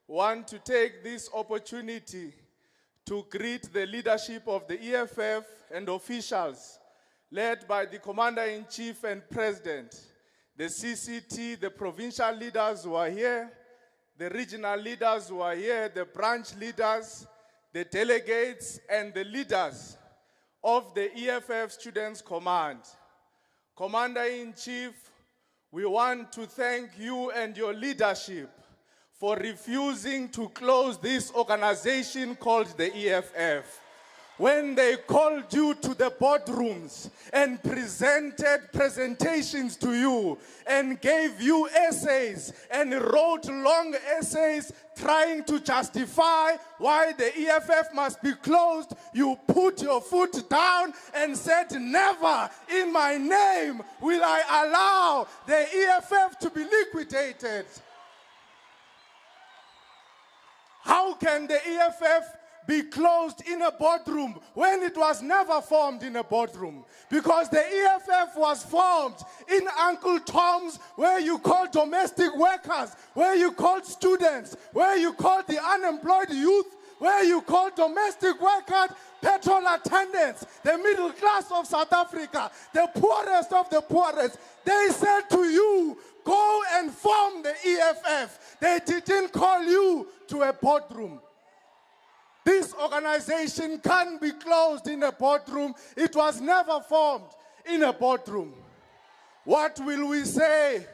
want to take this opportunity to greet the leadership of the EFF and officials led by the Commander-in-Chief and President, the CCT, the provincial leaders who are here, the regional leaders who are here, the branch leaders, the delegates, and the leaders of the EFF Students' Command. Commander-in-Chief, we want to thank you and your leadership for refusing to close this organization called the EFF. When they called you to the boardrooms and presented presentations to you and gave you essays and wrote long essays trying to justify why the EFF must be closed, you put your foot down and said, never in my name will I allow the EFF to be liquidated. How can the EFF be closed in a boardroom when it was never formed in a boardroom? Because the EFF was formed in Uncle Tom's, where you call domestic workers, where you call students, where you call the unemployed youth, where you call domestic workers, petrol attendants, the middle class of South Africa, the poorest of the poorest. They said to you, go and form the EFF. They didn't call you to a boardroom. This organization can't be closed in a boardroom. It was never formed in a boardroom. What will we say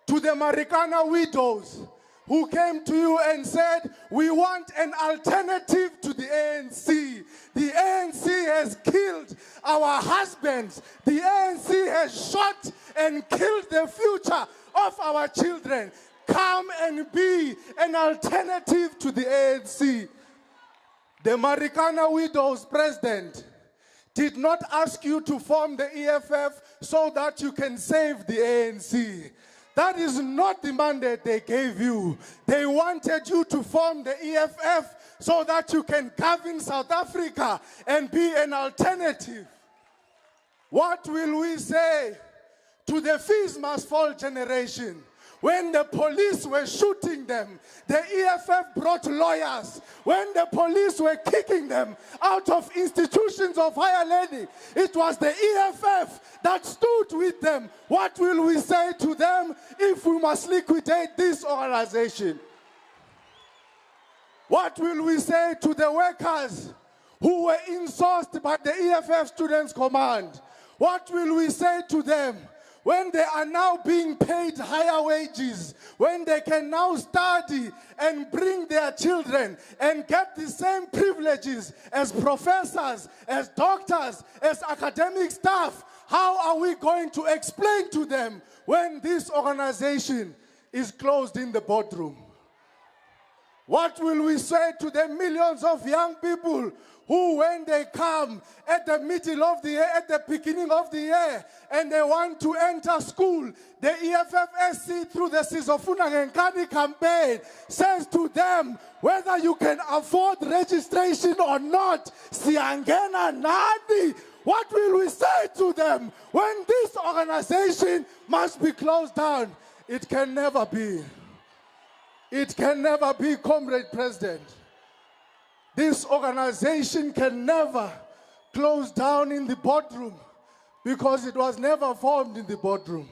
to the Marikana widows who came to you and said, we want an alternative to the ANC. The ANC has killed our husbands. The ANC has shot and killed the future of our children. Come and be an alternative to the ANC. The Marikana Widows President did not ask you to form the EFF so that you can save the ANC. That is not the mandate they gave you. They wanted you to form the EFF so that you can govern South Africa and be an alternative. What will we say to the fees must fall generation? When the police were shooting them, the EFF brought lawyers. When the police were kicking them out of institutions of higher learning, it was the EFF that stood with them. What will we say to them if we must liquidate this organization? What will we say to the workers who were insourced by the EFF Students' Command? What will we say to them when they are now being paid higher wages, when they can now study and bring their children and get the same privileges as professors, as doctors, as academic staff? How are we going to explain to them when this organization is closed in the boardroom? What will we say to the millions of young people who, when they come at the middle of the year, at the beginning of the year, and they want to enter school, the EFFSC, through the Sizofuna Ngenkani campaign, says to them, whether you can afford registration or not, Siangena Nadi. What will we say to them when this organization must be closed down? It can never be. It can never be, Comrade President. This organization can never close down in the boardroom because it was never formed in the boardroom.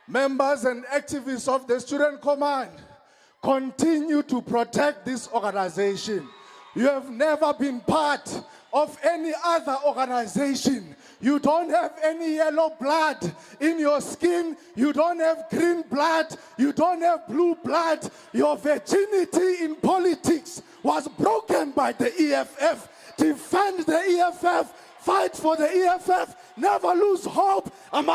Members and activists of the Student Command continue to protect this organization. You have never been part of any other organization. You don't have any yellow blood in your skin. You don't have green blood. You don't have blue blood. Your virginity in politics was broken by the EFF. Defend the EFF. Fight for the EFF. Never lose hope. Long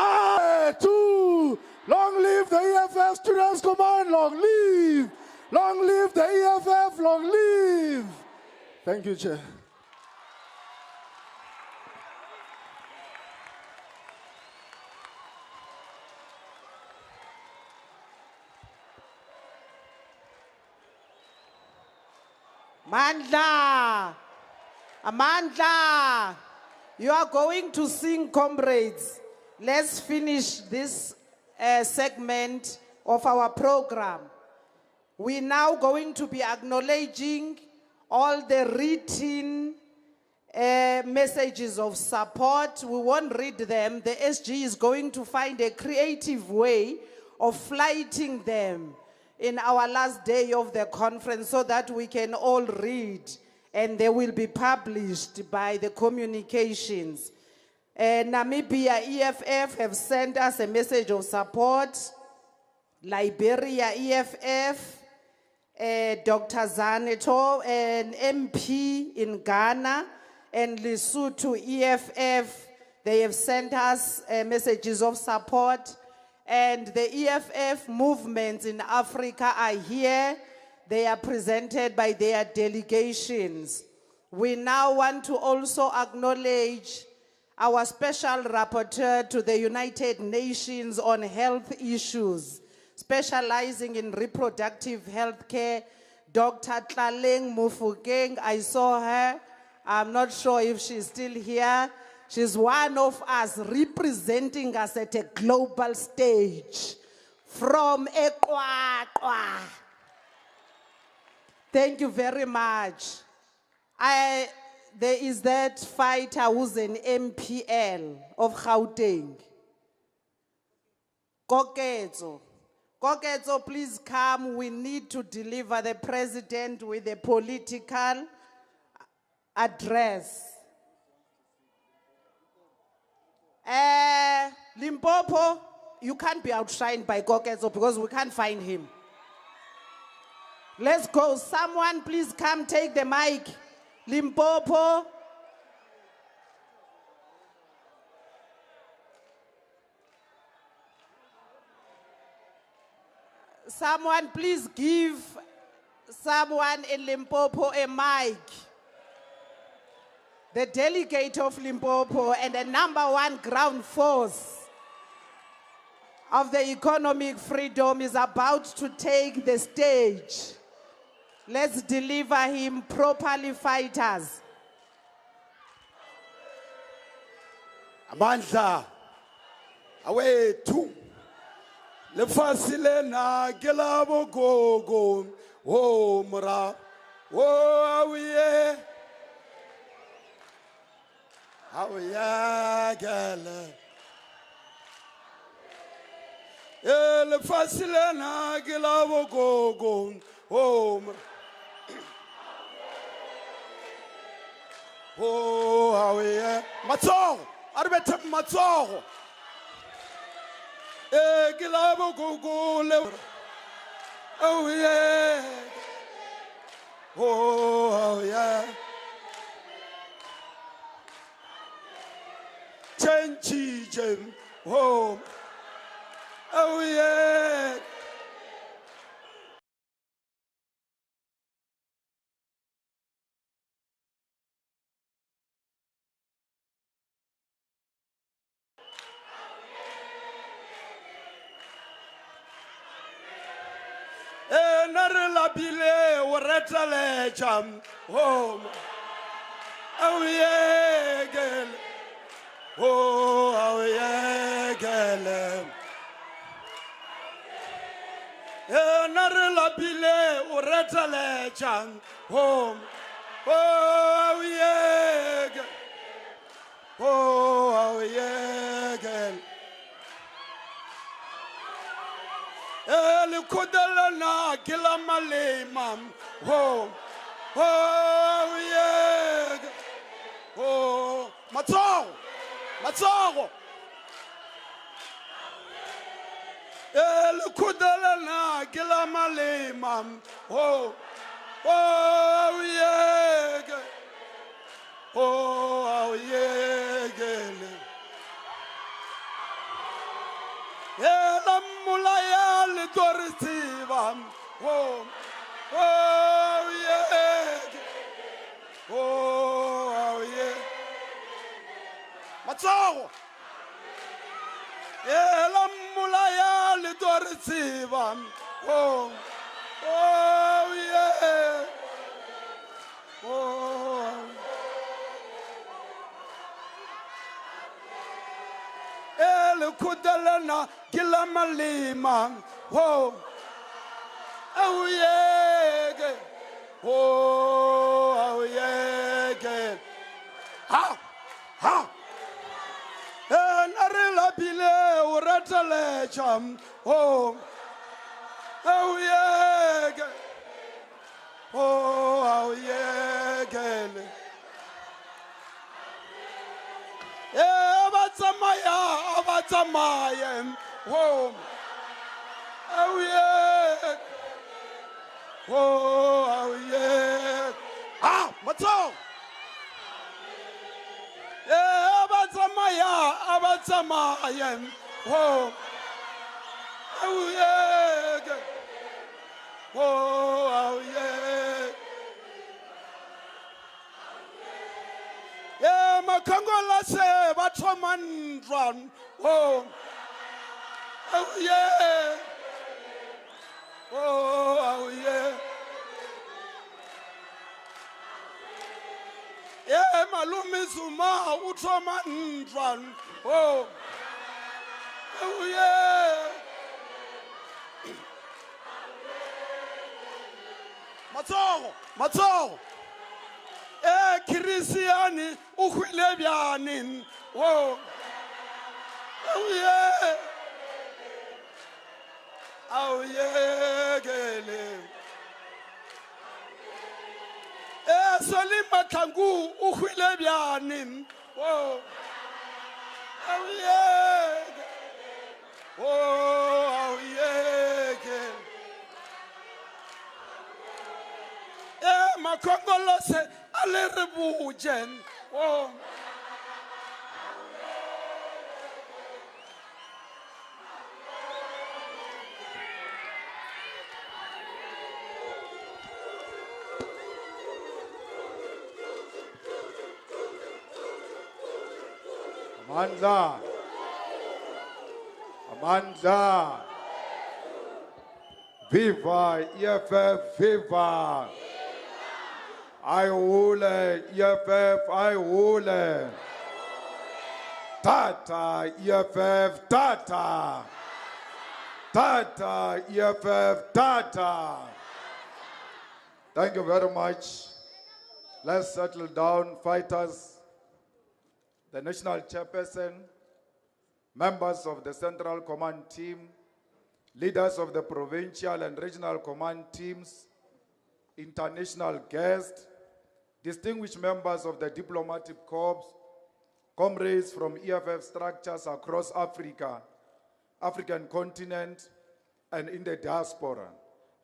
live the EFF Students' Command. Long live. Long live the EFF. Long live. Thank you, Chair. Mandla, Amandla, you are going to sing, comrades. Let's finish this segment of our program. We're now going to be acknowledging all the written messages of support. We won't read them. The SG is going to find a creative way of flighting them in our last day of the conference so that we can all read, and they will be published by the communications. Namibia EFF have sent us a message of support. Liberia EFF, Dr. Zaneto, an MP in Ghana, and Lesotho EFF, they have sent us messages of support. And the EFF movements in Africa are here. They are presented by their delegations. We now want to also acknowledge our special rapporteur to the United Nations on health issues, specializing in reproductive health care, Dr. Tlaleng Mufokeng. I saw her. I'm not sure if she's still here. She's one of us, representing us at a global stage from Ekwakwa. Thank you very much. There is that fighter who's an MPL of Gauteng. Koketso. Koketso, please come. We need to deliver the president with a political address. Limpopo, you can't be outshined by Koketso because we can't find him. Let's go. Someone please come take the mic. Limpopo. Someone please give someone in Limpopo a mic. The delegate of Limpopo and the #1 ground force of the economic freedom is about to take the stage. Let's deliver him properly, fighters. Amandla, away two. Le fasile na gelabo go, oh mura, oh awiye. How ya gala? Le facile na gilavo go home. Oh, how ya? Matzor, arbete matzor. Gilavo go. Oh yeah. Oh, how ya? Change home. Oh yeah. Narelabile oretale jam home. Oh yeah, girl. Oh yeah, girl. Narelabile oretale jam home. Oh yeah, girl. Oh yeah, girl. El kudelana gilamale mam home. Oh yeah. Oh Matsoro. El kudelana gilamale mam home. Oh yeah. Oh yeah. Mulaya litorisivam home. Oh yeah. Oh yeah. Matsoro. Mulaya litorisivam home. Oh yeah. Oh. El kudelana gilamalima. Oh awuyeke, oh, awuyeke. Ha, ha. Nare lapile uratale cham, oh, awuyeke, oh, awuyeke. Abatsamaya, oh, awuyeke, oh, awuyeke. Ah, matso. Abatsamaya, oh, awuyeke, oh, awuyeke. Makangola se batomandran, oh, awuyeke, oh, awuyeke. Malumi Zuma utomandran, oh, awuyeke. Matsogo. Kirisiani ukhwelebyani, oh, awuyekele. Solima Kangu ukhwelebyani, oh, awuyeke, oh, awuyeke. Makongolose alerebujen, oh. Amandla. Viva EFF, viva. I will EFF, I will. Tata EFF, Tata. Tata EFF, Tata. Thank you very much. Let's settle down, fighters. The National Chairperson, members of the Central Command Team, leaders of the Provincial and Regional Command Teams, international guests, distinguished members of the Diplomatic Corps, comrades from EFF structures across Africa, African continent, and in the diaspora,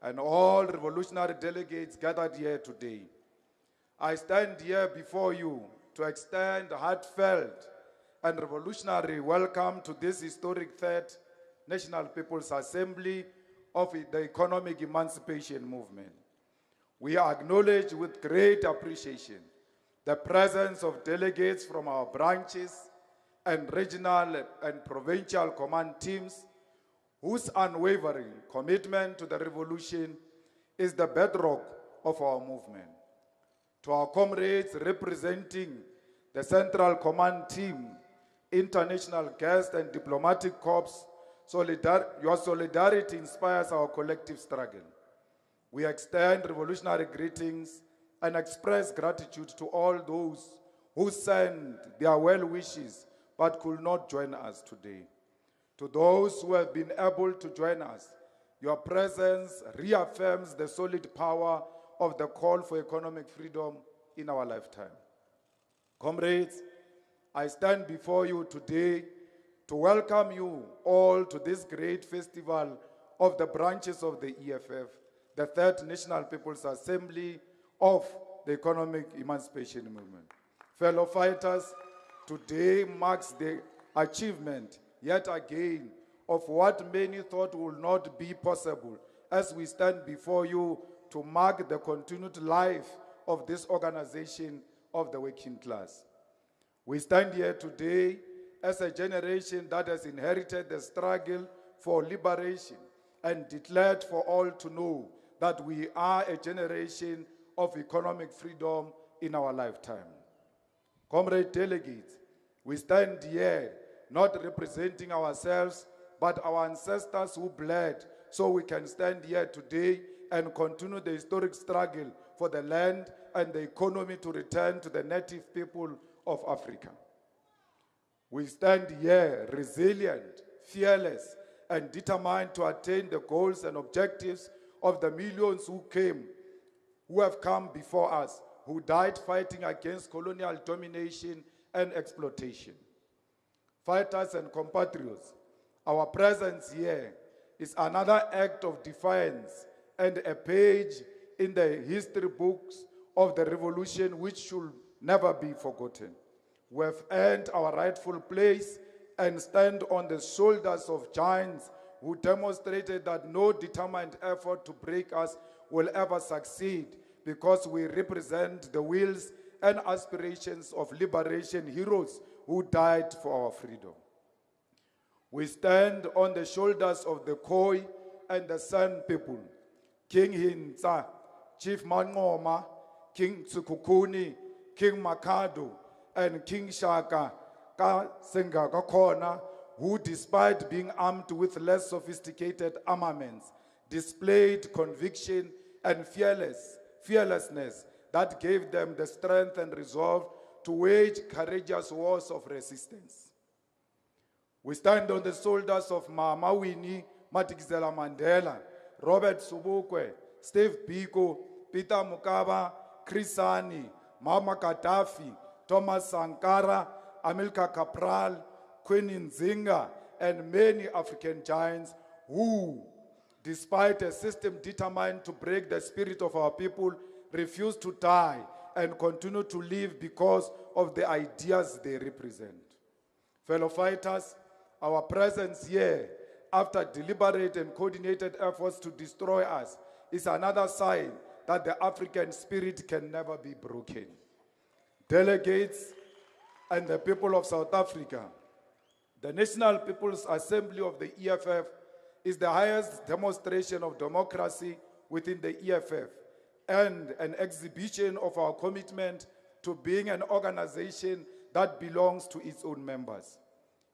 and all revolutionary delegates gathered here today. I stand here before you to extend a heartfelt and revolutionary welcome to this historic third National People's Assembly of the Economic Emancipation Movement. We acknowledge with great appreciation the presence of delegates from our branches and regional and provincial command teams whose unwavering commitment to the revolution is the bedrock of our movement. To our comrades representing the Central Command Team, international guests and diplomatic corps, your solidarity inspires our collective struggle. We extend revolutionary greetings and express gratitude to all those who sent their well wishes but could not join us today. To those who have been able to join us, your presence reaffirms the solid power of the call for economic freedom in our lifetime. Comrades, I stand before you today to welcome you all to this great festival of the branches of the EFF, the Third National People's Assembly of the Economic Emancipation Movement. Fellow fighters, today marks the achievement, yet again, of what many thought would not be possible as we stand before you to mark the continued life of this organization of the working class. We stand here today as a generation that has inherited the struggle for liberation and declared for all to know that we are a generation of economic freedom in our lifetime. Comrade delegates, we stand here not representing ourselves, but our ancestors who bled so we can stand here today and continue the historic struggle for the land and the economy to return to the native people of Africa. We stand here resilient, fearless, and determined to attain the goals and objectives of the millions who have come before us, who died fighting against colonial domination and exploitation. Fighters and compatriots, our presence here is another act of defiance and a page in the history books of the revolution which should never be forgotten. We have earned our rightful place and stand on the shoulders of giants who demonstrated that no determined effort to break us will ever succeed, because we represent the wills and aspirations of liberation heroes who died for our freedom. We stand on the shoulders of the Khoi and the San people, King Hintsa, Chief Mangoma, King Tsukukuni, King Makado, and King Shaka Senga Kakona, who, despite being armed with less sophisticated armaments, displayed conviction and fearlessness that gave them the strength and resolve to wage courageous wars of resistance. We stand on the shoulders of Mama Winnie Madikizela Mandela, Robert Sobukwe, Steve Biko, Peter Mukaba, Chris Hani, Mama Gaddafi, Thomas Sankara, Amilcar Cabral, Queen Nzinga, and many African giants who, despite a system determined to break the spirit of our people, refuse to die and continue to live because of the ideas they represent. Fellow fighters, our presence here, after deliberate and coordinated efforts to destroy us, is another sign that the African spirit can never be broken. Delegates and the people of South Africa, the National People's Assembly of the EFF is the highest demonstration of democracy within the EFF and an exhibition of our commitment to being an organization that belongs to its own members.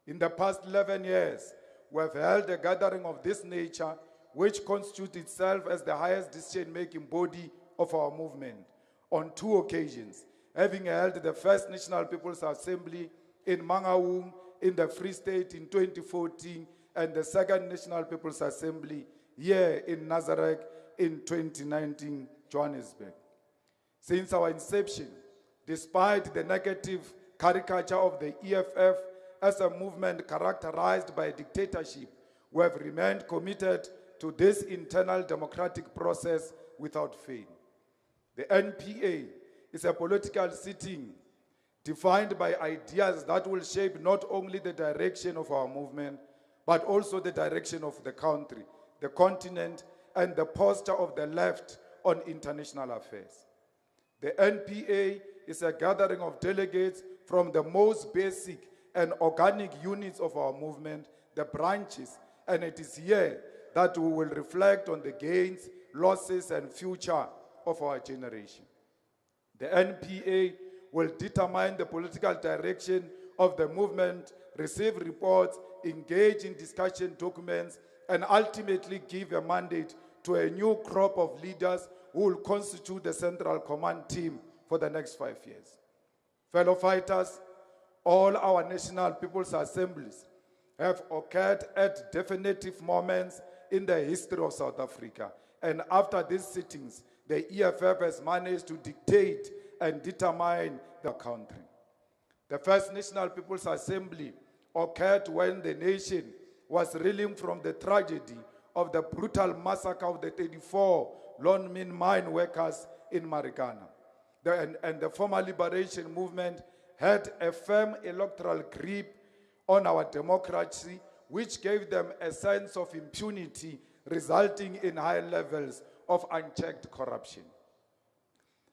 In the past 11 years, we have held a gathering of this nature, which constitutes itself as the highest decision-making body of our movement, on 2 occasions, having held the first National People's Assembly in Mangaung in the Free State in 2014, and the second National People's Assembly here in Nazareth in 2019, Johannesburg. Since our inception, despite the negative caricature of the EFF as a movement characterized by dictatorship, we have remained committed to this internal democratic process without fail. The NPA is a political sitting defined by ideas that will shape not only the direction of our movement, but also the direction of the country, the continent, and the posture of the left on international affairs. The NPA is a gathering of delegates from the most basic and organic units of our movement, the branches, and it is here that we will reflect on the gains, losses, and future of our generation. The NPA will determine the political direction of the movement, receive reports, engage in discussion documents, and ultimately give a mandate to a new crop of leaders who will constitute the central command team for the next 5 years. Fellow fighters, all our National People's Assemblies have occurred at definitive moments in the history of South Africa. And after these sittings, the EFF has managed to dictate and determine the country. The first National People's Assembly occurred when the nation was reeling from the tragedy of the brutal massacre of the 34 Lone mine workers in Marikana. And the former liberation movement had a firm electoral grip on our democracy, which gave them a sense of impunity, resulting in high levels of unchecked corruption.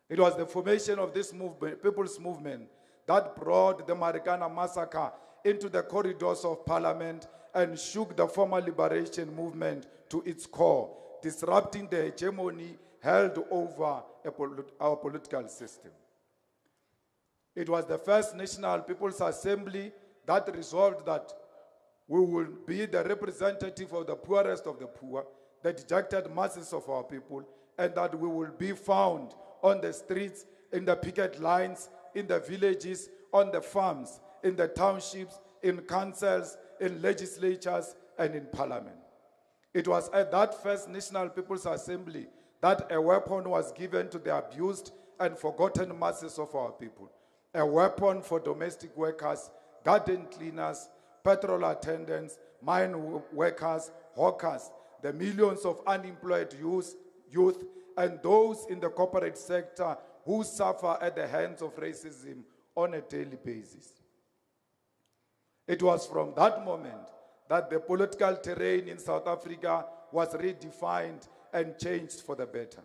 It was the formation of this movement, people's movement, that brought the Marikana massacre into the corridors of Parliament and shook the former liberation movement to its core, disrupting the hegemony held over our political system. It was the first National People's Assembly that resolved that we will be the representative of the poorest of the poor, the dejected masses of our people, and that we will be found on the streets, in the picket lines, in the villages, on the farms, in the townships, in councils, in legislatures, and in parliament. It was at that first National People's Assembly that a weapon was given to the abused and forgotten masses of our people. A weapon for domestic workers, garden cleaners, petrol attendants, mine workers, hawkers, the millions of unemployed youth, and those in the corporate sector who suffer at the hands of racism on a daily basis. It was from that moment that the political terrain in South Africa was redefined and changed for the better.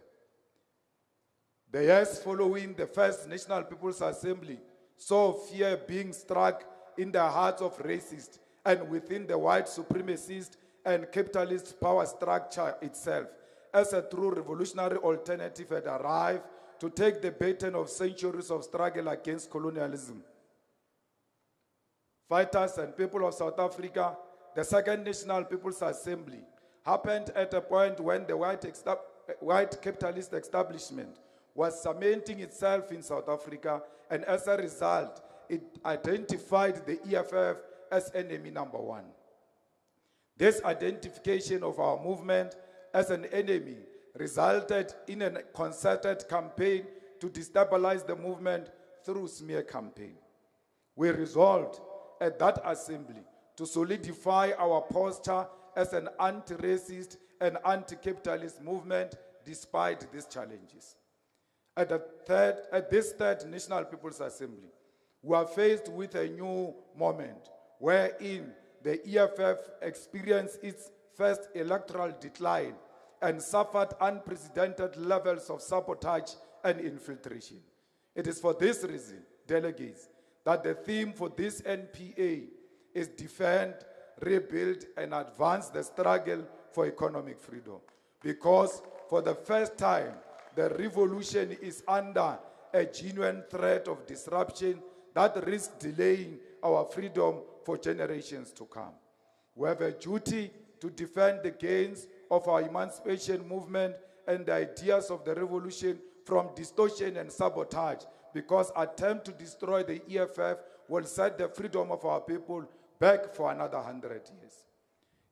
The years following the first National People's Assembly saw fear being struck in the hearts of racists and within the white supremacist and capitalist power structure itself, as a true revolutionary alternative had arrived to take the baton of centuries of struggle against colonialism. Fighters and people of South Africa, the Second National People's Assembly happened at a point when the white capitalist establishment was cementing itself in South Africa, and as a result, it identified the EFF as enemy number one. This identification of our movement as an enemy resulted in a concerted campaign to destabilize the movement through smear campaign. We resolved at that assembly to solidify our posture as an anti-racist and anti-capitalist movement despite these challenges. At this third National People's Assembly, we are faced with a new moment wherein the EFF experienced its first electoral decline and suffered unprecedented levels of sabotage and infiltration. It is for this reason, delegates, that the theme for this NPA is defend, rebuild, and advance the struggle for economic freedom. Because for the first time, the revolution is under a genuine threat of disruption that risks delaying our freedom for generations to come. We have a duty to defend the gains of our emancipation movement and the ideas of the revolution from distortion and sabotage, because attempt to destroy the EFF will set the freedom of our people back for another 100 years.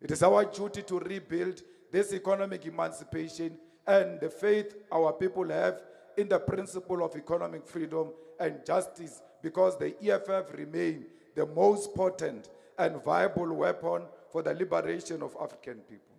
It is our duty to rebuild this economic emancipation and the faith our people have in the principle of economic freedom and justice, because the EFF remain the most potent and viable weapon for the liberation of African people.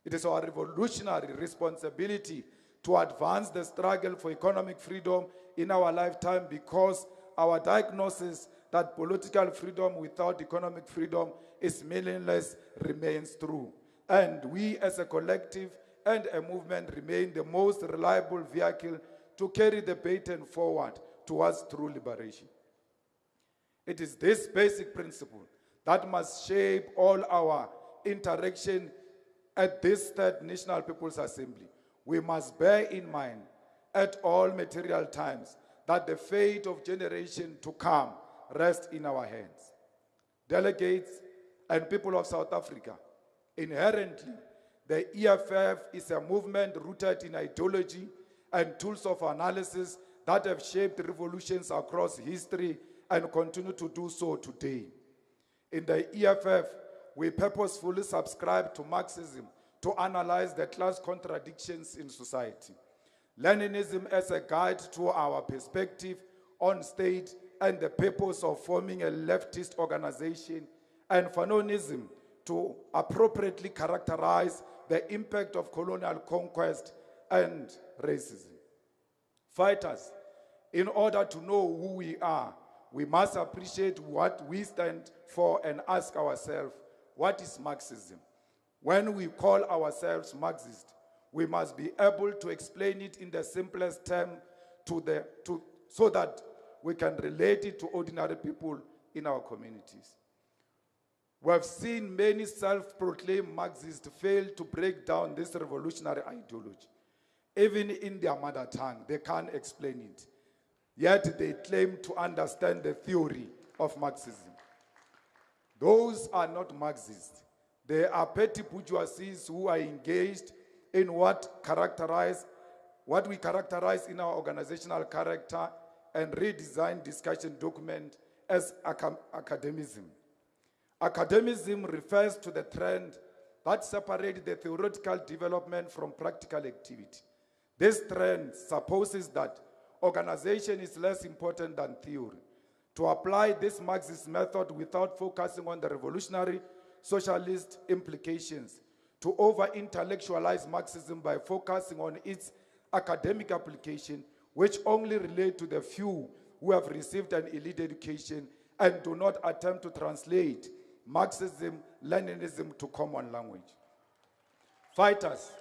It is our revolutionary responsibility to advance the struggle for economic freedom in our lifetime, because our diagnosis that political freedom without economic freedom is meaningless remains true. And we as a collective and a movement remain the most reliable vehicle to carry the baton forward towards true liberation. It is this basic principle that must shape all our interaction at this third National People's Assembly. We must bear in mind at all material times that the fate of generation to come rests in our hands. Delegates and people of South Africa, inherently, the EFF is a movement rooted in ideology and tools of analysis that have shaped revolutions across history and continue to do so today. In the EFF, we purposefully subscribe to Marxism to analyze the class contradictions in society. Leninism as a guide to our perspective on state and the purpose of forming a leftist organization, and Fanonianism to appropriately characterize the impact of colonial conquest and racism. Fighters, in order to know who we are, we must appreciate what we stand for and ask ourselves, what is Marxism? When we call ourselves Marxist, we must be able to explain it in the simplest term so that we can relate it to ordinary people in our communities. We have seen many self-proclaimed Marxists fail to break down this revolutionary ideology. Even in their mother tongue, they can't explain it. Yet they claim to understand the theory of Marxism. Those are not Marxists. They are petty bourgeoisies who are engaged in what we characterize in our organizational character and redesign discussion document as academism. Academism refers to the trend that separates the theoretical development from practical activity. This trend supposes that organization is less important than theory. To apply this Marxist method without focusing on the revolutionary socialist implications, to over-intellectualize Marxism by focusing on its academic application, which only relate to the few who have received an elite education and do not attempt to translate Marxism-Leninism to common language. Fighters.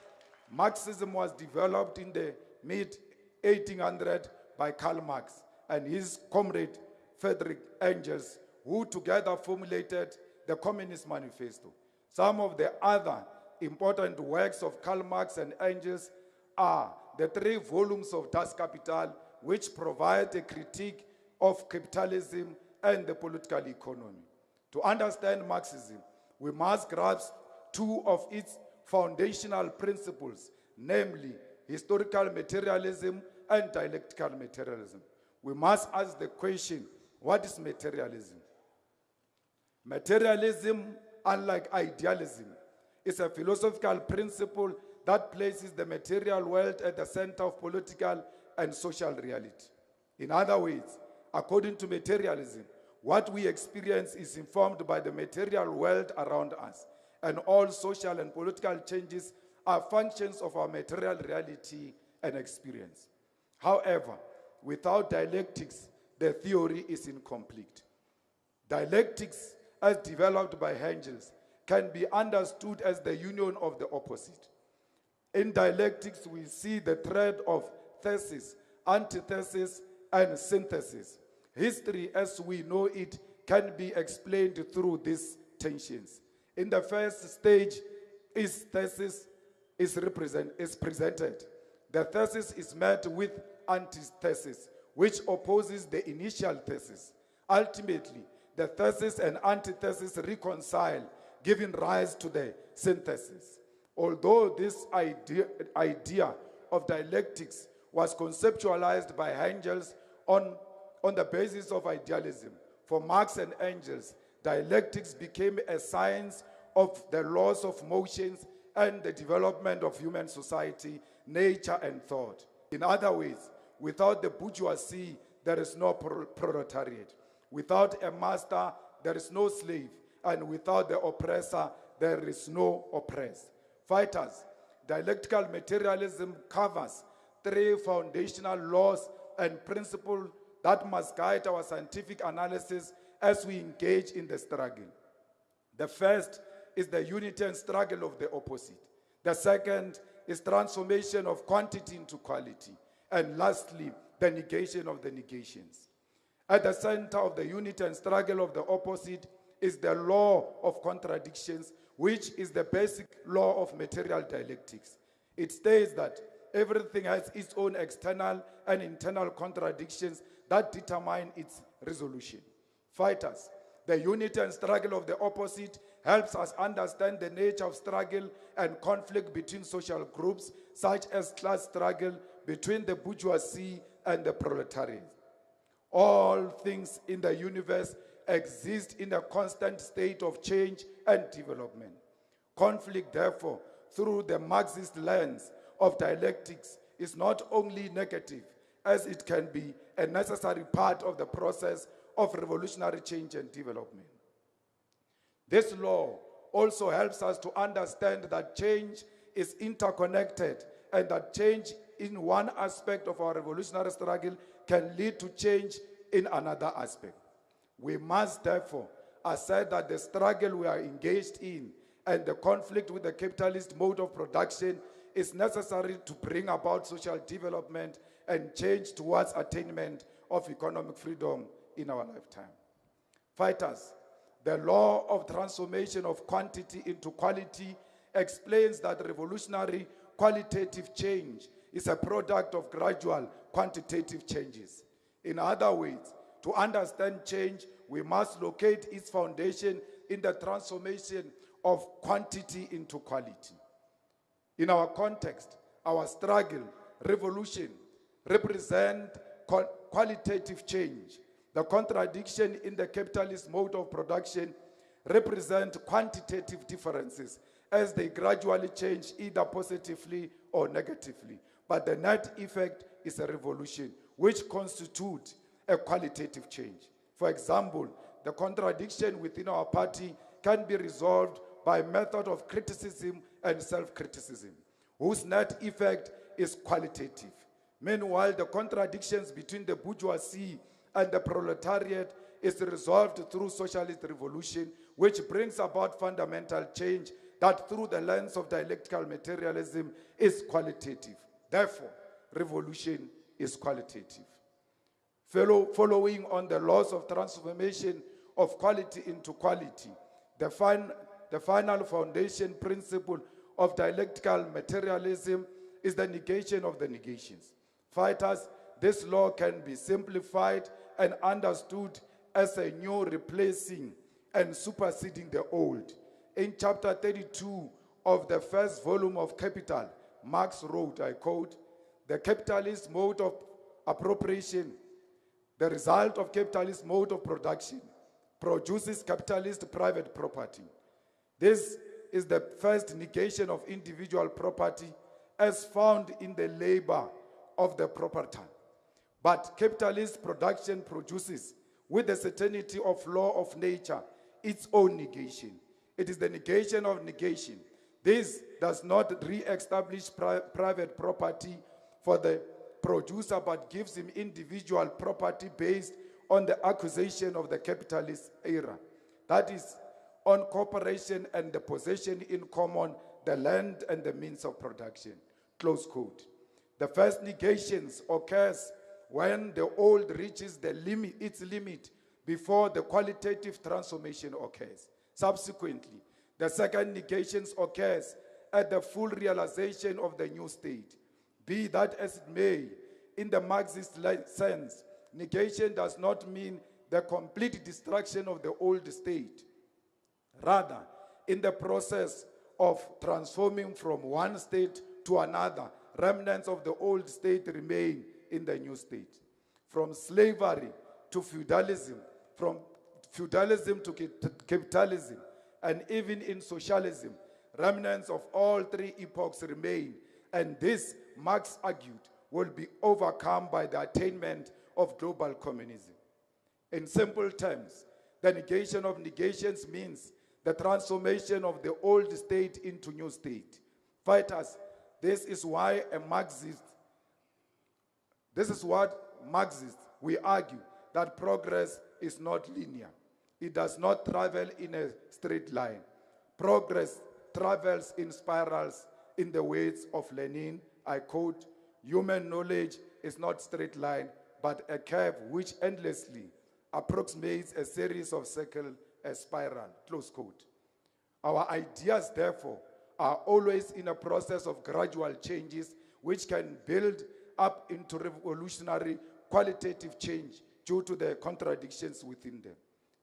Marxism was developed in the mid-1800s by Karl Marx and his comrade Friedrich Engels, who together formulated the Communist Manifesto. Some of the other important works of Karl Marx and Engels are the 3 volumes of Das Kapital, which provide a critique of capitalism and the political economy. To understand Marxism, we must grasp 2 of its foundational principles, namely historical materialism and dialectical materialism. We must ask the question, what is materialism? Materialism, unlike idealism, is a philosophical principle that places the material world at the center of political and social reality. In other words, according to materialism, what we experience is informed by the material world around us, and all social and political changes are functions of our material reality and experience. However, without dialectics, the theory is incomplete. Dialectics, as developed by Engels, can be understood as the union of the opposite. In dialectics, we see the thread of thesis, antithesis, and synthesis. History, as we know it, can be explained through these tensions. In the first stage, its thesis is presented. The thesis is met with antithesis, which opposes the initial thesis. Ultimately, the thesis and antithesis reconcile, giving rise to the synthesis. Although this idea of dialectics was conceptualized by Engels on the basis of idealism, for Marx and Engels, dialectics became a science of the laws of motions and the development of human society, nature, and thought. In other words, without the bourgeoisie, there is no proletariat. Without a master, there is no slave. And without the oppressor, there is no oppressed. Fighters, dialectical materialism covers 3 foundational laws and principles that must guide our scientific analysis as we engage in the struggle. The first is the unity and struggle of the opposite. The second is transformation of quantity into quality. And lastly, the negation of the negations. At the center of the unity and struggle of the opposite is the law of contradictions, which is the basic law of material dialectics. It states that everything has its own external and internal contradictions that determine its resolution. Fighters, the unity and struggle of the opposite helps us understand the nature of struggle and conflict between social groups, such as class struggle between the bourgeoisie and the proletariat. All things in the universe exist in a constant state of change and development. Conflict, therefore, through the Marxist lens of dialectics, is not only negative, as it can be a necessary part of the process of revolutionary change and development. This law also helps us to understand that change is interconnected and that change in one aspect of our revolutionary struggle can lead to change in another aspect. We must therefore assert that the struggle we are engaged in and the conflict with the capitalist mode of production is necessary to bring about social development and change towards attainment of economic freedom in our lifetime. Fighters, the law of transformation of quantity into quality explains that revolutionary qualitative change is a product of gradual quantitative changes. In other words, to understand change, we must locate its foundation in the transformation of quantity into quality. In our context, our struggle, revolution, represent qualitative change. The contradiction in the capitalist mode of production represent quantitative differences as they gradually change either positively or negatively. But the net effect is a revolution, which constitutes a qualitative change. For example, the contradiction within our party can be resolved by method of criticism and self-criticism, whose net effect is qualitative. Meanwhile, the contradictions between the bourgeoisie and the proletariat is resolved through socialist revolution, which brings about fundamental change that through the lens of dialectical materialism is qualitative. Therefore, revolution is qualitative. Following on the laws of transformation of quality into quality, the final foundation principle of dialectical materialism is the negation of the negations. Fighters, this law can be simplified and understood as a new replacing and superseding the old. In chapter 32 of the first volume of Capital, Marx wrote, I quote, "The capitalist mode of appropriation, the result of capitalist mode of production, produces capitalist private property. This is the first negation of individual property as found in the labor of the proprietor. But capitalist production produces, with the certainty of law of nature, its own negation. It is the negation of negation. This does not re-establish private property for the producer, but gives him individual property based on the acquisition of the capitalist era. That is, on cooperation and the possession in common, the land and the means of production." Close quote. The first negations occurs when the old reaches its limit before the qualitative transformation occurs. Subsequently, the second negations occurs at the full realization of the new state. Be that as it may, in the Marxist sense, negation does not mean the complete destruction of the old state. Rather, in the process of transforming from one state to another, remnants of the old state remain in the new state. From slavery to feudalism, from feudalism to capitalism, and even in socialism, remnants of all three epochs remain, and this, Marx argued, will be overcome by the attainment of global communism. In simple terms, the negation of negations means the transformation of the old state into new state. Fighters, this is what Marxists, we argue that progress is not linear. It does not travel in a straight line. Progress travels in spirals. In the words of Lenin, I quote, "Human knowledge is not straight line, but a curve which endlessly approximates a series of circles, a spiral," close quote. Our ideas, therefore, are always in a process of gradual changes which can build up into revolutionary qualitative change due to the contradictions within them.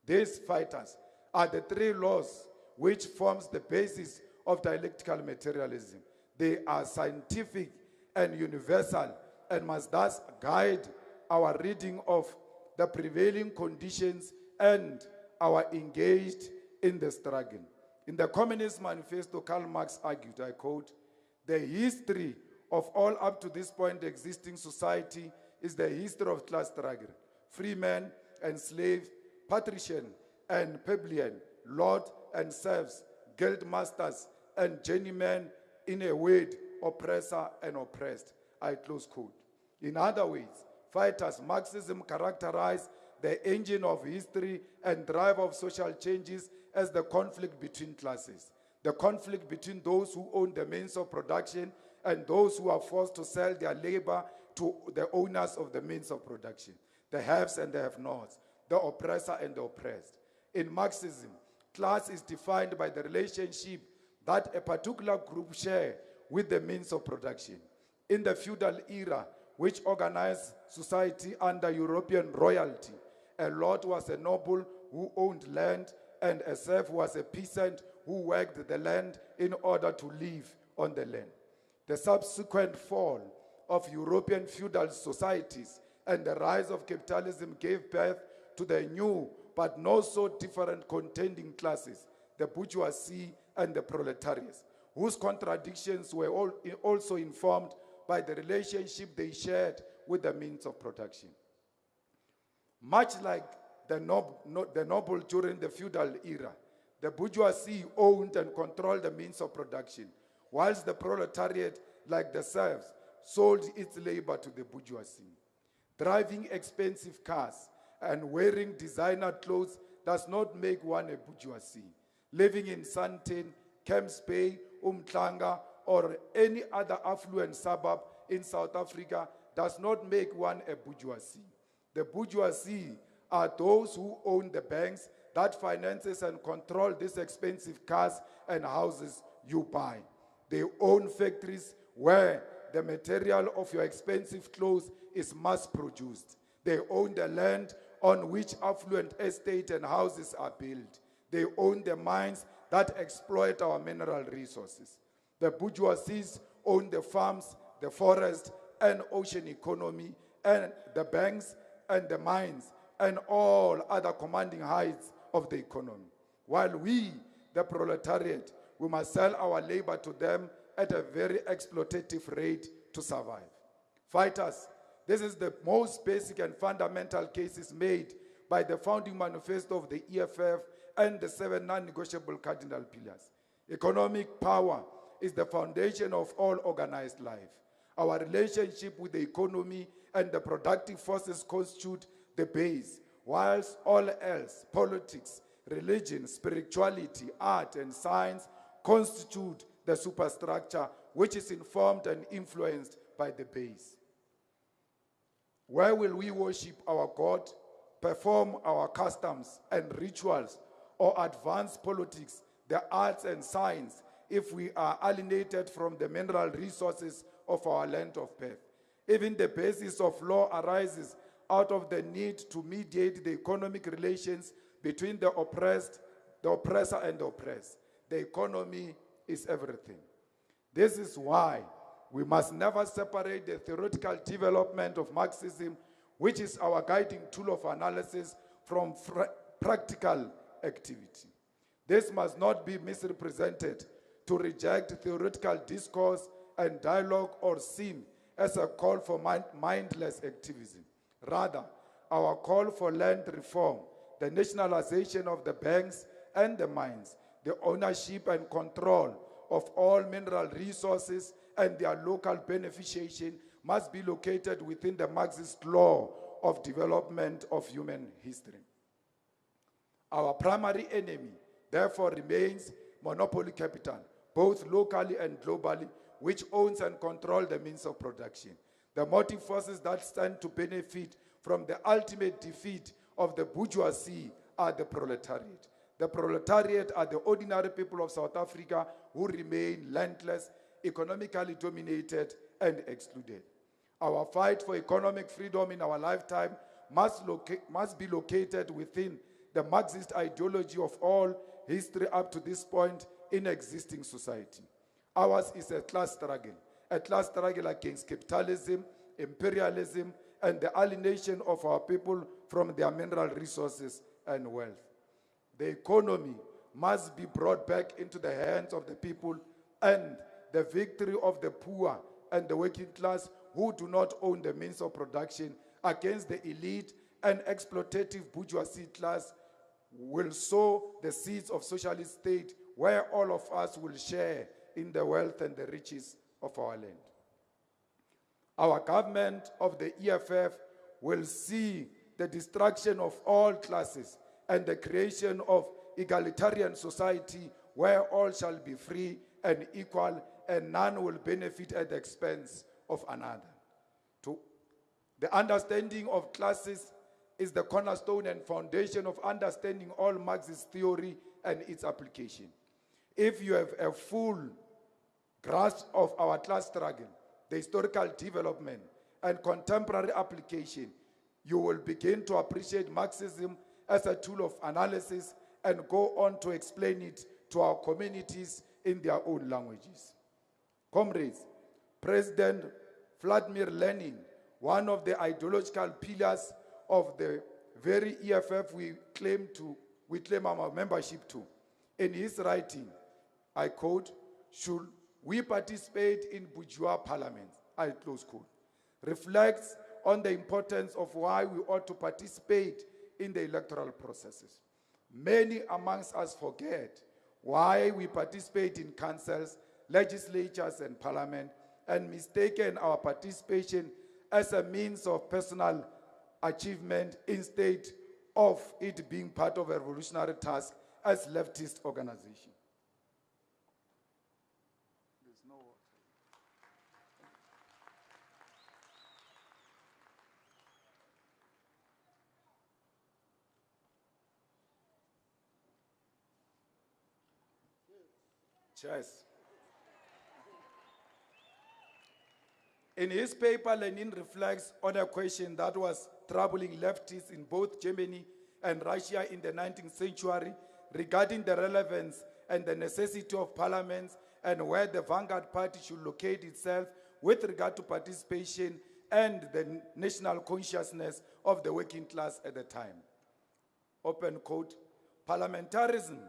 These fighters are the three laws which forms the basis of dialectical materialism. They are scientific and universal and must thus guide our reading of the prevailing conditions and our engaged in the struggle. In the Communist Manifesto, Karl Marx argued, I quote, "The history of all up to this point existing society is the history of class struggle. Free men and slave, patrician and plebeian, lord and serfs, guild masters and journeymen, in a word, oppressor and oppressed." I close quote. In other words, fighters, Marxism characterize the engine of history and drive of social changes as the conflict between classes. The conflict between those who own the means of production and those who are forced to sell their labor to the owners of the means of production. The haves and the have-nots, the oppressor and the oppressed. In Marxism, class is defined by the relationship that a particular group share with the means of production. In the feudal era, which organized society under European royalty, a lord was a noble who owned land, and a serf was a peasant who worked the land in order to live on the land. The subsequent fall of European feudal societies and the rise of capitalism gave birth to the new but not so different contending classes, the bourgeoisie and the proletariat, whose contradictions were also informed by the relationship they shared with the means of production. Much like the noble during the feudal era, the bourgeoisie owned and controlled the means of production, whilst the proletariat, like the serfs, sold its labor to the bourgeoisie. Driving expensive cars and wearing designer clothes does not make one a bourgeoisie. Living in Sandton, Camps Bay, Umhlanga, or any other affluent suburb in South Africa does not make one a bourgeoisie. The bourgeoisie are those who own the banks that finances and control these expensive cars and houses you buy. They own factories where the material of your expensive clothes is mass-produced. They own the land on which affluent estate and houses are built. They own the mines that exploit our mineral resources. The bourgeoisies own the farms, the forest, and ocean economy, and the banks and the mines, and all other commanding heights of the economy. While we, the proletariat, we must sell our labor to them at a very exploitative rate to survive. Fighters, this is the most basic and fundamental cases made by the founding manifesto of the EFF and the 7 non-negotiable cardinal pillars. Economic power is the foundation of all organized life. Our relationship with the economy and the productive forces constitute the base, whilst all else, politics, religion, spirituality, art, and science constitute the superstructure which is informed and influenced by the base. Where will we worship our God, perform our customs and rituals, or advance politics, the arts and science, if we are alienated from the mineral resources of our land of birth? Even the basis of law arises out of the need to mediate the economic relations between the oppressed, the oppressor, and the oppressed. The economy is everything. This is why we must never separate the theoretical development of Marxism, which is our guiding tool of analysis, from practical activity. This must not be misrepresented to reject theoretical discourse and dialogue or seem as a call for mindless activism. Rather, our call for land reform, the nationalization of the banks and the mines, the ownership and control of all mineral resources and their local beneficiation must be located within the Marxist law of development of human history. Our primary enemy, therefore, remains monopoly capital, both locally and globally, which owns and controls the means of production. The motive forces that stand to benefit from the ultimate defeat of the bourgeoisie are the proletariat. The proletariat are the ordinary people of South Africa who remain landless, economically dominated, and excluded. Our fight for economic freedom in our lifetime must be located within the Marxist ideology of all history up to this point in existing society. Ours is a class struggle against capitalism, imperialism, and the alienation of our people from their mineral resources and wealth. The economy must be brought back into the hands of the people, and the victory of the poor and the working class who do not own the means of production against the elite and exploitative bourgeoisie class will sow the seeds of socialist state where all of us will share in the wealth and the riches of our land. Our government of the EFF will see the destruction of all classes and the creation of egalitarian society where all shall be free and equal and none will benefit at the expense of another. The understanding of classes is the cornerstone and foundation of understanding all Marxist theory and its application. If you have a full grasp of our class struggle, the historical development, and contemporary application, you will begin to appreciate Marxism as a tool of analysis and go on to explain it to our communities in their own languages. Comrades, President Vladimir Lenin, one of the ideological pillars of the very EFF we claim our membership to. In his writing, I quote, "Should we participate in bourgeois parliaments?" I close quote. Reflects on the importance of why we ought to participate in the electoral processes. Many amongst us forget why we participate in councils, legislatures, and parliament, and mistaken our participation as a means of personal achievement instead of it being part of a revolutionary task as leftist organization. Cheers. In his paper, Lenin reflects on a question that was troubling leftists in both Germany and Russia in the 19th century regarding the relevance and the necessity of parliaments and where the vanguard party should locate itself with regard to participation and the national consciousness of the working class at the time. Open quote, "Parliamentarism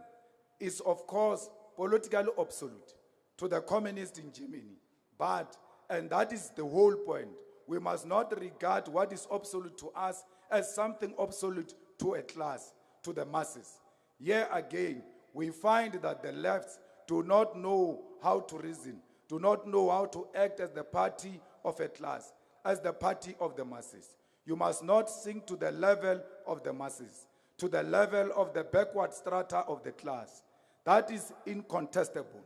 is of course politically obsolete to the communists in Germany, but, and that is the whole point, we must not regard what is obsolete to us as something obsolete to a class, to the masses. Here again, we find that the lefts do not know how to reason, do not know how to act as the party of a class, as the party of the masses. You must not sink to the level of the masses, to the level of the backward strata of the class. That is incontestable.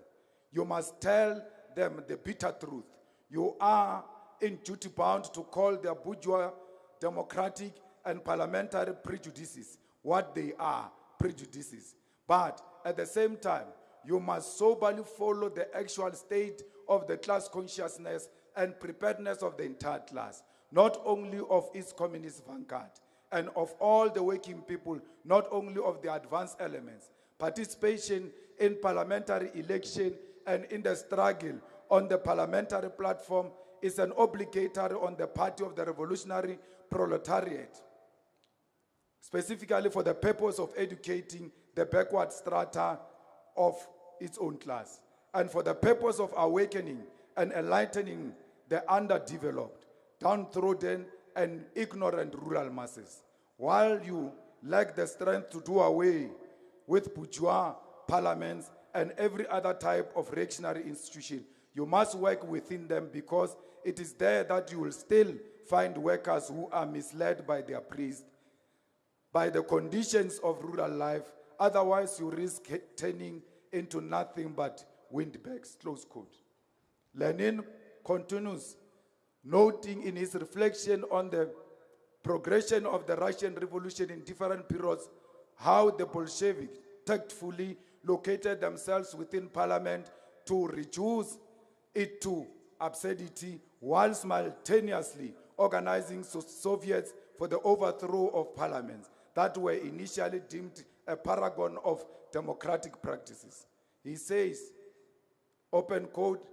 You must tell them the bitter truth. You are in duty bound to call their bourgeois, democratic, and parliamentary prejudices what they are, prejudices. But at the same time, you must soberly follow the actual state of the class consciousness and preparedness of the entire class, not only of its communist vanguard, and of all the working people, not only of the advanced elements. Participation in parliamentary election and in the struggle on the parliamentary platform is an obligatory on the party of the revolutionary proletariat, specifically for the purpose of educating the backward strata of its own class, and for the purpose of awakening and enlightening the underdeveloped, downtrodden, and ignorant rural masses. While you lack the strength to do away with bourgeois parliaments and every other type of reactionary institution, you must work within them, because it is there that you will still find workers who are misled by their priests, by the conditions of rural life. Otherwise, you risk turning into nothing but windbags, close quote. Lenin continues, noting in his reflection on the progression of the Russian Revolution in different periods, how the Bolsheviks tactfully located themselves within parliament to reduce it to absurdity, while simultaneously organizing Soviets for the overthrow of parliaments that were initially deemed a paragon of democratic practices. He says, open quote,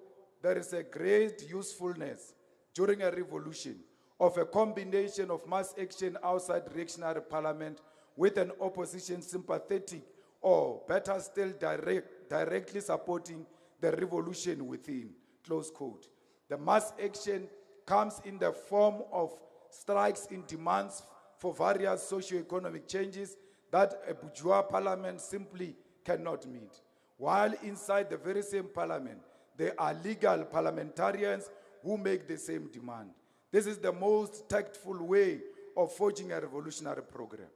"There is a great usefulness during a revolution of a combination of mass action outside reactionary parliament with an opposition sympathetic, or better still, directly supporting the revolution within," close quote. The mass action comes in the form of strikes in demands for various socio-economic changes that a bourgeois parliament simply cannot meet. While inside the very same parliament, there are legal parliamentarians who make the same demand. This is the most tactful way of forging a revolutionary program.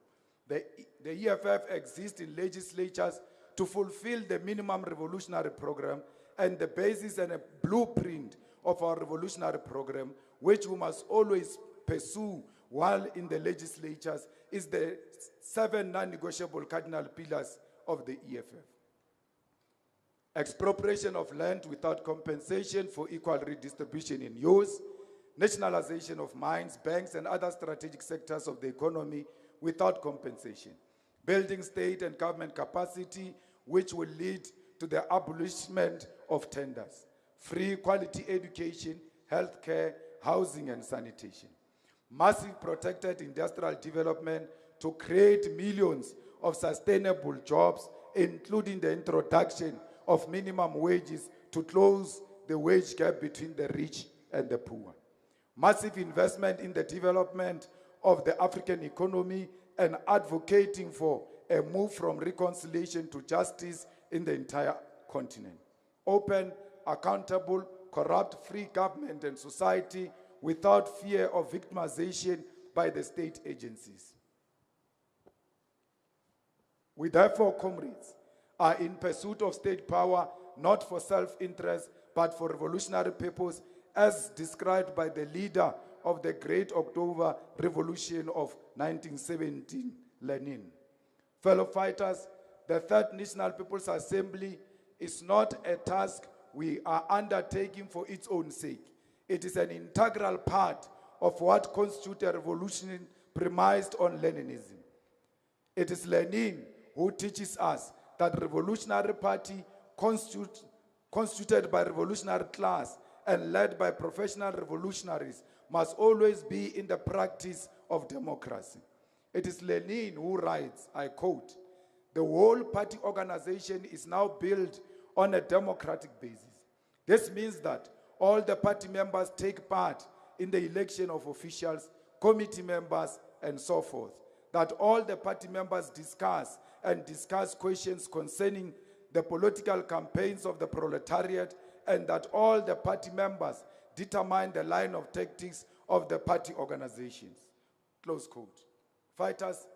The EFF exists in legislatures to fulfill the minimum revolutionary program, and the basis and a blueprint of our revolutionary program, which we must always pursue while in the legislatures, is the 7 non-negotiable cardinal pillars of the EFF. Expropriation of land without compensation for equal redistribution in use, nationalization of mines, banks, and other strategic sectors of the economy without compensation, building state and government capacity, which will lead to the abolishment of tenders, free quality education, healthcare, housing, and sanitation. Massive protected industrial development to create millions of sustainable jobs, including the introduction of minimum wages to close the wage gap between the rich and the poor. Massive investment in the development of the African economy and advocating for a move from reconciliation to justice in the entire continent. Open, accountable, corrupt-free government and society without fear of victimization by the state agencies. We therefore, comrades, are in pursuit of state power, not for self-interest, but for revolutionary purpose, as described by the leader of the Great October Revolution of 1917, Lenin. Fellow fighters, the Third National People's Assembly is not a task we are undertaking for its own sake. It is an integral part of what constitutes a revolution premised on Leninism. It is Lenin who teaches us that revolutionary party constituted by revolutionary class and led by professional revolutionaries must always be in the practice of democracy. It is Lenin who writes, I quote, "The whole party organization is now built on a democratic basis. This means that all the party members take part in the election of officials, committee members, and so forth. That all the party members discuss questions concerning the political campaigns of the proletariat, and that all the party members determine the line of tactics of the party organizations." Close quote. Fighters,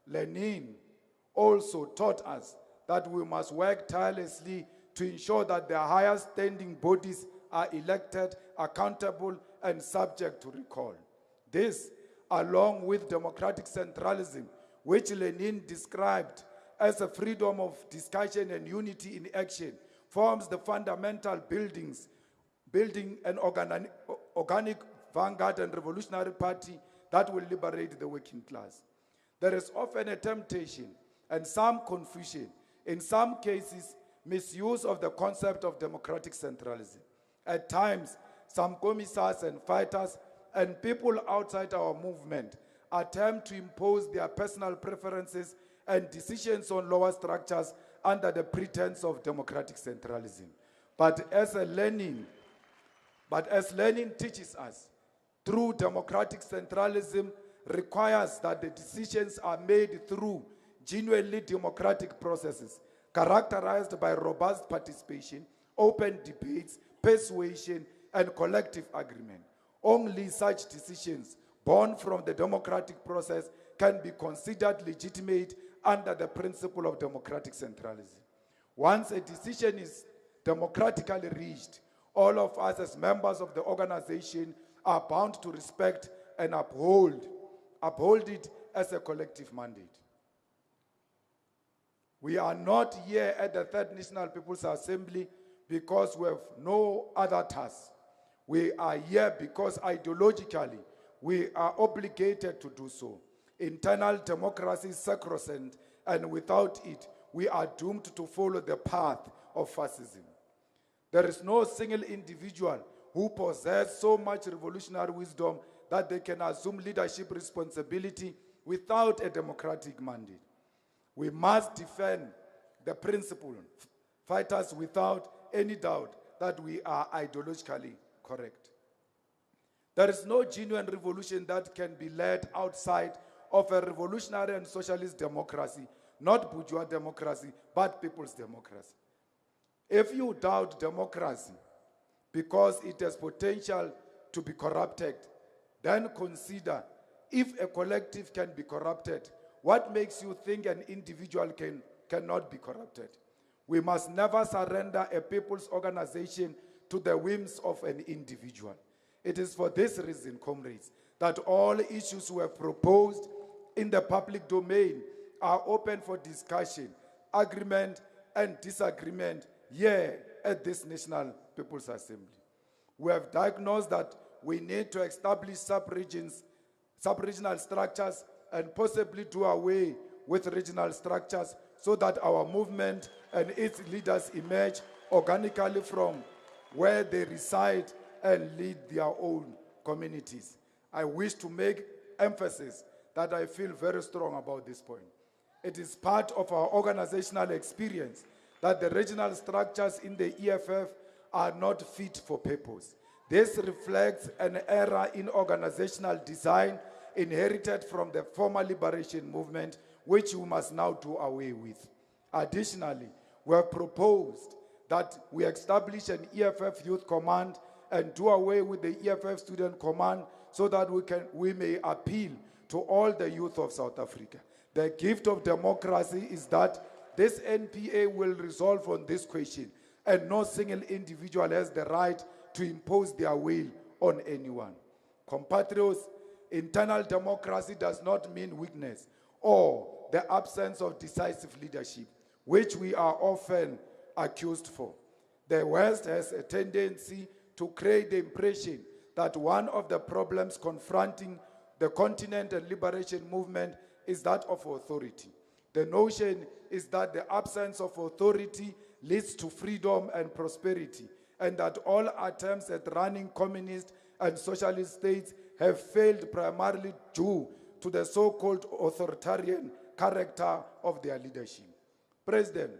Lenin also taught us that we must work tirelessly to ensure that the higher standing bodies are elected, accountable, and subject to recall. This, along with democratic centralism, which Lenin described as a freedom of discussion and unity in action, forms the fundamental building an organic vanguard and revolutionary party that will liberate the working class. There is often a temptation and some confusion, in some cases, misuse of the concept of democratic centralism. At times, some commissars and fighters and people outside our movement attempt to impose their personal preferences and decisions on lower structures under the pretense of democratic centralism. But as Lenin teaches us, true democratic centralism requires that the decisions are made through genuinely democratic processes characterized by robust participation, open debates, persuasion, and collective agreement. Only such decisions born from the democratic process can be considered legitimate under the principle of democratic centralism. Once a decision is democratically reached, all of us as members of the organization are bound to respect and uphold it as a collective mandate. We are not here at the Third National People's Assembly because we have no other task. We are here because ideologically we are obligated to do so. Internal democracy is sacrosanct, and without it, we are doomed to follow the path of fascism. There is no single individual who possesses so much revolutionary wisdom that they can assume leadership responsibility without a democratic mandate. We must defend the principle, fighters, without any doubt that we are ideologically correct. There is no genuine revolution that can be led outside of a revolutionary and socialist democracy, not bourgeois democracy, but people's democracy. If you doubt democracy because it has potential to be corrupted, then consider if a collective can be corrupted, what makes you think an individual cannot be corrupted? We must never surrender a people's organization to the whims of an individual. It is for this reason, comrades, that all issues we have proposed in the public domain are open for discussion, agreement, and disagreement here at this National People's Assembly. We have diagnosed that we need to establish sub-regional structures and possibly do away with regional structures so that our movement and its leaders emerge organically from where they reside and lead their own communities. I wish to make emphasis that I feel very strong about this point. It is part of our organizational experience that the regional structures in the EFF are not fit for purpose. This reflects an error in organizational design inherited from the former liberation movement, which we must now do away with. Additionally, we have proposed that we establish an EFF Youth Command and do away with the EFF Student Command so that we may appeal to all the youth of South Africa. The gift of democracy is that this NPA will resolve on this question, and no single individual has the right to impose their will on anyone. Compatriots, internal democracy does not mean weakness or the absence of decisive leadership, which we are often accused for. The West has a tendency to create the impression that one of the problems confronting the continent and liberation movement is that of authority. The notion is that the absence of authority leads to freedom and prosperity, and that all attempts at running communist and socialist states have failed primarily due to the so-called authoritarian character of their leadership. President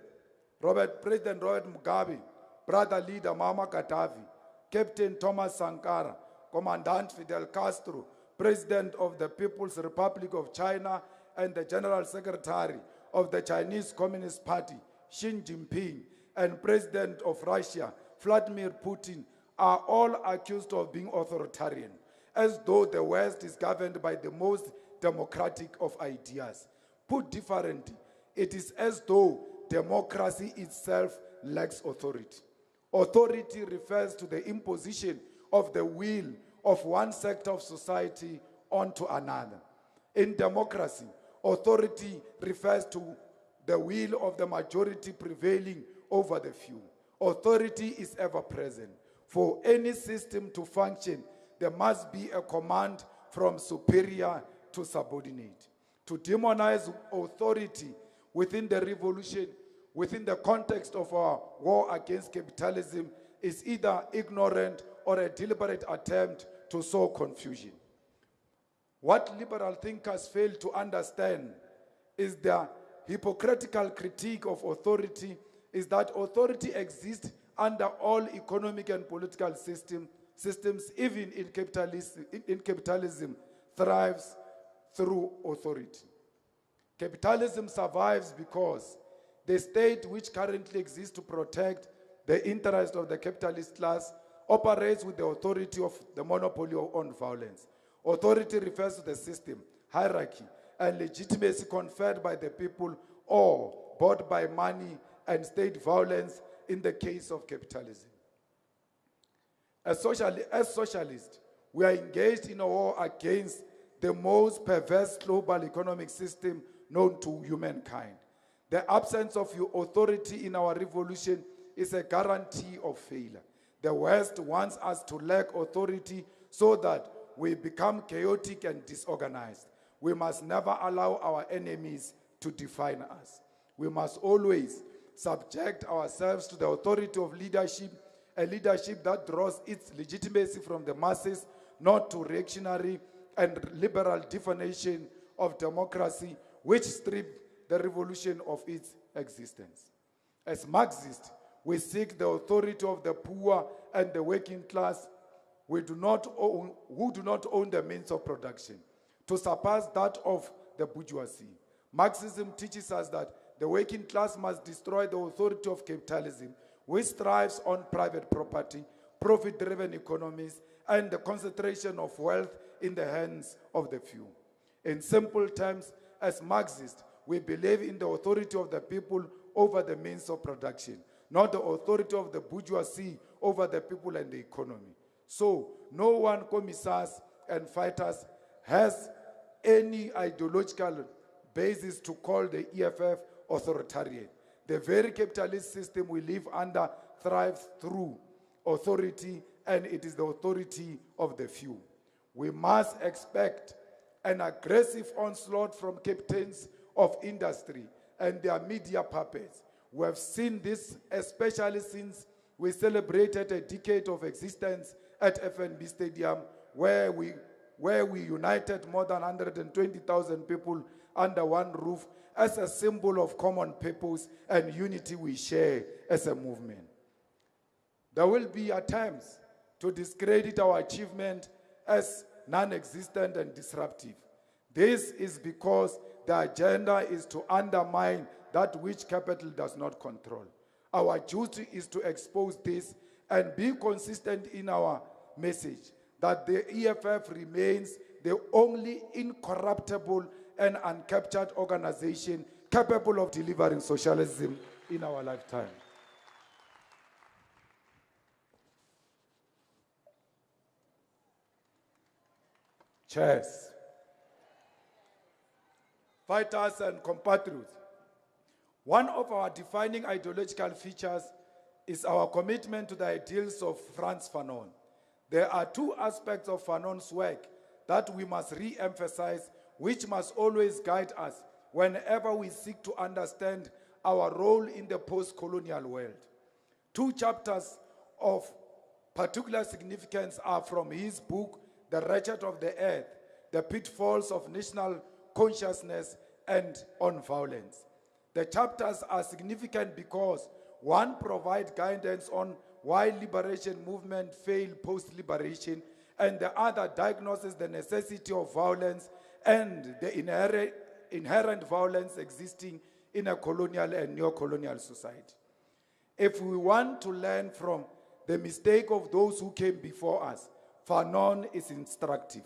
Robert Mugabe, brother leader Muammar Gaddafi, Captain Thomas Sankara, Commandant Fidel Castro, President of the People's Republic of China, and the General Secretary of the Chinese Communist Party, Xi Jinping, and President of Russia, Vladimir Putin, are all accused of being authoritarian, as though the West is governed by the most democratic of ideas. Put differently, it is as though democracy itself lacks authority. Authority refers to the imposition of the will of one sector of society onto another. In democracy, authority refers to the will of the majority prevailing over the few. Authority is ever present. For any system to function, there must be a command from superior to subordinate. To demonize authority within the revolution, within the context of our war against capitalism, is either ignorant or a deliberate attempt to sow confusion. What liberal thinkers fail to understand is the hypocritical critique of authority is that authority exists under all economic and political systems, even in capitalism thrives through authority. Capitalism survives because the state which currently exists to protect the interest of the capitalist class operates with the authority of the monopoly on violence. Authority refers to the system, hierarchy, and legitimacy conferred by the people or bought by money and state violence in the case of capitalism. As socialists, we are engaged in a war against the most perverse global economic system known to humankind. The absence of authority in our revolution is a guarantee of failure. The West wants us to lack authority so that we become chaotic and disorganized. We must never allow our enemies to define us. We must always subject ourselves to the authority of leadership, a leadership that draws its legitimacy from the masses, not to reactionary and liberal definition of democracy, which strip the revolution of its existence. As Marxists, we seek the authority of the poor and the working class who do not own the means of production, to surpass that of the bourgeoisie. Marxism teaches us that the working class must destroy the authority of capitalism, which thrives on private property, profit-driven economies, and the concentration of wealth in the hands of the few. In simple terms, as Marxists, we believe in the authority of the people over the means of production, not the authority of the bourgeoisie over the people and the economy. So, no one commissars and fighters has any ideological basis to call the EFF authoritarian. The very capitalist system we live under thrives through authority, and it is the authority of the few. We must expect an aggressive onslaught from captains of industry and their media puppets. We have seen this especially since we celebrated a decade of existence at FNB Stadium, where we united more than 120,000 people under one roof as a symbol of common purpose and unity we share as a movement. There will be attempts to discredit our achievement as non-existent and disruptive. This is because the agenda is to undermine that which capital does not control. Our duty is to expose this and be consistent in our message that the EFF remains the only incorruptible and uncaptured organization capable of delivering socialism in our lifetime. Chairs, fighters and compatriots, one of our defining ideological features is our commitment to the ideals of Frantz Fanon. There are two aspects of Fanon's work that we must re-emphasize, which must always guide us whenever we seek to understand our role in the post-colonial world. Two chapters of particular significance are from his book, The Wretched of the Earth, The Pitfalls of National Consciousness and on Violence. The chapters are significant because one provides guidance on why liberation movement fail post-liberation, and the other diagnoses the necessity of violence and the inherent violence existing in a colonial and neo-colonial society. If we want to learn from the mistake of those who came before us, Fanon is instructive.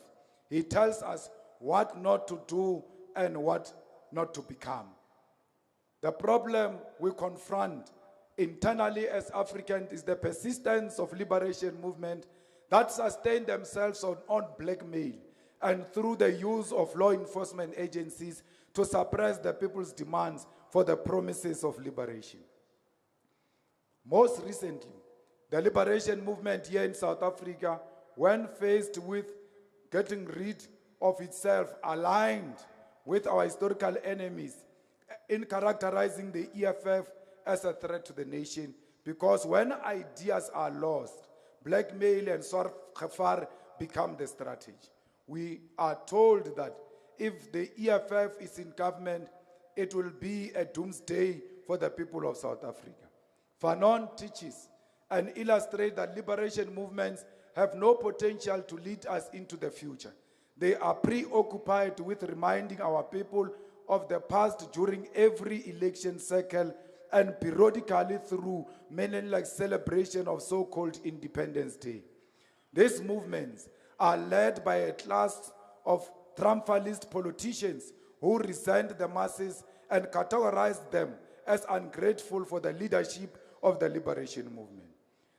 He tells us what not to do and what not to become. The problem we confront internally as Africans is the persistence of liberation movement that sustain themselves on blackmail and through the use of law enforcement agencies to suppress the people's demands for the promises of liberation. Most recently, the liberation movement here in South Africa, when faced with getting rid of itself, aligned with our historical enemies in characterizing the EFF as a threat to the nation, because when ideas are lost, blackmail and swart become the strategy. We are told that if the EFF is in government, it will be a doomsday for the people of South Africa. Fanon teaches and illustrates that liberation movements have no potential to lead us into the future. They are preoccupied with reminding our people of the past during every election cycle and periodically through meaningless celebration of so-called Independence Day. These movements are led by a class of triumphalist politicians who resent the masses and categorize them as ungrateful for the leadership of the liberation movement.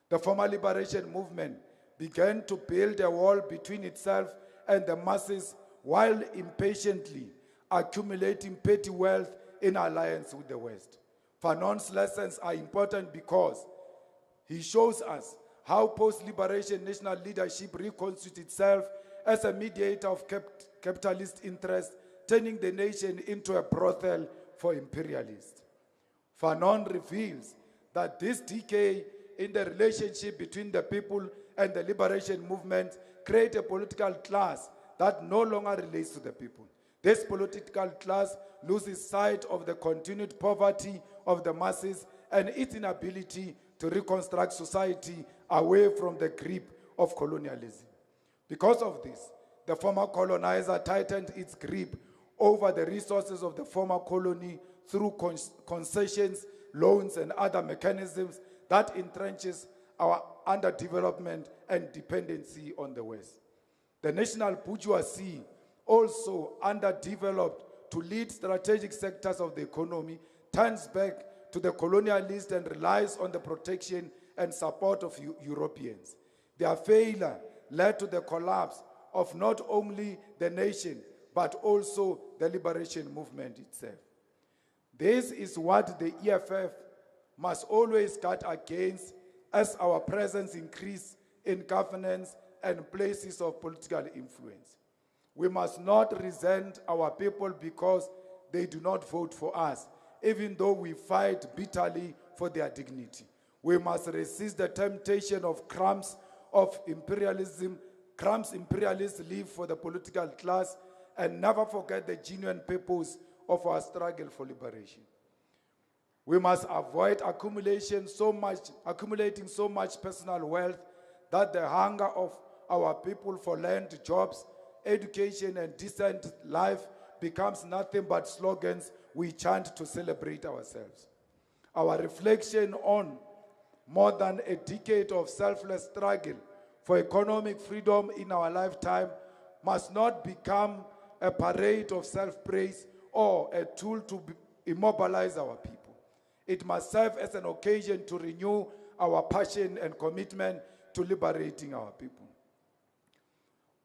The former liberation movement began to build a wall between itself and the masses while impatiently accumulating petty wealth in alliance with the West. Fanon's lessons are important because he shows us how post-liberation national leadership reconstitutes itself as a mediator of capitalist interests, turning the nation into a brothel for imperialists. Fanon reveals that this decay in the relationship between the people and the liberation movement create a political class that no longer relates to the people. This political class loses sight of the continued poverty of the masses and its inability to reconstruct society away from the grip of colonialism. Because of this, the former colonizer tightened its grip over the resources of the former colony through concessions, loans, and other mechanisms that entrenches our underdevelopment and dependency on the West. The national bourgeoisie, also underdeveloped to lead strategic sectors of the economy, turns back to the colonialist and relies on the protection and support of Europeans. Their failure led to the collapse of not only the nation, but also the liberation movement itself. This is what the EFF must always guard against as our presence increases in governance and places of political influence. We must not resent our people because they do not vote for us, even though we fight bitterly for their dignity. We must resist the temptation of crumbs of imperialism, crumbs imperialists leave for the political class, and never forget the genuine purpose of our struggle for liberation. We must avoid accumulating so much personal wealth that the hunger of our people for land, jobs, education, and decent life becomes nothing but slogans we chant to celebrate ourselves. Our reflection on more than a decade of selfless struggle for economic freedom in our lifetime must not become a parade of self-praise or a tool to immobilize our people. It must serve as an occasion to renew our passion and commitment to liberating our people.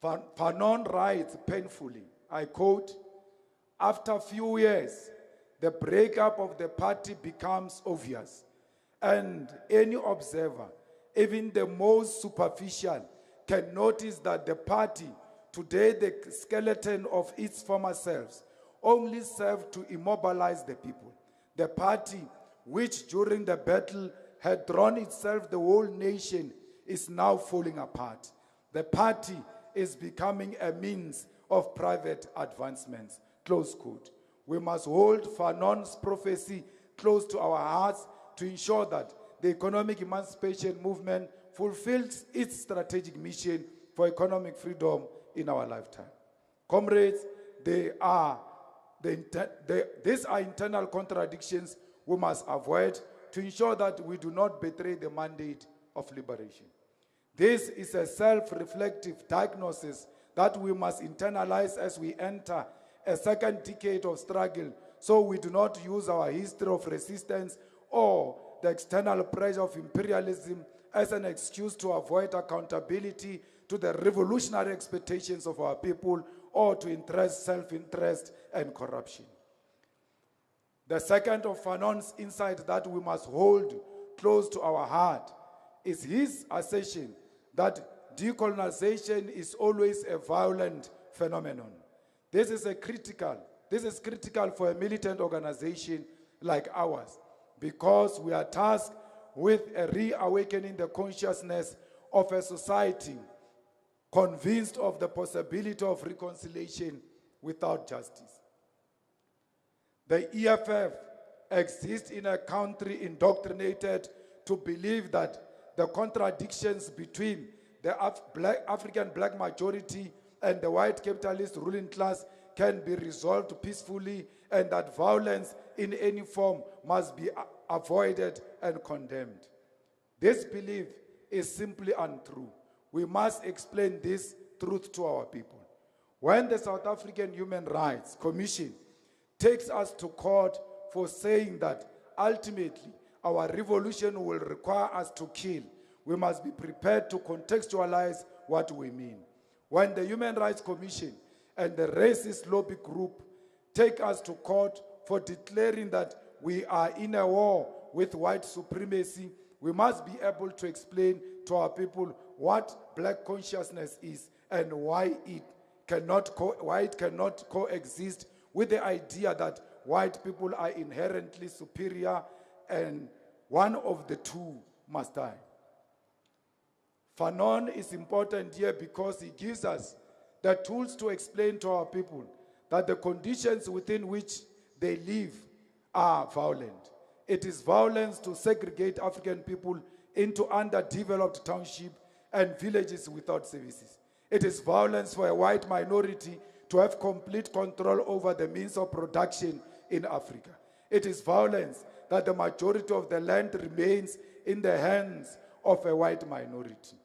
Fanon writes painfully, I quote, "After a few years, the breakup of the party becomes obvious, and any observer, even the most superficial, can notice that the party, today the skeleton of its former selves, only served to immobilize the people. The party, which during the battle had drawn itself the whole nation, is now falling apart. The party is becoming a means of private advancements." Close quote. We must hold Fanon's prophecy close to our hearts to ensure that the economic emancipation movement fulfills its strategic mission for economic freedom in our lifetime. Comrades, these are internal contradictions we must avoid to ensure that we do not betray the mandate of liberation. This is a self-reflective diagnosis that we must internalize as we enter a second decade of struggle, so we do not use our history of resistance or the external pressure of imperialism as an excuse to avoid accountability to the revolutionary expectations of our people or to interest self-interest and corruption. The second of Fanon's insight that we must hold close to our heart is his assertion that decolonization is always a violent phenomenon. This is critical for a militant organization like ours, because we are tasked with reawakening the consciousness of a society convinced of the possibility of reconciliation without justice. The EFF exists in a country indoctrinated to believe that the contradictions between the African black majority and the white capitalist ruling class can be resolved peacefully, and that violence in any form must be avoided and condemned. This belief is simply untrue. We must explain this truth to our people. When the South African Human Rights Commission takes us to court for saying that ultimately our revolution will require us to kill, we must be prepared to contextualize what we mean. When the Human Rights Commission and the racist lobby group take us to court for declaring that we are in a war with white supremacy, we must be able to explain to our people what black consciousness is and why it cannot coexist with the idea that white people are inherently superior and one of the two must die. Fanon is important here because he gives us the tools to explain to our people that the conditions within which they live are violent. It is violence to segregate African people into underdeveloped townships and villages without services. It is violence for a white minority to have complete control over the means of production in Africa. It is violence that the majority of the land remains in the hands of a white minority.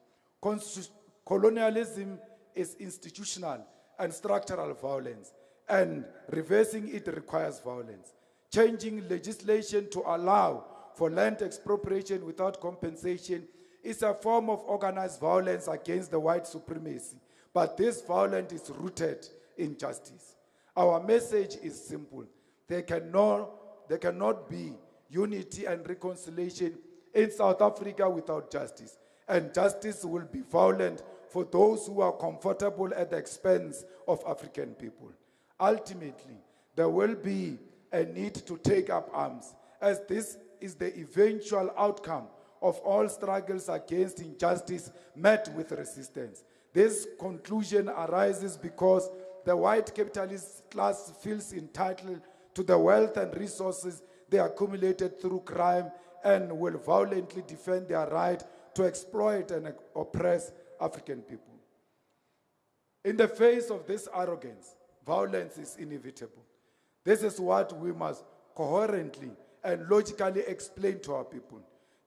Colonialism is institutional and structural violence, and reversing it requires violence. Changing legislation to allow for land expropriation without compensation is a form of organized violence against the white supremacy, but this violence is rooted in justice. Our message is simple. There cannot be unity and reconciliation in South Africa without justice, and justice will be violent for those who are comfortable at the expense of African people. Ultimately, there will be a need to take up arms, as this is the eventual outcome of all struggles against injustice met with resistance. This conclusion arises because the white capitalist class feels entitled to the wealth and resources they accumulated through crime and will violently defend their right to exploit and oppress African people. In the face of this arrogance, violence is inevitable. This is what we must coherently and logically explain to our people.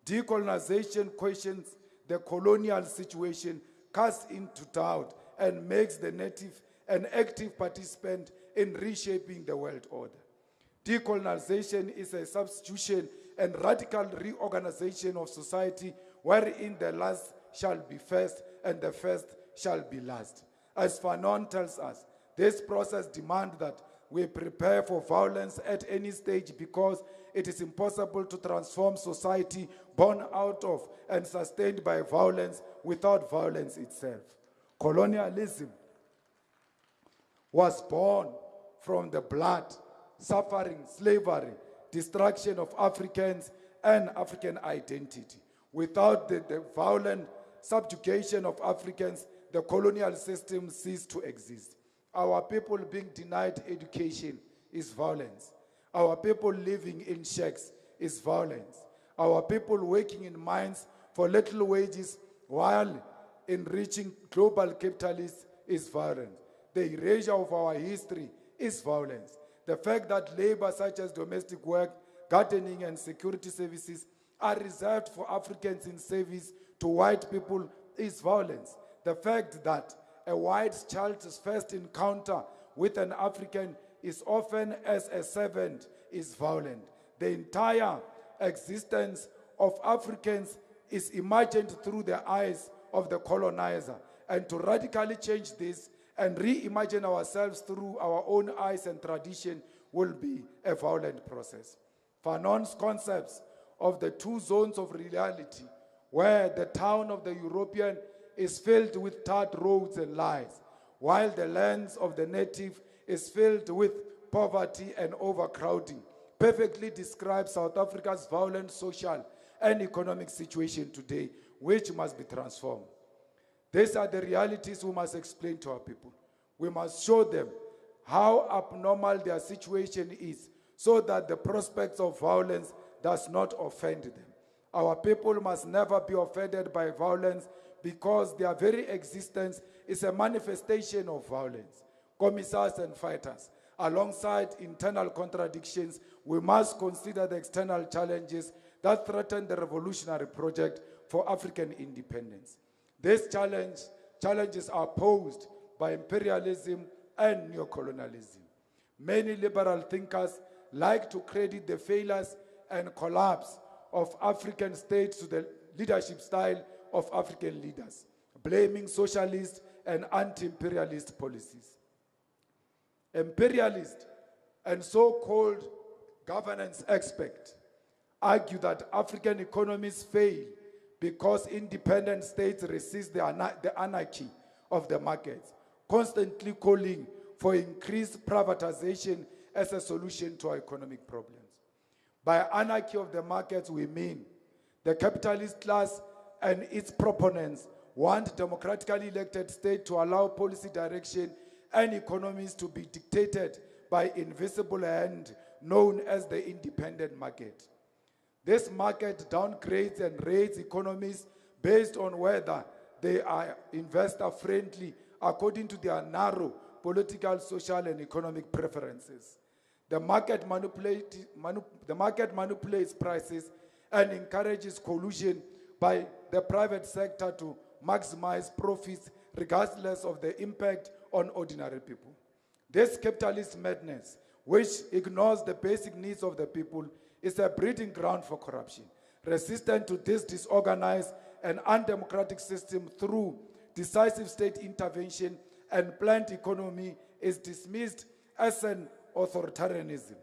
Decolonization questions the colonial situation, casts into doubt, and makes the native an active participant in reshaping the world order. Decolonization is a substitution and radical reorganization of society wherein the last shall be first and the first shall be last. As Fanon tells us, this process demands that we prepare for violence at any stage because it is impossible to transform society born out of and sustained by violence without violence itself. Colonialism was born from the blood, suffering, slavery, destruction of Africans and African identity. Without the violent subjugation of Africans, the colonial system ceased to exist. Our people being denied education is violence. Our people living in shacks is violence. Our people working in mines for little wages while enriching global capitalists is violence. The erasure of our history is violence. The fact that labor such as domestic work, gardening, and security services are reserved for Africans in service to white people is violence. The fact that a white child's first encounter with an African is often as a servant is violent. The entire existence of Africans is imagined through the eyes of the colonizer. And to radically change this and reimagine ourselves through our own eyes and tradition will be a violent process. Fanon's concepts of the two zones of reality, where the town of the European is filled with tarred roads and lies, while the lands of the native is filled with poverty and overcrowding, perfectly describes South Africa's violent social and economic situation today, which must be transformed. These are the realities we must explain to our people. We must show them how abnormal their situation is so that the prospects of violence does not offend them. Our people must never be offended by violence because their very existence is a manifestation of violence. Commissars and fighters, alongside internal contradictions, we must consider the external challenges that threaten the revolutionary project for African independence. These challenges are posed by imperialism and neocolonialism. Many liberal thinkers like to credit the failures and collapse of African states to the leadership style of African leaders, blaming socialist and anti-imperialist policies. Imperialist and so-called governance experts argue that African economies fail because independent states resist the anarchy of the markets, constantly calling for increased privatization as a solution to our economic problems. By anarchy of the markets, we mean the capitalist class and its proponents want democratically elected states to allow policy direction and economies to be dictated by invisible hand known as the independent market. This market downgrades and rates economies based on whether they are investor-friendly according to their narrow political, social, and economic preferences. The market manipulates prices and encourages collusion by the private sector to maximize profits regardless of the impact on ordinary people. This capitalist madness, which ignores the basic needs of the people, is a breeding ground for corruption. Resistant to this disorganized and undemocratic system through decisive state intervention and planned economy is dismissed as an authoritarianism.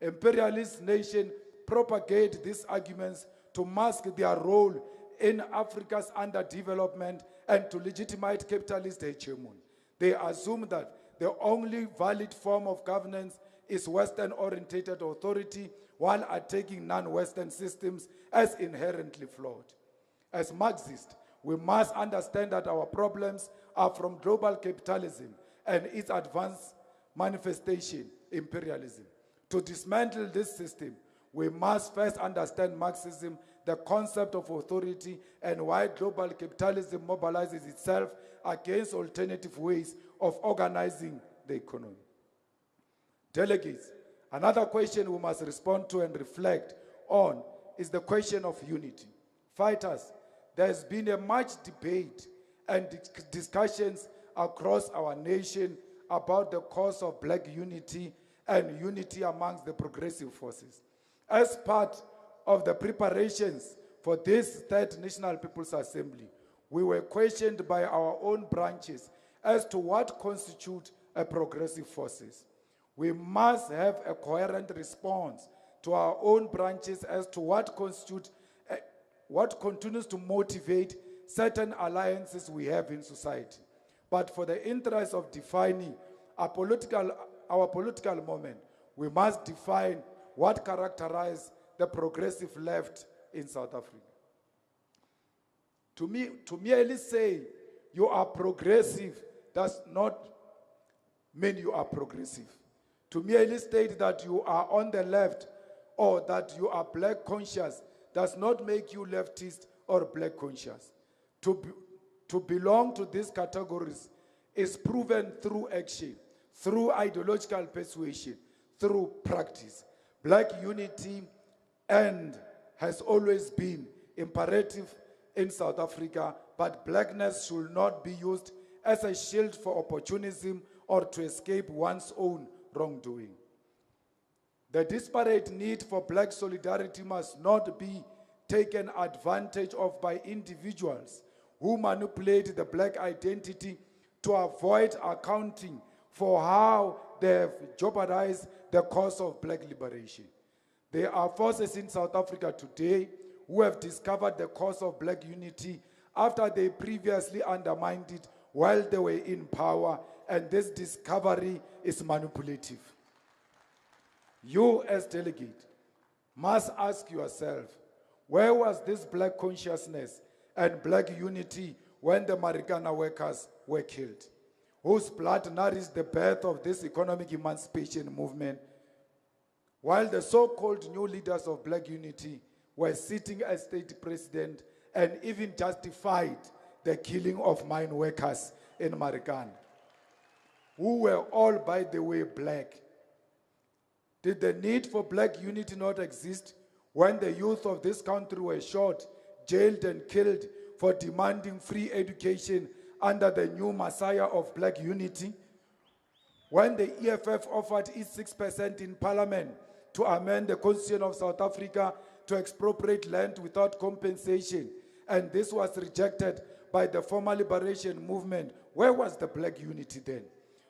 Imperialist nations propagate these arguments to mask their role in Africa's underdevelopment and to legitimize capitalist hegemony. They assume that the only valid form of governance is Western-oriented authority, while attacking non-Western systems as inherently flawed. As Marxists, we must understand that our problems are from global capitalism and its advanced manifestation, imperialism. To dismantle this system, we must first understand Marxism, the concept of authority, and why global capitalism mobilizes itself against alternative ways of organizing the economy. Delegates, another question we must respond to and reflect on is the question of unity. Fighters, there has been a much debate and discussions across our nation about the cause of black unity and unity amongst the progressive forces. As part of the preparations for this Third National People's Assembly, we were questioned by our own branches as to what constitutes a progressive forces. We must have a coherent response to our own branches as to what continues to motivate certain alliances we have in society. But for the interest of defining our political moment, we must define what characterizes the progressive left in South Africa. To merely say you are progressive does not mean you are progressive. To merely state that you are on the left or that you are black conscious does not make you leftist or black conscious. To belong to these categories is proven through action, through ideological persuasion, through practice. Black unity and has always been imperative in South Africa, but blackness should not be used as a shield for opportunism or to escape one's own wrongdoing. The disparate need for black solidarity must not be taken advantage of by individuals who manipulate the black identity to avoid accounting for how they have jeopardized the cause of black liberation. There are forces in South Africa today who have discovered the cause of black unity after they previously undermined it while they were in power, and this discovery is manipulative. You as delegate must ask yourself, where was this black consciousness and black unity when the Marikana workers were killed? Whose blood nourished the birth of this economic emancipation movement, while the so-called new leaders of black unity were sitting as state president and even justified the killing of mine workers in Marikana, who were all, by the way, black. Did the need for black unity not exist when the youth of this country were shot, jailed, and killed for demanding free education under the new messiah of black unity? When the EFF offered its 6% in Parliament to amend the Constitution of South Africa to expropriate land without compensation, and this was rejected by the former liberation movement, where was the black unity then?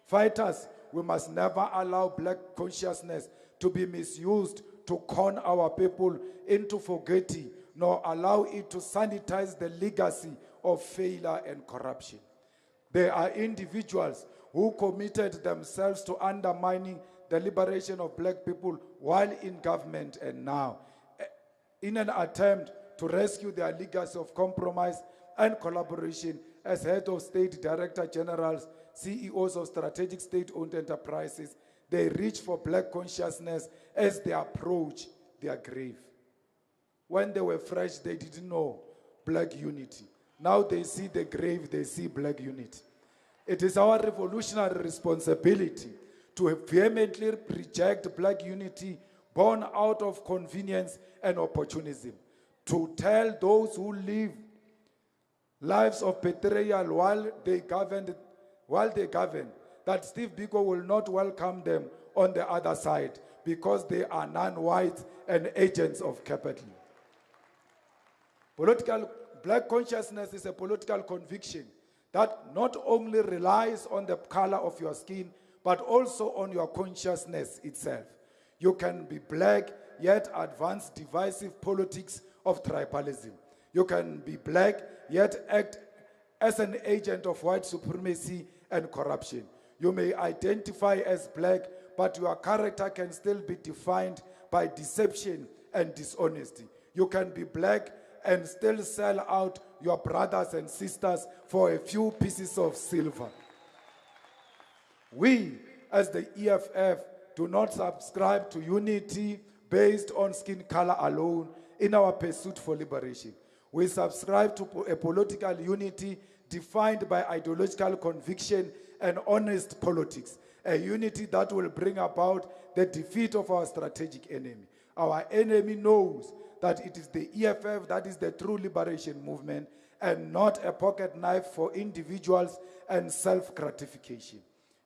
Fighters, we must never allow black consciousness to be misused to con our people into forgetting, nor allow it to sanitize the legacy of failure and corruption. There are individuals who committed themselves to undermining the liberation of black people while in government and now, in an attempt to rescue their legacy of compromise and collaboration as head of state, director generals, CEOs of strategic state-owned enterprises. They reach for black consciousness as they approach their grave. When they were fresh, they didn't know black unity. Now they see the grave, they see black unity. It is our revolutionary responsibility to vehemently reject black unity born out of convenience and opportunism, to tell those who live lives of betrayal while they govern, that Steve Biko will not welcome them on the other side because they are non-white and agents of capital. Black consciousness is a political conviction that not only relies on the color of your skin, but also on your consciousness itself. You can be black, yet advance divisive politics of tribalism. You can be black, yet act as an agent of white supremacy and corruption. You may identify as black, but your character can still be defined by deception and dishonesty. You can be black and still sell out your brothers and sisters for a few pieces of silver. We, as the EFF, do not subscribe to unity based on skin color alone in our pursuit for liberation. We subscribe to a political unity defined by ideological conviction and honest politics, a unity that will bring about the defeat of our strategic enemy. Our enemy knows that it is the EFF that is the true liberation movement and not a pocket knife for individuals and self-gratification.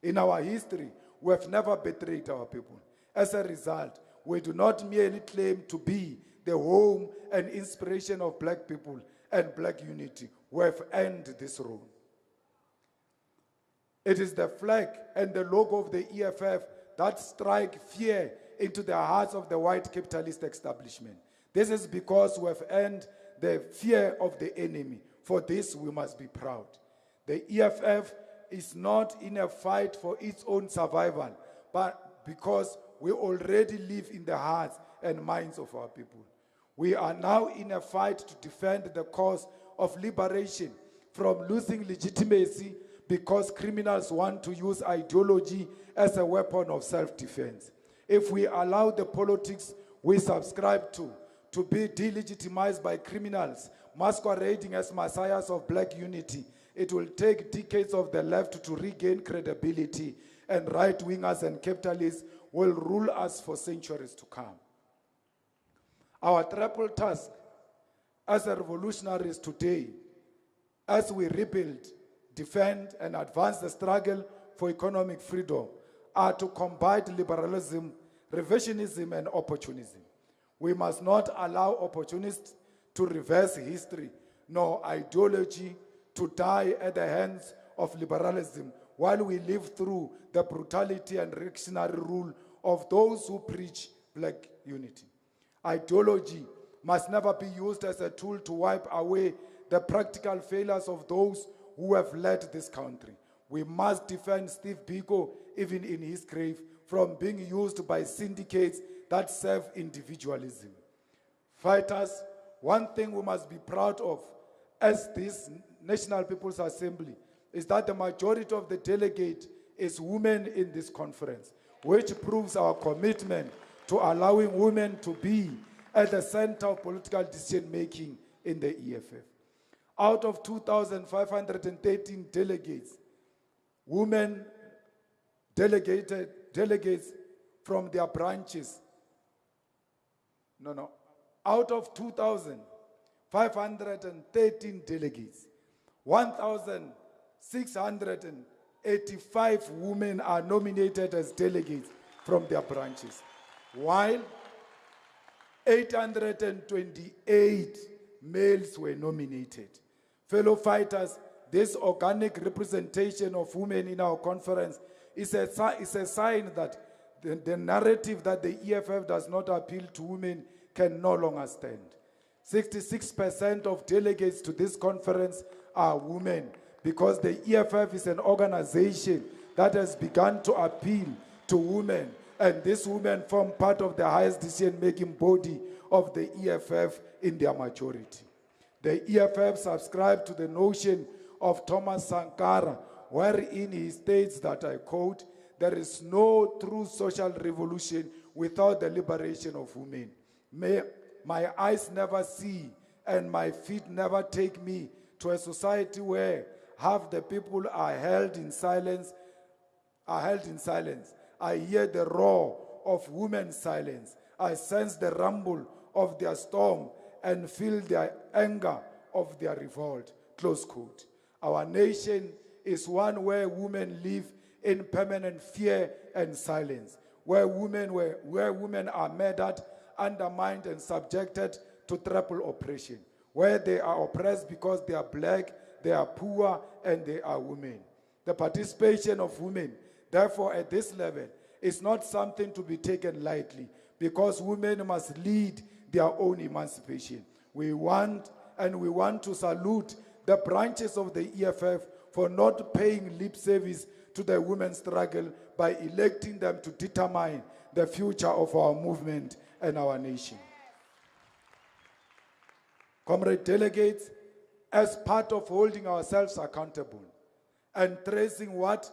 In our history, we have never betrayed our people. As a result, we do not merely claim to be the home and inspiration of black people and black unity. We have earned this role. It is the flag and the logo of the EFF that strike fear into the hearts of the white capitalist establishment. This is because we have earned the fear of the enemy. For this, we must be proud. The EFF is not in a fight for its own survival, but because we already live in the hearts and minds of our people. We are now in a fight to defend the cause of liberation from losing legitimacy because criminals want to use ideology as a weapon of self-defense. If we allow the politics we subscribe to be delegitimized by criminals masquerading as messiahs of black unity, it will take decades of the left to regain credibility, and right-wingers and capitalists will rule us for centuries to come. Our triple task as a revolutionaries today, as we rebuild, defend, and advance the struggle for economic freedom, are to combat liberalism, revisionism, and opportunism. We must not allow opportunists to reverse history, nor ideology to die at the hands of liberalism while we live through the brutality and reactionary rule of those who preach black unity. Ideology must never be used as a tool to wipe away the practical failures of those who have led this country. We must defend Steve Biko, even in his grave, from being used by syndicates that serve individualism. Fighters, one thing we must be proud of as this National People's Assembly is that the majority of the delegate is women in this conference, which proves our commitment to allowing women to be at the center of political decision-making in the EFF. Out of 2,513 delegates, women delegates from their branches. Out of 2,513 delegates, 1,685 women are nominated as delegates from their branches, while 828 males were nominated. Fellow fighters, this organic representation of women in our conference is a sign that the narrative that the EFF does not appeal to women can no longer stand. 66% of delegates to this conference are women because the EFF is an organization that has begun to appeal to women, and these women form part of the highest decision-making body of the EFF in their majority. The EFF subscribes to the notion of Thomas Sankara, wherein he states that, I quote, "There is no true social revolution without the liberation of women. May my eyes never see and my feet never take me to a society where half the people are held in silence. I hear the roar of women's silence. I sense the rumble of their storm and feel the anger of their revolt." Close quote. Our nation is one where women live in permanent fear and silence, where women are murdered, undermined, and subjected to triple oppression, where they are oppressed because they are black, they are poor, and they are women. The participation of women, therefore, at this level, is not something to be taken lightly, because women must lead their own emancipation. We want to salute the branches of the EFF for not paying lip service to the women's struggle by electing them to determine the future of our movement and our nation. Comrade delegates, as part of holding ourselves accountable and tracing what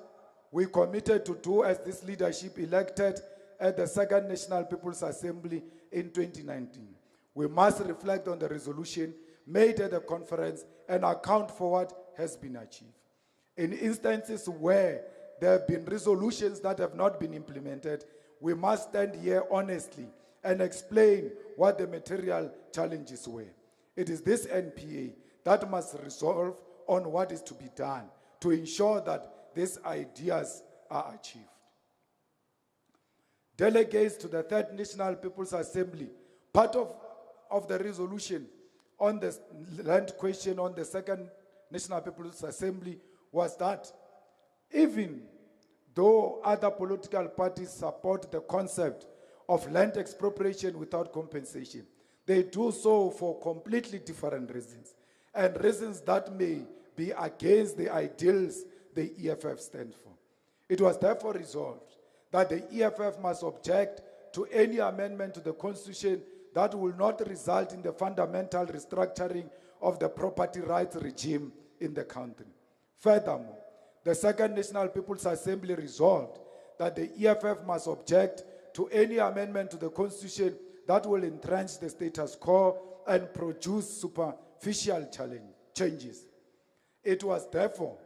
we committed to do as this leadership elected at the Second National People's Assembly in 2019, we must reflect on the resolution made at the conference and account for what has been achieved. In instances where there have been resolutions that have not been implemented, we must stand here honestly and explain what the material challenges were. It is this NPA that must resolve on what is to be done to ensure that these ideas are achieved. Delegates to the Third National People's Assembly, part of the resolution on the land question on the Second National People's Assembly was that even though other political parties support the concept of land expropriation without compensation, they do so for completely different reasons, and reasons that may be against the ideals the EFF stands for. It was therefore resolved that the EFF must object to any amendment to the Constitution that will not result in the fundamental restructuring of the property rights regime in the country. Furthermore, the Second National People's Assembly resolved that the EFF must object to any amendment to the Constitution that will entrench the status quo and produce superficial changes. It was therefore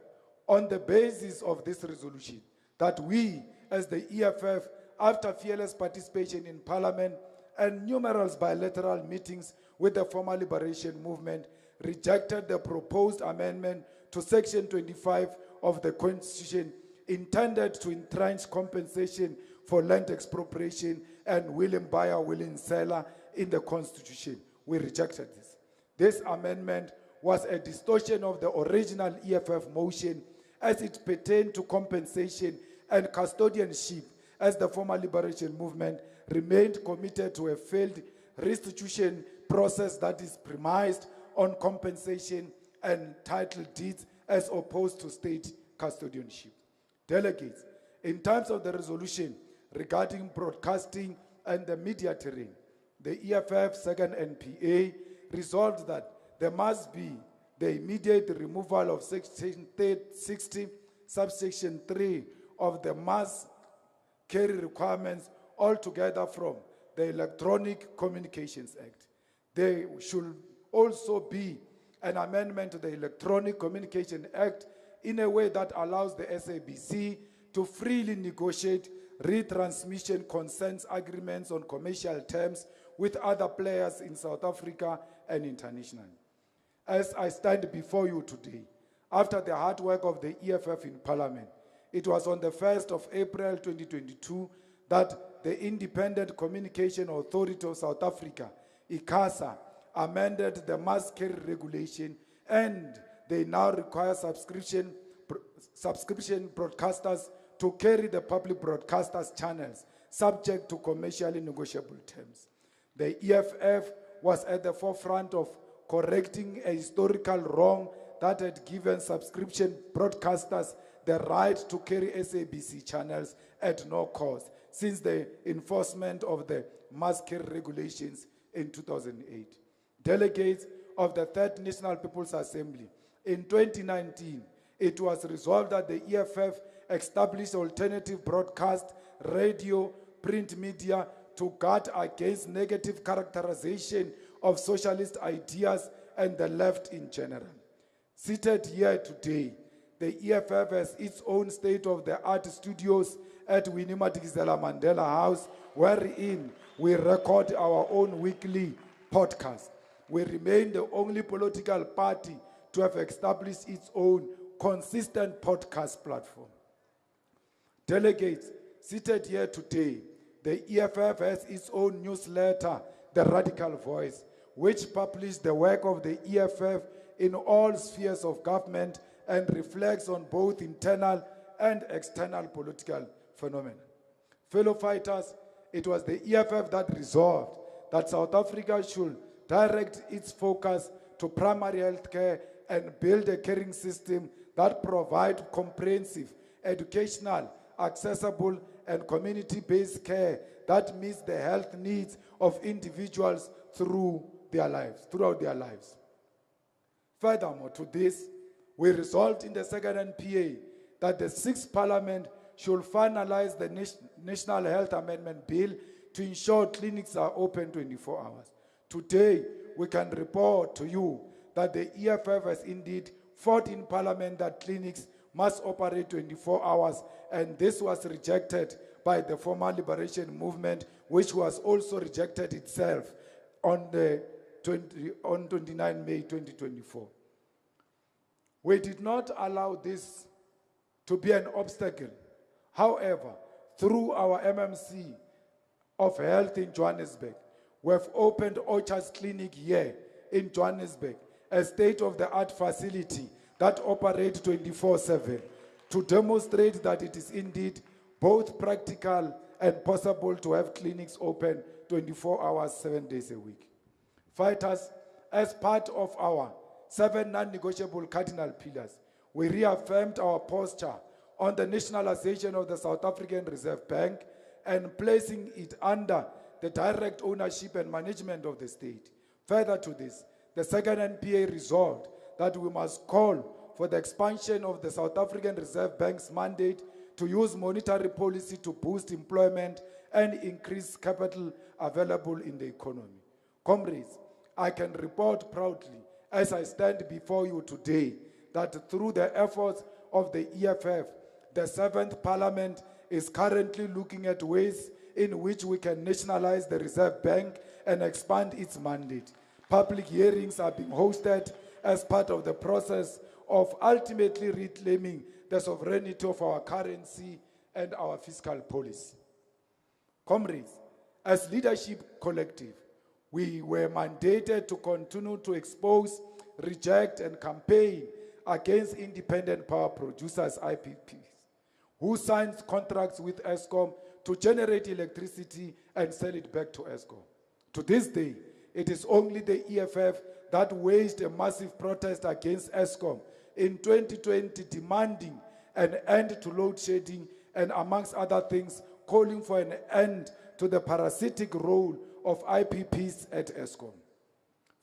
on the basis of this resolution that we, as the EFF, after fearless participation in Parliament and numerous bilateral meetings with the former liberation movement, rejected the proposed amendment to Section 25 of the Constitution intended to entrench compensation for land expropriation and willing buyer, willing seller in the Constitution. We rejected this. This amendment was a distortion of the original EFF motion as it pertained to compensation and custodianship, as the former liberation movement remained committed to a failed restitution process that is premised on compensation and title deeds as opposed to state custodianship. Delegates, in terms of the resolution regarding broadcasting and the media terrain, the EFF second NPA resolved that there must be the immediate removal of Section 60, subsection 3 of the mass carry requirements altogether from the Electronic Communications Act. There should also be an amendment to the Electronic Communications Act in a way that allows the SABC to freely negotiate retransmission consents agreements on commercial terms with other players in South Africa and internationally. As I stand before you today, after the hard work of the EFF in Parliament, it was on the 1st of April 2022 that the Independent Communication Authority of South Africa, ICASA, amended the mass carry regulation, and they now require subscription broadcasters to carry the public broadcasters' channels, subject to commercially negotiable terms. The EFF was at the forefront of correcting a historical wrong that had given subscription broadcasters the right to carry SABC channels at no cost since the enforcement of the mass carry regulations in 2008. Delegates of the Third National People's Assembly, in 2019, it was resolved that the EFF establish alternative broadcast, radio, print media to guard against negative characterization of socialist ideas and the left in general. Seated here today, the EFF has its own state-of-the-art studios at Winnie Madikizela Mandela House, wherein we record our own weekly podcast. We remain the only political party to have established its own consistent podcast platform. Delegates, seated here today, the EFF has its own newsletter, The Radical Voice, which publishes the work of the EFF in all spheres of government and reflects on both internal and external political phenomena. Fellow fighters, it was the EFF that resolved that South Africa should direct its focus to primary health care and build a caring system that provides comprehensive, educational, accessible, and community-based care that meets the health needs of individuals throughout their lives. Furthermore, to this, we resolved in the second NPA that the 6th Parliament should finalize the National Health Amendment Bill to ensure clinics are open 24 hours. Today, we can report to you that the EFF has indeed fought in Parliament that clinics must operate 24 hours, and this was rejected by the former liberation movement, which was also rejected itself on 29 May 2024. We did not allow this to be an obstacle. However, through our MMC of Health in Johannesburg, we have opened Orchards Clinic here in Johannesburg, a state-of-the-art facility that operates 24/7 to demonstrate that it is indeed both practical and possible to have clinics open 24 hours, 7 days a week. Fighters, as part of our 7 non-negotiable cardinal pillars, we reaffirmed our posture on the nationalization of the South African Reserve Bank and placing it under the direct ownership and management of the state. Further to this, the second NPA resolved that we must call for the expansion of the South African Reserve Bank's mandate to use monetary policy to boost employment and increase capital available in the economy. Comrades, I can report proudly as I stand before you today that through the efforts of the EFF, the 7th Parliament is currently looking at ways in which we can nationalize the Reserve Bank and expand its mandate. Public hearings are being hosted as part of the process of ultimately reclaiming the sovereignty of our currency and our fiscal policy. Comrades, as leadership collective, we were mandated to continue to expose, reject, and campaign against independent power producers, IPPs, who signs contracts with Eskom to generate electricity and sell it back to Eskom. To this day, it is only the EFF that waged a massive protest against Eskom in 2020, demanding an end to load shedding and, amongst other things, calling for an end to the parasitic role of IPPs at Eskom.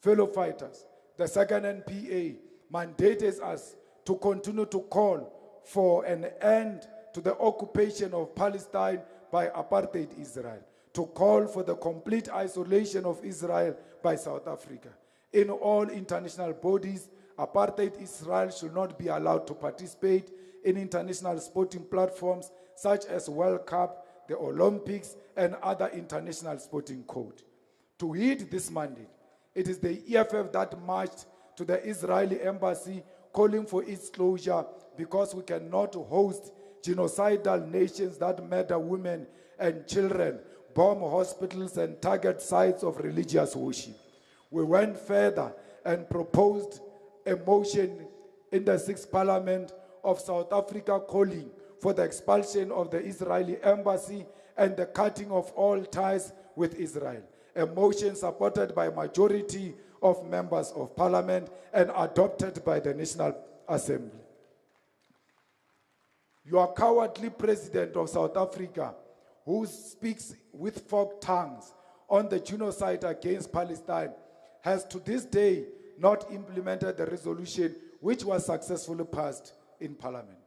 Fellow fighters, the second NPA mandates us to continue to call for an end to the occupation of Palestine by apartheid Israel, to call for the complete isolation of Israel by South Africa. In all international bodies, apartheid Israel should not be allowed to participate in international sporting platforms such as World Cup, the Olympics, and other international sporting code. To heed this mandate, it is the EFF that marched to the Israeli embassy calling for its closure because we cannot host genocidal nations that murder women and children, bomb hospitals, and target sites of religious worship. We went further and proposed a motion in the 6th Parliament of South Africa calling for the expulsion of the Israeli embassy and the cutting of all ties with Israel. A motion supported by a majority of members of Parliament and adopted by the National Assembly. Your cowardly president of South Africa, who speaks with forked tongues on the genocide against Palestine, has to this day not implemented the resolution which was successfully passed in Parliament.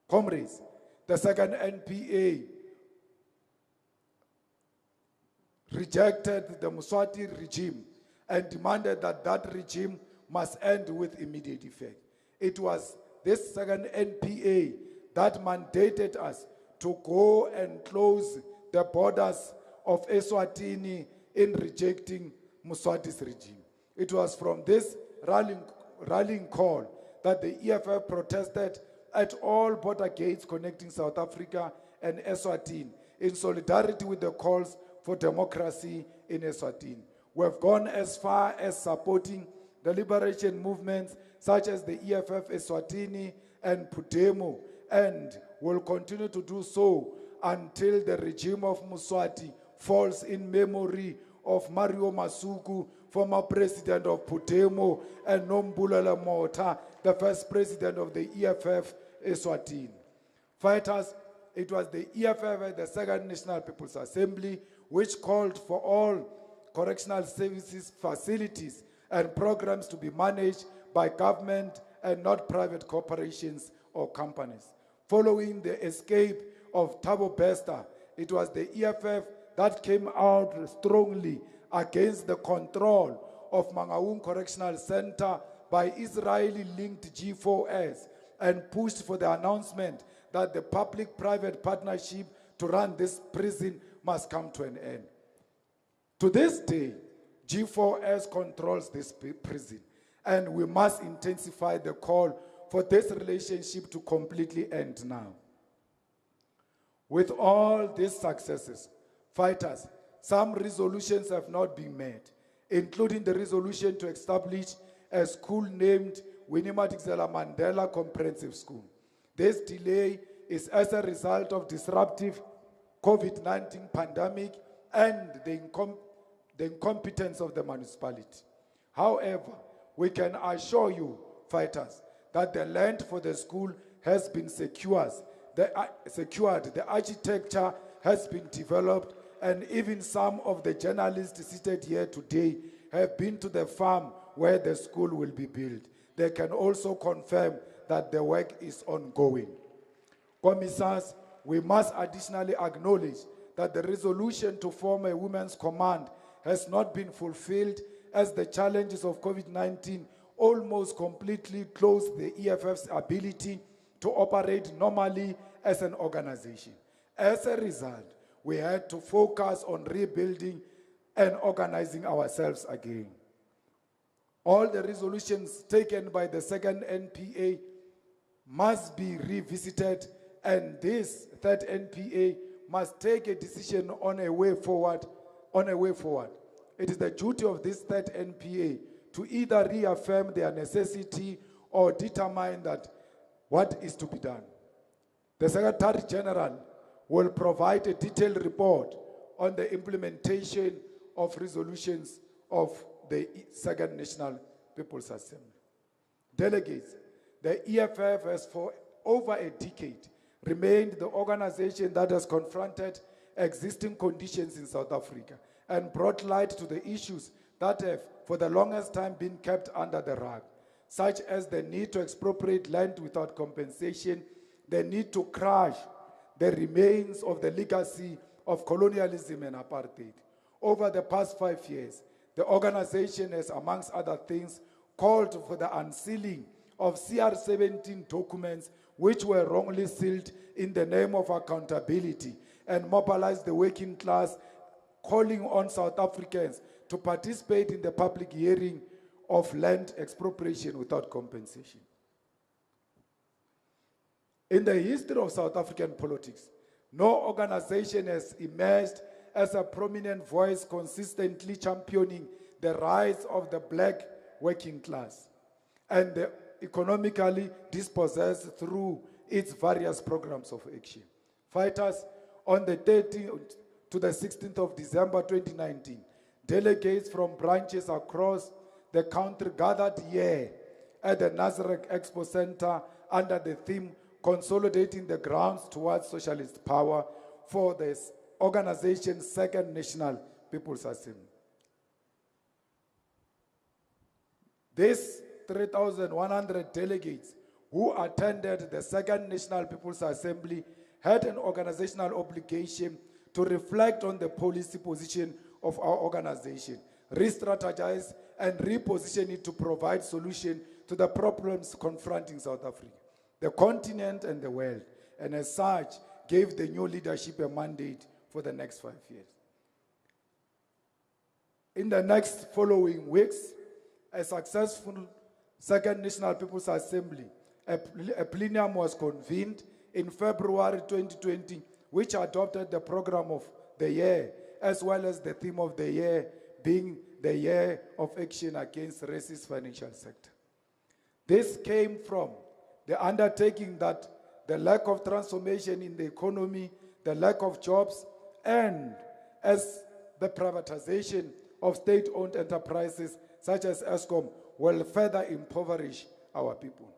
Comrades, the second NPA rejected the Mswati regime and demanded that that regime must end with immediate effect. It was this second NPA that mandated us to go and close the borders of Eswatini in rejecting Mswati's regime. It was from this rallying call that the EFF protested at all border gates connecting South Africa and Eswatini in solidarity with the calls for democracy in Eswatini. We have gone as far as supporting the liberation movements such as the EFF Eswatini and Pudemo, and will continue to do so until the regime of Mswati falls in memory of Mario Masuku, former president of Pudemo, and Nombulela Mota, the first president of the EFF Eswatini. Fighters, it was the EFF, the Second National People's Assembly, which called for all correctional services, facilities, and programs to be managed by government and not private corporations or companies. Following the escape of Thabo Bester, it was the EFF that came out strongly against the control of Mangaung Correctional Center by Israeli-linked G4S and pushed for the announcement that the public-private partnership to run this prison must come to an end. To this day, G4S controls this prison, and we must intensify the call for this relationship to completely end now. With all these successes, fighters, some resolutions have not been met, including the resolution to establish a school named Winnie Madikizela Mandela Comprehensive School. This delay is as a result of disruptive COVID-19 pandemic and the incompetence of the municipality. However, we can assure you, fighters, that the land for the school has been secured, the architecture has been developed, and even some of the journalists seated here today have been to the farm where the school will be built. They can also confirm that the work is ongoing. Commissars, we must additionally acknowledge that the resolution to form a women's command has not been fulfilled as the challenges of COVID-19 almost completely closed the EFF's ability to operate normally as an organization. As a result, we had to focus on rebuilding and organizing ourselves again. All the resolutions taken by the second NPA must be revisited, and this third NPA must take a decision on a way forward. It is the duty of this third NPA to either reaffirm their necessity or determine that what is to be done. The Secretary General will provide a detailed report on the implementation of resolutions of the Second National People's Assembly. Delegates, the EFF has for over a decade remained the organization that has confronted existing conditions in South Africa and brought light to the issues that have for the longest time been kept under the rug, such as the need to expropriate land without compensation, the need to crush the remains of the legacy of colonialism and apartheid. Over the past 5 years, the organization has, amongst other things, called for the unsealing of CR17 documents which were wrongly sealed in the name of accountability and mobilized the working class, calling on South Africans to participate in the public hearing of land expropriation without compensation. In the history of South African politics, no organization has emerged as a prominent voice consistently championing the rights of the black working class and the economically dispossessed through its various programs of action. Fighters, on the 13th to the 16th of December 2019, delegates from branches across the country gathered here at the Nazareth Expo Center under the theme Consolidating the Grounds Towards Socialist Power for the organization's Second National People's Assembly. These 3,100 delegates who attended the Second National People's Assembly had an organizational obligation to reflect on the policy position of our organization, re-strategize and reposition it to provide solution to the problems confronting South Africa, the continent and the world, and as such, gave the new leadership a mandate for the next 5 years. In the next following weeks, a successful Second National People's Assembly, a plenum was convened in February 2020, which adopted the program of the year, as well as the theme of the year being the year of action against racist financial sector. This came from the undertaking that the lack of transformation in the economy, the lack of jobs, and as the privatization of state-owned enterprises such as Eskom will further impoverish our people.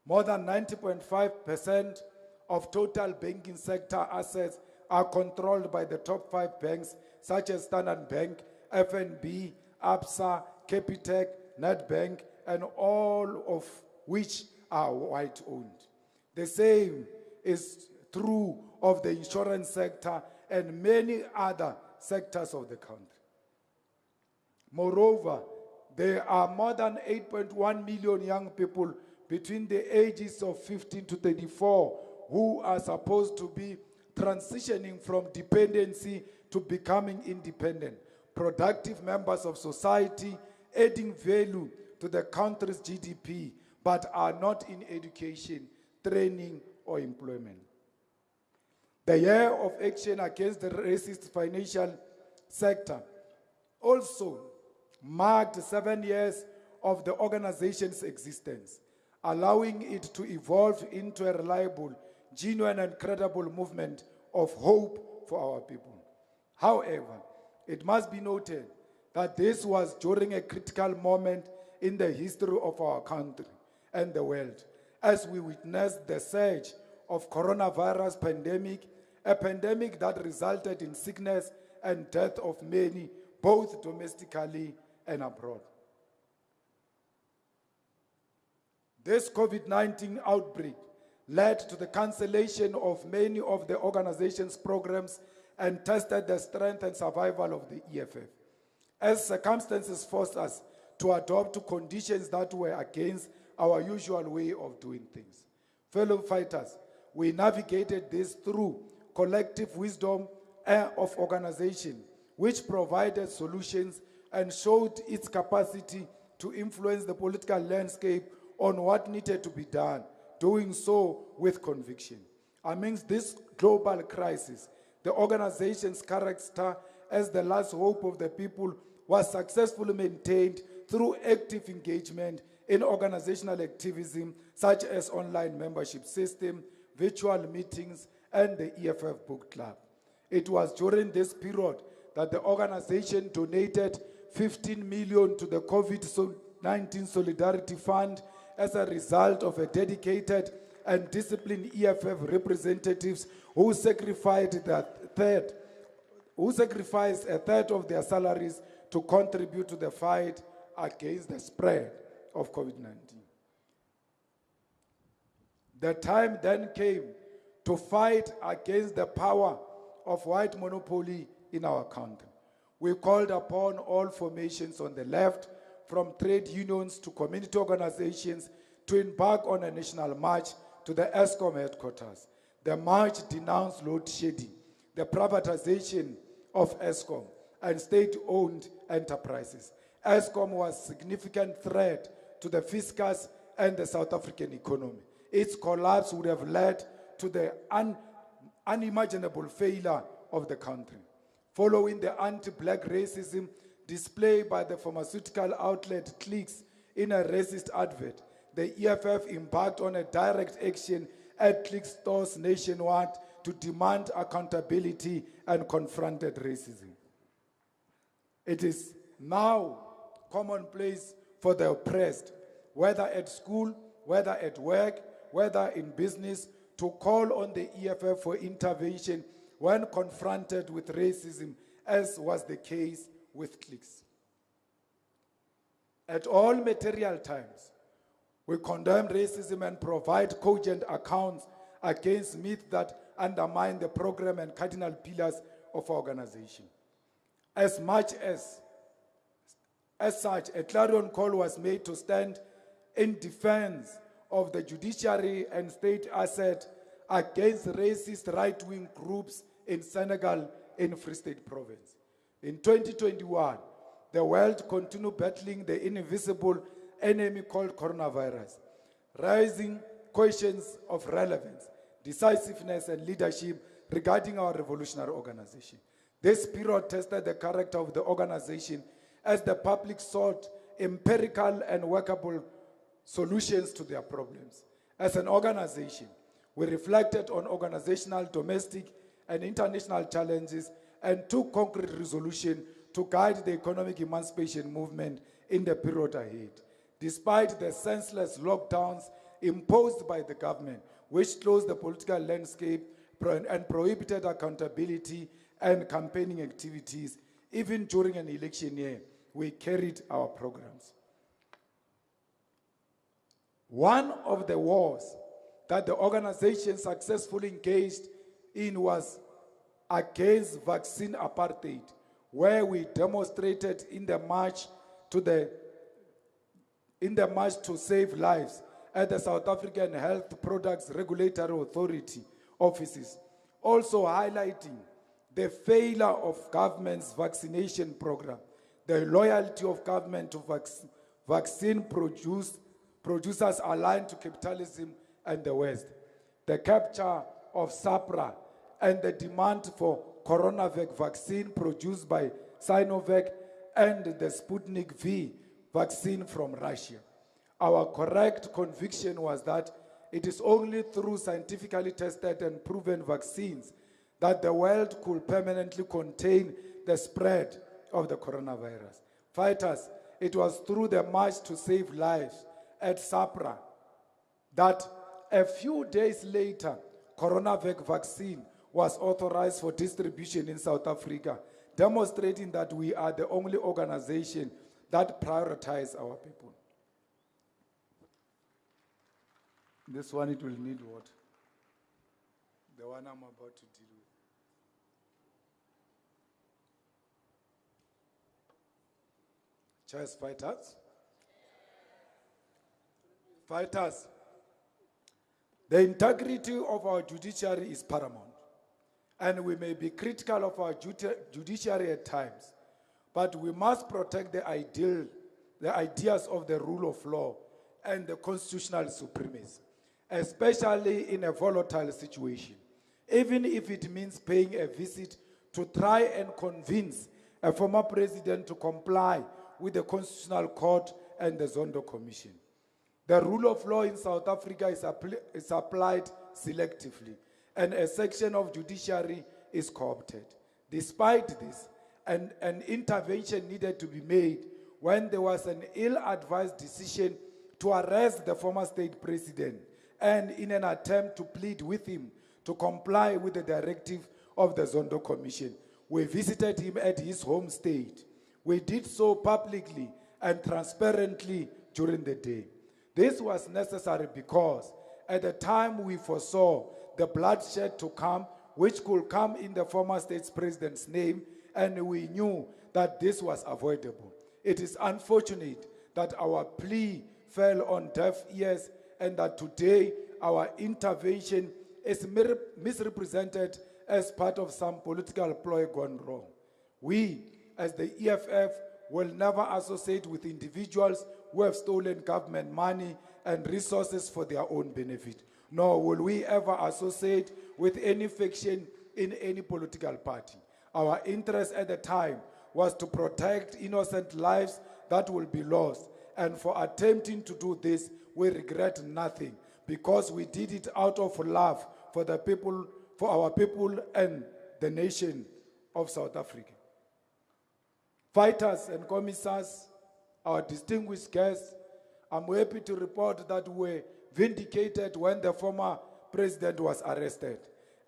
More than 90.5% of total banking sector assets are controlled by the top 5 banks, such as Standard Bank, FNB, ABSA, Capitec, Nedbank, and all of which are white-owned. The same is true of the insurance sector and many other sectors of the country. Moreover, there are more than 8.1 million young people between the ages of 15 to 34 who are supposed to be transitioning from dependency to becoming independent, productive members of society, adding value to the country's GDP, but are not in education, training, or employment. The year of action against the racist financial sector also marked 7 years of the organization's existence, allowing it to evolve into a reliable, genuine, and credible movement of hope for our people. However, it must be noted that this was during a critical moment in the history of our country and the world, as we witnessed the surge of coronavirus pandemic, a pandemic that resulted in sickness and death of many, both domestically and abroad. This COVID-19 outbreak led to the cancellation of many of the organization's programs and tested the strength and survival of the EFF. As circumstances forced us to adopt conditions that were against our usual way of doing things. Fellow fighters, we navigated this through collective wisdom of organization, which provided solutions and showed its capacity to influence the political landscape on what needed to be done, doing so with conviction. Amidst this global crisis, the organization's character as the last hope of the people was successfully maintained through active engagement in organizational activism such as online membership system, virtual meetings, and the EFF book club. It was during this period that the organization donated 15 million to the COVID-19 Solidarity Fund as a result of a dedicated and disciplined EFF representatives who sacrificed a third of their salaries to contribute to the fight against the spread of COVID-19. The time then came to fight against the power of white monopoly in our country. We called upon all formations on the left, from trade unions to community organizations, to embark on a national march to the ESCOM headquarters. The march denounced load shedding, the privatization of ESCOM, and state-owned enterprises. ESCOM was a significant threat to the fiscus and the South African economy. Its collapse would have led to the unimaginable failure of the country. Following the anti-black racism displayed by the pharmaceutical outlet Clicks in a racist advert, the EFF embarked on a direct action at Clicks stores nationwide to demand accountability and confronted racism. It is now commonplace for the oppressed, whether at school, whether at work, whether in business, to call on the EFF for intervention when confronted with racism, as was the case with Clicks. At all material times, we condemn racism and provide cogent accounts against myths that undermine the program and cardinal pillars of our organization. As such, a clarion call was made to stand in defense of the judiciary and state asset against racist right-wing groups in Senegal in Free State Province. In 2021, the world continued battling the invisible enemy called coronavirus, raising questions of relevance, decisiveness, and leadership regarding our revolutionary organization. This period tested the character of the organization as the public sought empirical and workable solutions to their problems. As an organization, we reflected on organizational, domestic, and international challenges and took concrete resolution to guide the economic emancipation movement in the period ahead. Despite the senseless lockdowns imposed by the government, which closed the political landscape and prohibited accountability and campaigning activities. Even during an election year, we carried our programs. One of the wars that the organization successfully engaged in was against vaccine apartheid, where we demonstrated in the march to save lives at the South African Health Products Regulatory Authority offices, also highlighting the failure of government's vaccination program, the loyalty of government to vaccine producers aligned to capitalism and the West, the capture of SAPRA, and the demand for CoronaVac vaccine produced by Sinovac and the Sputnik V vaccine from Russia. Our correct conviction was that it is only through scientifically tested and proven vaccines that the world could permanently contain the spread of the coronavirus. Fighters, it was through the march to save lives at SAPRA that a few days later, CoronaVac vaccine was authorized for distribution in South Africa, demonstrating that we are the only organization that prioritizes our people. This one, it will need what? The one I'm about to deal with. Choice fighters. Fighters. The integrity of our judiciary is paramount. And we may be critical of our judiciary at times, but we must protect the ideas of the rule of law and the constitutional supremacy, especially in a volatile situation, even if it means paying a visit to try and convince a former president to comply with the Constitutional Court and the Zondo Commission. The rule of law in South Africa is applied selectively, and a section of judiciary is co-opted. Despite this, an intervention needed to be made when there was an ill-advised decision to arrest the former state president, and in an attempt to plead with him to comply with the directive of the Zondo Commission, we visited him at his home state. We did so publicly and transparently during the day. This was necessary because at the time we foresaw the bloodshed to come, which could come in the former state president's name, and we knew that this was avoidable. It is unfortunate that our plea fell on deaf ears and that today our intervention is misrepresented as part of some political ploy gone wrong. We, as the EFF, will never associate with individuals who have stolen government money and resources for their own benefit, nor will we ever associate with any faction in any political party. Our interest at the time was to protect innocent lives that will be lost, and for attempting to do this, we regret nothing, because we did it out of love for the people, for our people and the nation of South Africa. Fighters and commissars, our distinguished guests, I'm happy to report that we were vindicated when the former president was arrested,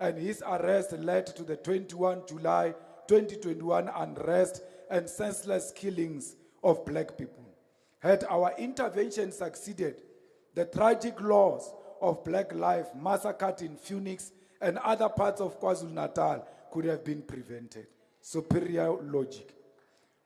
and his arrest led to the 21 July 2021 unrest and senseless killings of black people. Had our intervention succeeded, the tragic loss of black life massacred in Phoenix and other parts of KwaZulu-Natal could have been prevented. Superior logic.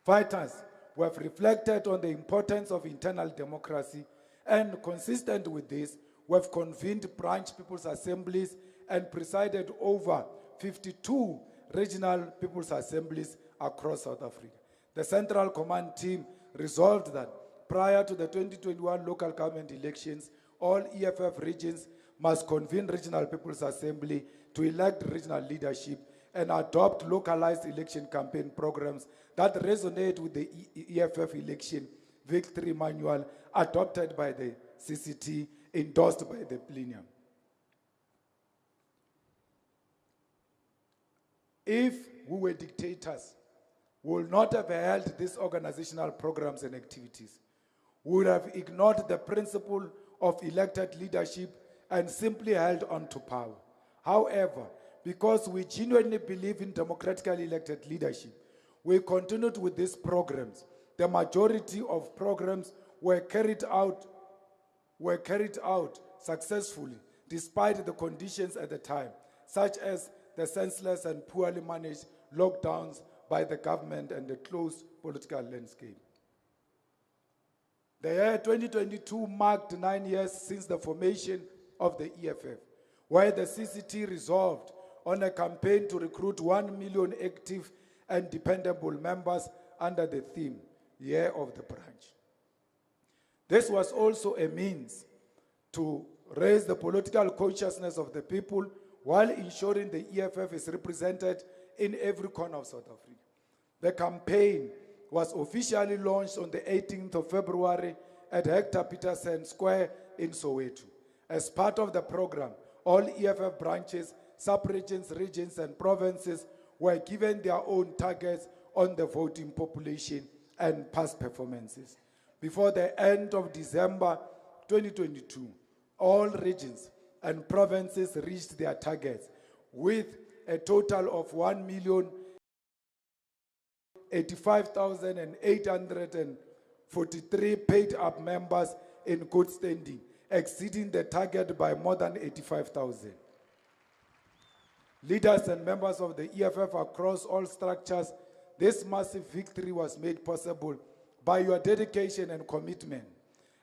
Fighters, we have reflected on the importance of internal democracy, and consistent with this, we have convened branch people's assemblies and presided over 52 regional people's assemblies across South Africa. The Central Command team resolved that prior to the 2021 local government elections, all EFF regions must convene regional people's assembly to elect regional leadership and adopt localized election campaign programs that resonate with the EFF election victory manual adopted by the CCT, endorsed by the plenum. If we were dictators, we would not have held these organizational programs and activities. We would have ignored the principle of elected leadership and simply held on to power. However, because we genuinely believe in democratically elected leadership, we continued with these programs. The majority of programs were carried out successfully despite the conditions at the time, such as the senseless and poorly managed lockdowns by the government and the closed political landscape. The year 2022 marked 9 years since the formation of the EFF, where the CCT resolved on a campaign to recruit 1 million active and dependable members under the theme, Year of the Branch. This was also a means to raise the political consciousness of the people while ensuring the EFF is represented in every corner of South Africa. The campaign was officially launched on the 18th of February at Hector Peterson Square in Soweto. As part of the program, all EFF branches, sub-regions, regions, and provinces were given their own targets on the voting population and past performances. Before the end of December 2022, all regions and provinces reached their targets with a total of 1,085,843 paid-up members in good standing, exceeding the target by more than 85,000. Leaders and members of the EFF across all structures, this massive victory was made possible by your dedication and commitment.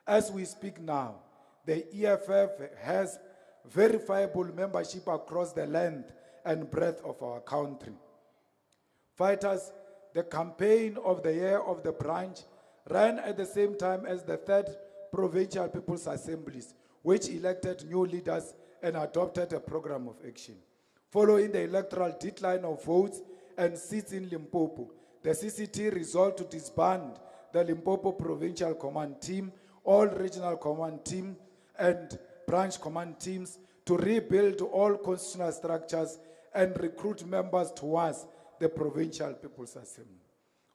As we speak now, the EFF has verifiable membership across the length and breadth of our country. Fighters, the campaign of the Year of the Branch ran at the same time as the third provincial people's assemblies, which elected new leaders and adopted a program of action. Following the electoral decline of votes and seats in Limpopo, the CCT resolved to disband the Limpopo Provincial Command Team, all regional command team, and branch command teams to rebuild all constitutional structures and recruit members towards the Provincial People's Assembly.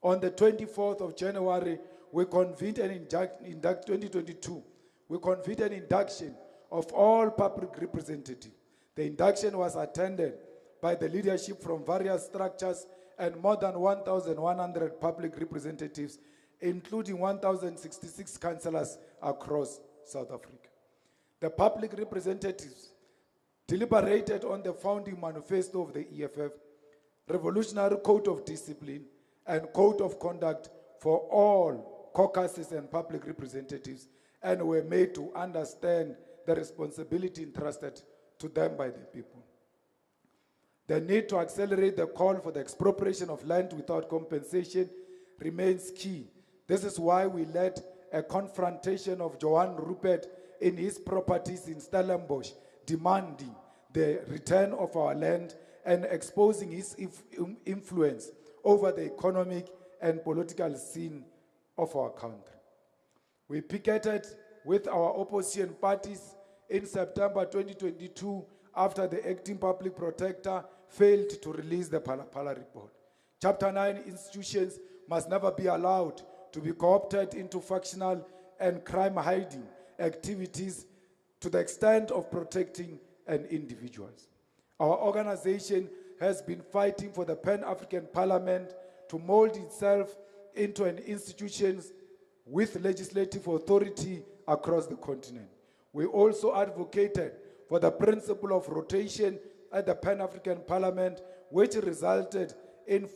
On the 24th of January, we convened an 2022. We convened an induction of all public representatives. The induction was attended by the leadership from various structures and more than 1,100 public representatives, including 1,066 councillors across South Africa. The public representatives deliberated on the founding manifesto of the EFF, revolutionary code of discipline, and code of conduct for all caucuses and public representatives, and were made to understand the responsibility entrusted to them by the people. The need to accelerate the call for the expropriation of land without compensation remains key. This is why we led a confrontation of Johan Rupert in his properties in Stellenbosch, demanding the return of our land and exposing his influence over the economic and political scene of our country. We picketed with our opposition parties in September 2022 after the acting public protector failed to release the Pala report. Chapter 9 institutions must never be allowed to be co-opted into factional and crime-hiding activities to the extent of protecting an individuals. Our organization has been fighting for the Pan-African Parliament to mold itself into an institution with legislative authority across the continent. We also advocated for the principle of rotation at the Pan-African Parliament, which resulted in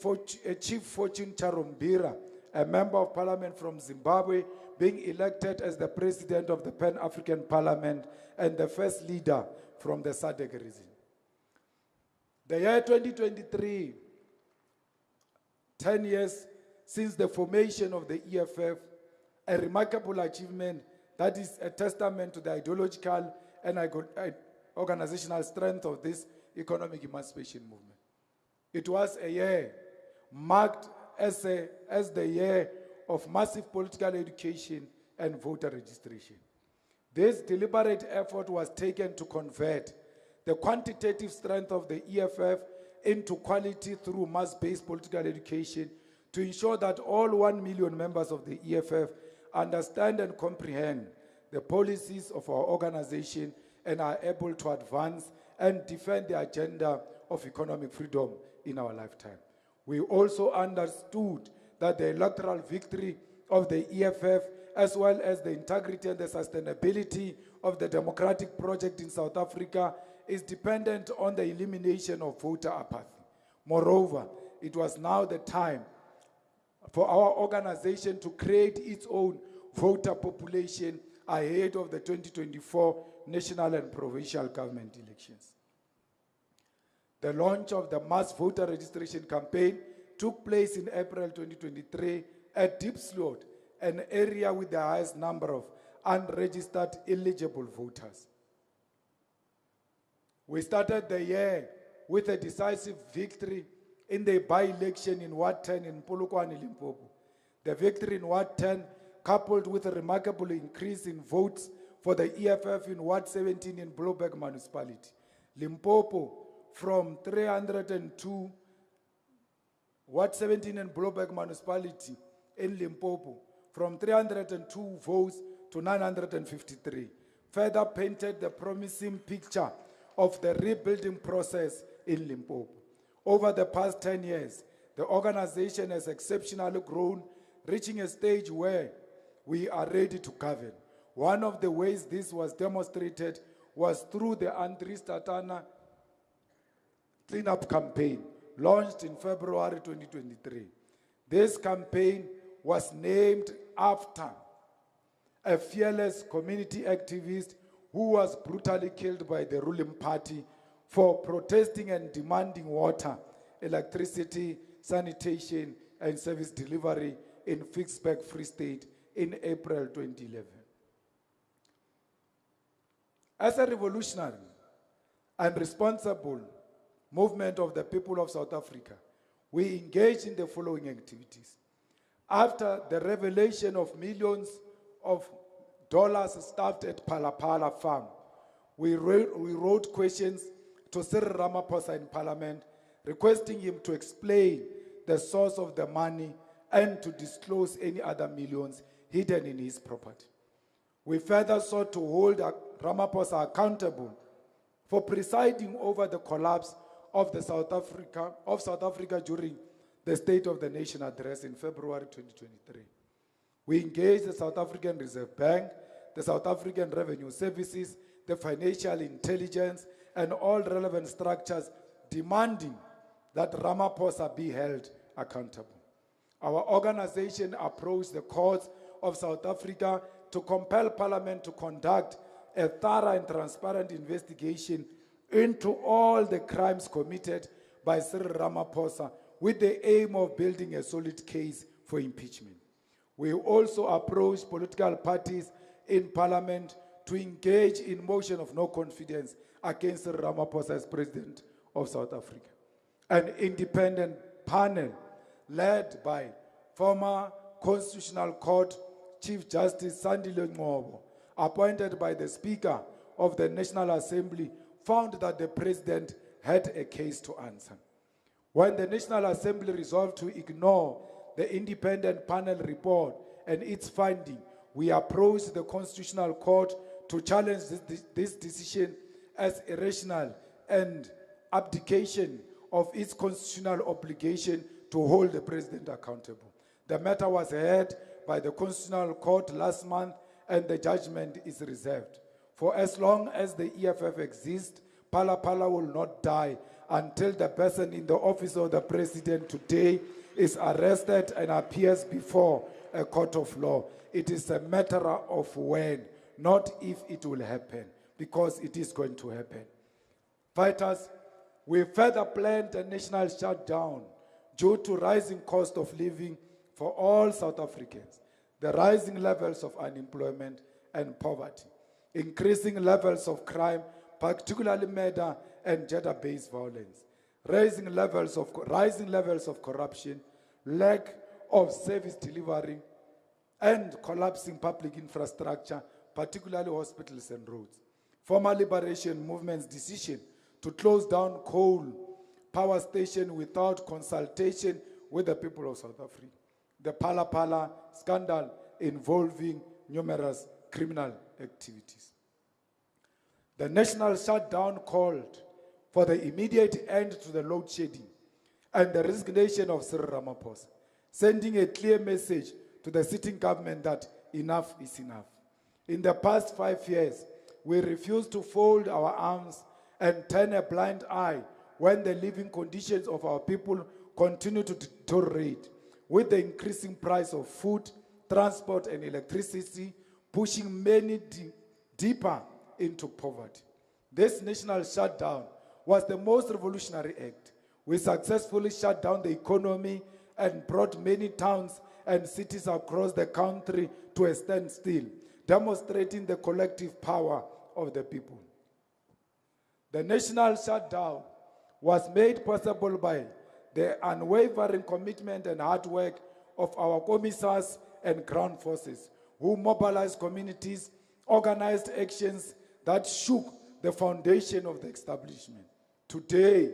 Chief Fortune Charumbira, a member of parliament from Zimbabwe, being elected as the president of the Pan-African Parliament and the first leader from the SADC region. The year 2023, 10 years since the formation of the EFF, a remarkable achievement that is a testament to the ideological and organizational strength of this economic emancipation movement. It was a year marked as the year of massive political education and voter registration. This deliberate effort was taken to convert the quantitative strength of the EFF into quality through mass-based political education to ensure that all 1 million members of the EFF understand and comprehend the policies of our organization and are able to advance and defend the agenda of economic freedom in our lifetime. We also understood that the electoral victory of the EFF, as well as the integrity and the sustainability of the democratic project in South Africa, is dependent on the elimination of voter apathy. Moreover, it was now the time for our organization to create its own voter population ahead of the 2024 national and provincial government elections. The launch of the mass voter registration campaign took place in April 2023 at Diepsloot, an area with the highest number of unregistered eligible voters. We started the year with a decisive victory in the by-election in Ward 10 in Polokwane, Limpopo. The victory in Ward 10, coupled with a remarkable increase in votes for the EFF in Ward 17 in Bloberg Municipality. Limpopo from 302, Ward 17 in Bloberg Municipality in Limpopo, from 302 votes to 953, further painted the promising picture of the rebuilding process in Limpopo. Over the past 10 years, the organization has exceptionally grown, reaching a stage where we are ready to govern. One of the ways this was demonstrated was through the Andries Tatana cleanup campaign, launched in February 2023. This campaign was named after a fearless community activist who was brutally killed by the ruling party for protesting and demanding water, electricity, sanitation, and service delivery in Vicksburg Free State in April 2011. As a revolutionary and responsible movement of the people of South Africa, we engaged in the following activities. After the revelation of millions of dollars stuffed at Palapala farm, we wrote questions to Cyril Ramaphosa in Parliament, requesting him to explain the source of the money and to disclose any other millions hidden in his property. We further sought to hold Ramaphosa accountable for presiding over the collapse of South Africa during the State of the Nation address in February 2023. We engaged the South African Reserve Bank, the South African Revenue Services, the financial intelligence, and all relevant structures, demanding that Ramaphosa be held accountable. Our organization approached the courts of South Africa to compel Parliament to conduct a thorough and transparent investigation into all the crimes committed by Cyril Ramaphosa, with the aim of building a solid case for impeachment. We also approached political parties in Parliament to engage in motion of no confidence against Cyril Ramaphosa as President of South Africa. An independent panel led by former Constitutional Court Chief Justice Sandile Ngcobo, appointed by the Speaker of the National Assembly, found that the President had a case to answer. When the National Assembly resolved to ignore the independent panel report and its finding, we approached the Constitutional Court to challenge this decision as irrational and abdication of its constitutional obligation to hold the President accountable. The matter was heard by the Constitutional Court last month, and the judgment is reserved. For as long as the EFF exists, Palapala will not die until the person in the office of the President today is arrested and appears before a court of law. It is a matter of when, not if it will happen, because it is going to happen. Fighters, we further planned a national shutdown due to rising cost of living for all South Africans, the rising levels of unemployment and poverty, increasing levels of crime, particularly murder and gender-based violence, rising levels of corruption, lack of service delivery, and collapsing public infrastructure, particularly hospitals and roads. Former liberation movement's decision to close down coal power station without consultation with the people of South Africa. The Palapala scandal involving numerous criminal activities. The national shutdown called for the immediate end to the load shedding and the resignation of Cyril Ramaphosa, sending a clear message to the sitting government that enough is enough. In the past 5 years, we refused to fold our arms and turn a blind eye when the living conditions of our people continue to deteriorate, with the increasing price of food, transport, and electricity pushing many deeper into poverty. This national shutdown was the most revolutionary act. We successfully shut down the economy and brought many towns and cities across the country to a standstill, demonstrating the collective power of the people. The national shutdown was made possible by the unwavering commitment and hard work of our commissars and ground forces, who mobilized communities, organized actions that shook the foundation of the establishment. Today,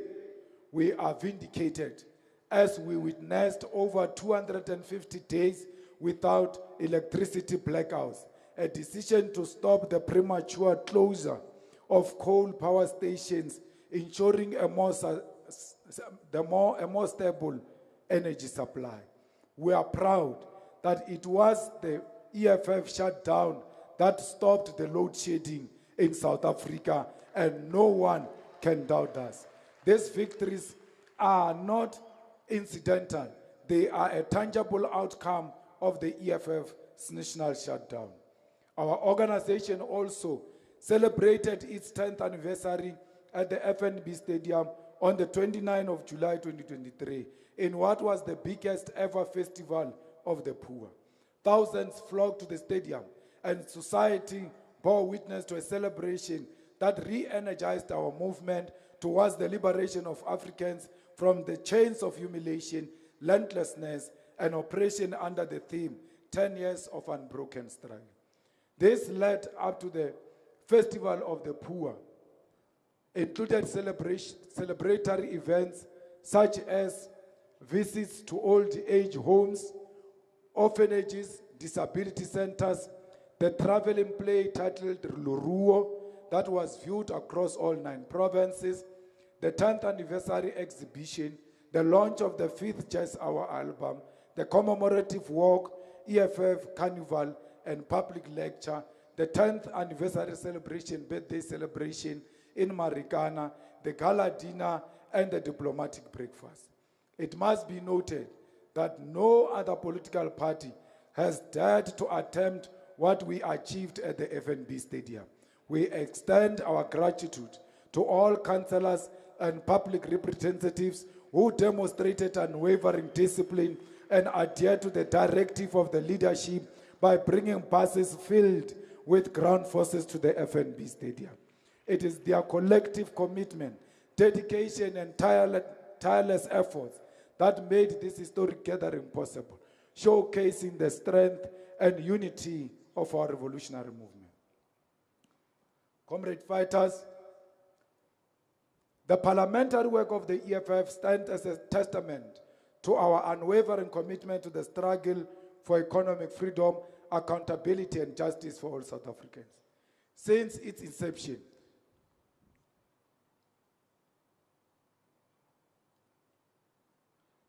we are vindicated as we witnessed over 250 days without electricity blackouts, a decision to stop the premature closure of coal power stations, ensuring a more stable energy supply. We are proud that it was the EFF shutdown that stopped the load shedding in South Africa, and no one can doubt us. These victories are not incidental. They are a tangible outcome of the EFF's national shutdown. Our organization also celebrated its 10th anniversary at the FNB Stadium on the 29th of July 2023 in what was the biggest ever festival of the poor. Thousands flocked to the stadium, and society bore witness to a celebration that re-energized our movement towards the liberation of Africans from the chains of humiliation, landlessness, and oppression under the theme, 10 years of unbroken struggle. This led up to the Festival of the Poor, included celebratory events such as visits to old age homes, orphanages, disability centers, the traveling play titled Luruo that was viewed across all 9 provinces, the 10th anniversary exhibition, the launch of the 5th Jazz Hour album, the commemorative walk, EFF Carnival, and public lecture, the 10th anniversary celebration, birthday celebration in Marikana, the gala dinner, and the diplomatic breakfast. It must be noted that no other political party has dared to attempt what we achieved at the FNB Stadium. We extend our gratitude to all councillors and public representatives who demonstrated unwavering discipline and adhered to the directive of the leadership by bringing buses filled with ground forces to the FNB Stadium. It is their collective commitment, dedication, and tireless efforts that made this historic gathering possible, showcasing the strength and unity of our revolutionary movement. Comrade fighters, the parliamentary work of the EFF stands as a testament to our unwavering commitment to the struggle for economic freedom, accountability, and justice for all South Africans. Since its inception,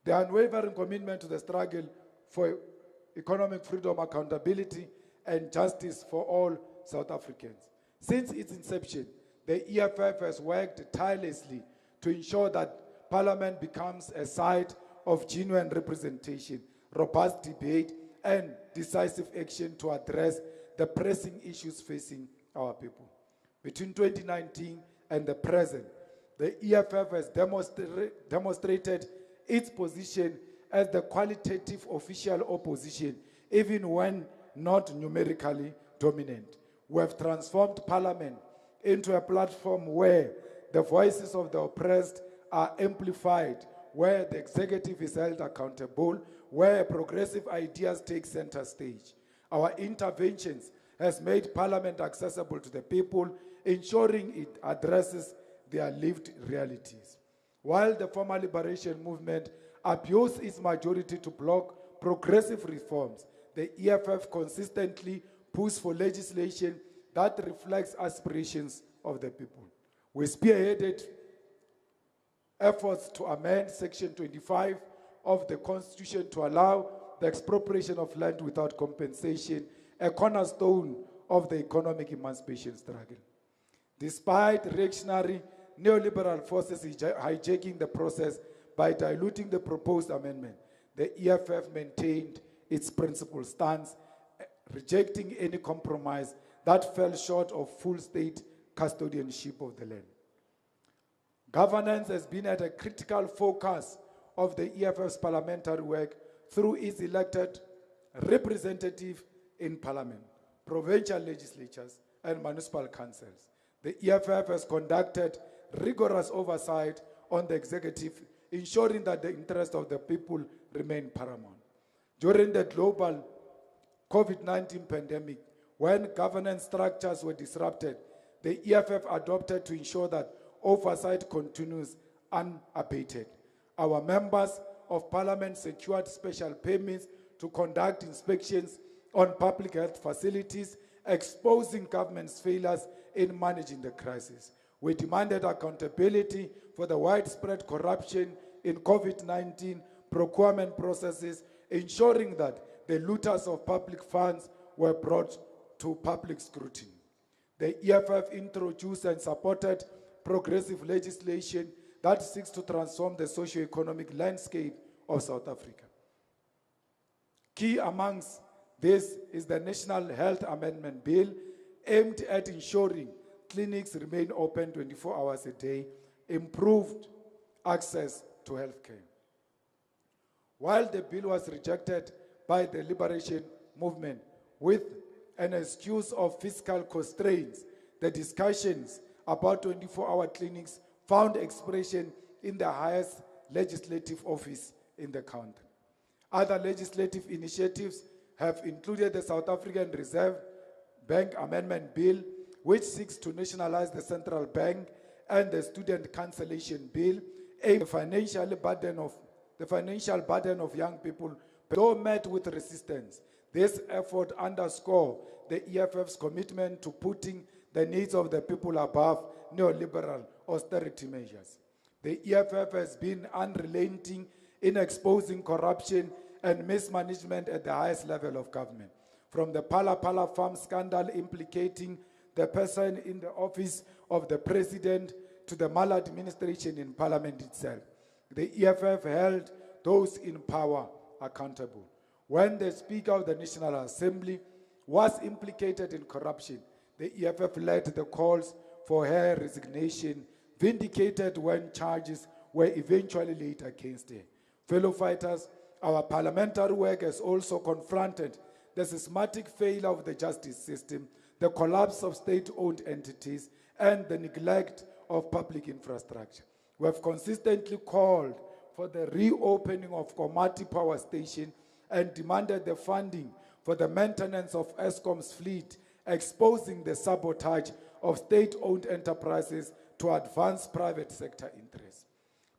the unwavering commitment to the struggle for economic freedom, accountability, and justice for all South Africans. Since its inception, the EFF has worked tirelessly to ensure that Parliament becomes a site of genuine representation, robust debate, and decisive action to address the pressing issues facing our people. Between 2019 and the present, the EFF has demonstrated its position as the qualitative official opposition, even when not numerically dominant. We have transformed Parliament into a platform where the voices of the oppressed are amplified, where the executive is held accountable, where progressive ideas take center stage. Our interventions has made Parliament accessible to the people, ensuring it addresses their lived realities. While the former liberation movement abused its majority to block progressive reforms, the EFF consistently pushed for legislation that reflects aspirations of the people. We spearheaded efforts to amend Section 25 of the Constitution to allow the expropriation of land without compensation, a cornerstone of the economic emancipation struggle. Despite reactionary neoliberal forces hijacking the process by diluting the proposed amendment, the EFF maintained its principled stance, rejecting any compromise that fell short of full state custodianship of the land. Governance has been at a critical focus of the EFF's parliamentary work through its elected representative in parliament, provincial legislatures, and municipal councils. The EFF has conducted rigorous oversight on the executive, ensuring that the interests of the people remain paramount. During the global COVID-19 pandemic, when governance structures were disrupted, the EFF adopted to ensure that oversight continues unabated. Our members of parliament secured special permits to conduct inspections on public health facilities, exposing government's failures in managing the crisis. We demanded accountability for the widespread corruption in COVID-19 procurement processes, ensuring that the looters of public funds were brought to public scrutiny. The EFF introduced and supported progressive legislation that seeks to transform the socio-economic landscape of South Africa. Key amongst this is the National Health Amendment Bill, aimed at ensuring clinics remain open 24 hours a day, improved access to healthcare. While the bill was rejected by the liberation movement with an excuse of fiscal constraints, the discussions about 24-hour clinics found expression in the highest legislative office in the country. Other legislative initiatives have included the South African Reserve Bank Amendment Bill, which seeks to nationalize the central bank, and the Student Cancellation Bill, aimed at the financial burden of young people, though met with resistance. This effort underscores the EFF's commitment to putting the needs of the people above neoliberal austerity measures. The EFF has been unrelenting in exposing corruption and mismanagement at the highest level of government, from the Pala Farm scandal implicating the person in the office of the president to the maladministration in parliament itself. The EFF held those in power accountable. When the Speaker of the National Assembly was implicated in corruption, the EFF led the calls for her resignation, vindicated when charges were eventually laid against her. Fellow fighters, our parliamentary work has also confronted the systematic failure of the justice system, the collapse of state-owned entities, and the neglect of public infrastructure. We have consistently called for the reopening of Komati Power Station and demanded the funding for the maintenance of Eskom's fleet, exposing the sabotage of state-owned enterprises to advance private sector interests.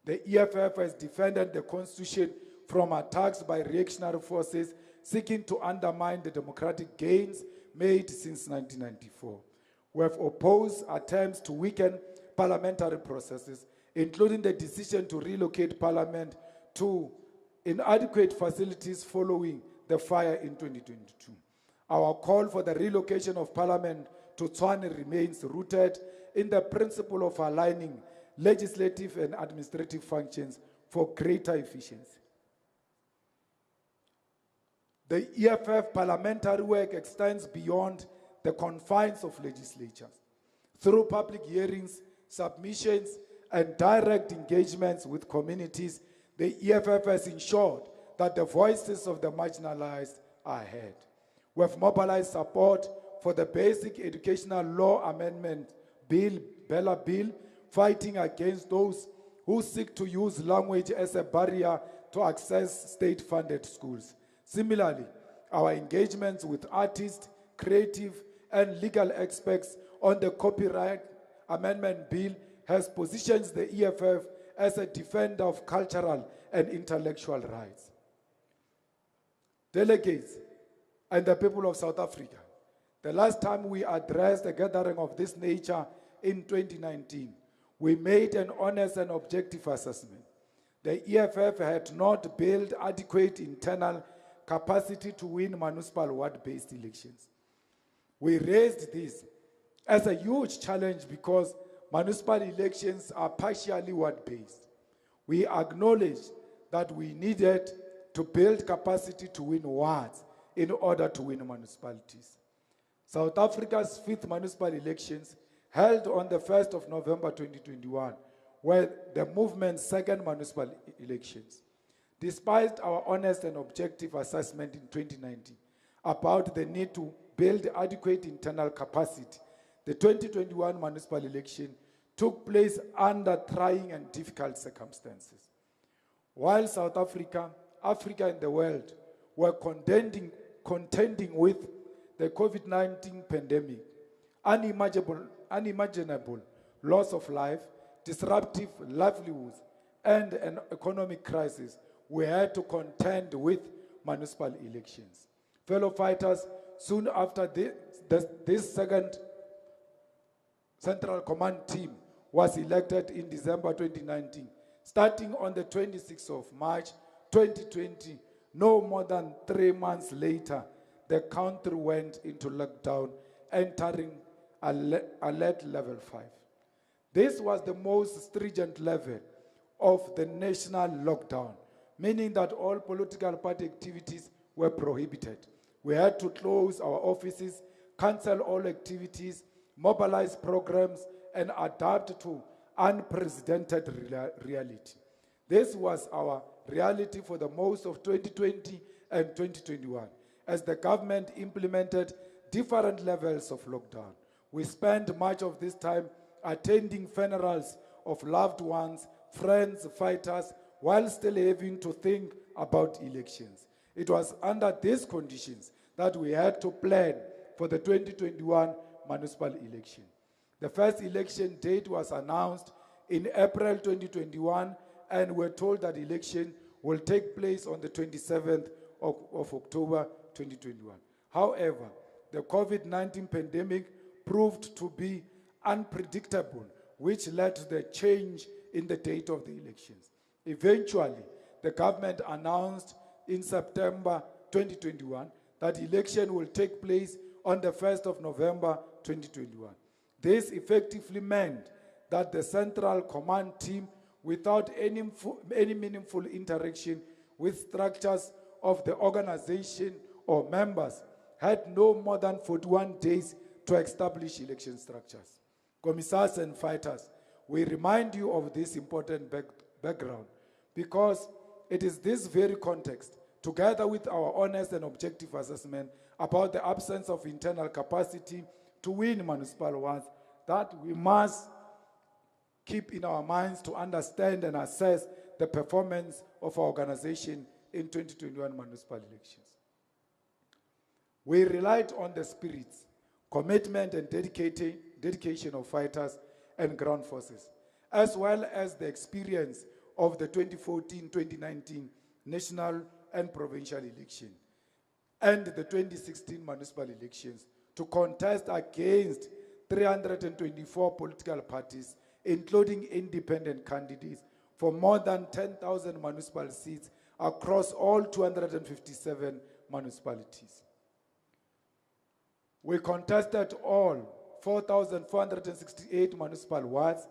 The EFF has defended the Constitution from attacks by reactionary forces seeking to undermine the democratic gains made since 1994. We have opposed attempts to weaken parliamentary processes, including the decision to relocate parliament to inadequate facilities following the fire in 2022. Our call for the relocation of parliament to Tshwane remains rooted in the principle of aligning legislative and administrative functions for greater efficiency. The EFF parliamentary work extends beyond the confines of legislatures. Through public hearings, submissions, and direct engagements with communities, the EFF has ensured that the voices of the marginalized are heard. We have mobilized support for the Basic Educational Law Amendment Bill, Bella Bill, fighting against those who seek to use language as a barrier to access state-funded schools. Similarly, our engagements with artists, creative, and legal experts on the Copyright Amendment Bill has positioned the EFF as a defender of cultural and intellectual rights. Delegates and the people of South Africa, The last time we addressed a gathering of this nature in 2019, we made an honest and objective assessment. The EFF had not built adequate internal capacity to win municipal ward-based elections. We raised this as a huge challenge because municipal elections are partially ward-based. We acknowledged that we needed to build capacity to win wards in order to win municipalities. South Africa's 5th municipal elections, held on the 1st of November 2021, were the movement's 2nd municipal elections. Despite our honest and objective assessment in 2019 about the need to build adequate internal capacity, the 2021 municipal election took place under trying and difficult circumstances. While South Africa, Africa and the world were contending with the COVID-19 pandemic, unimaginable loss of life, disruptive livelihoods, and an economic crisis, we had to contend with municipal elections. Fellow fighters, soon after this second Central Command team was elected in December 2019, starting on the 26th of March 2020, no more than 3 months later, the country went into lockdown, entering alert level 5. This was the most stringent level of the national lockdown, meaning that all political party activities were prohibited. We had to close our offices, cancel all activities, mobilize programs, and adapt to unprecedented reality. This was our reality for the most of 2020 and 2021, as the government implemented different levels of lockdown. We spent much of this time attending funerals of loved ones, friends, fighters, while still having to think about elections. It was under these conditions that we had to plan for the 2021 municipal election. The first election date was announced in April 2021, and we're told that election will take place on the 27th of October 2021. However, the COVID-19 pandemic proved to be unpredictable, which led to the change in the date of the elections. Eventually, the government announced in September 2021 that election will take place on the 1st of November 2021. This effectively meant that the Central Command team, without any meaningful interaction with structures of the organization or members, had no more than 41 days to establish election structures. Commissars and fighters, we remind you of this important background because it is this very context, together with our honest and objective assessment about the absence of internal capacity to win municipal wards, that we must keep in our minds to understand and assess the performance of our organization in 2021 municipal elections. We relied on the spirits, commitment, and dedication of fighters and ground forces, as well as the experience of the 2014-2019 national and provincial election and the 2016 municipal elections to contest against 324 political parties, including independent candidates, for more than 10,000 municipal seats across all 257 municipalities. We contested all 4,468 municipal wards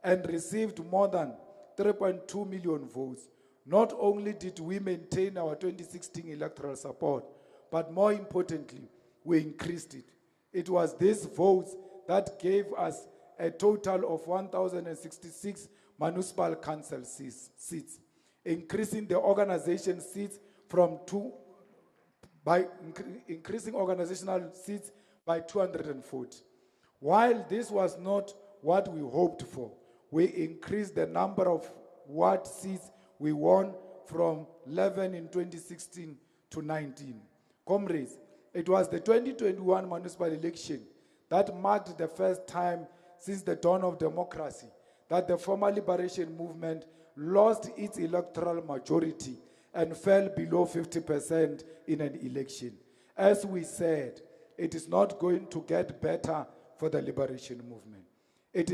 and received more than 3.2 million votes. Not only did we maintain our 2016 electoral support, but more importantly, we increased it. It was these votes that gave us a total of 1,066 municipal council seats, increasing the organization seats increasing organizational seats by 240. While this was not what we hoped for, we increased the number of ward seats we won from 11 in 2016 to 19. Comrades, it was the 2021 municipal election that marked the first time since the dawn of democracy that the former liberation movement lost its electoral majority and fell below 50% in an election. As we said, it is not going to get better for the liberation movement. It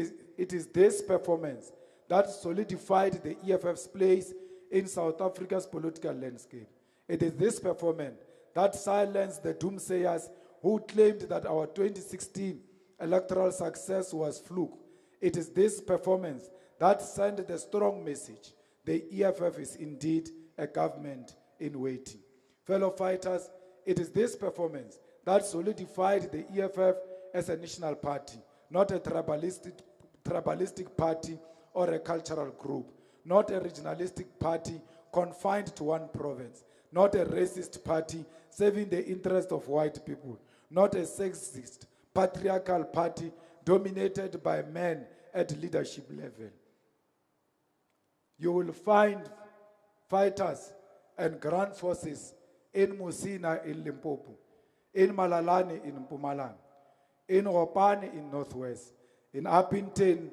is this performance that solidified the EFF's place in South Africa's political landscape. It is this performance that silenced the doomsayers who claimed that our 2016 electoral success was fluke. It is this performance that sent the strong message: the EFF is indeed a government in waiting. Fellow fighters, it is this performance that solidified the EFF as a national party, not a tribalistic party or a cultural group, not a regionalistic party confined to one province, not a racist party serving the interest of white people, not a sexist, patriarchal party dominated by men at leadership level. You will find fighters and ground forces in Musina in Limpopo, in Malalani in Mpumalanga, in Ropani in Northwest, in Appington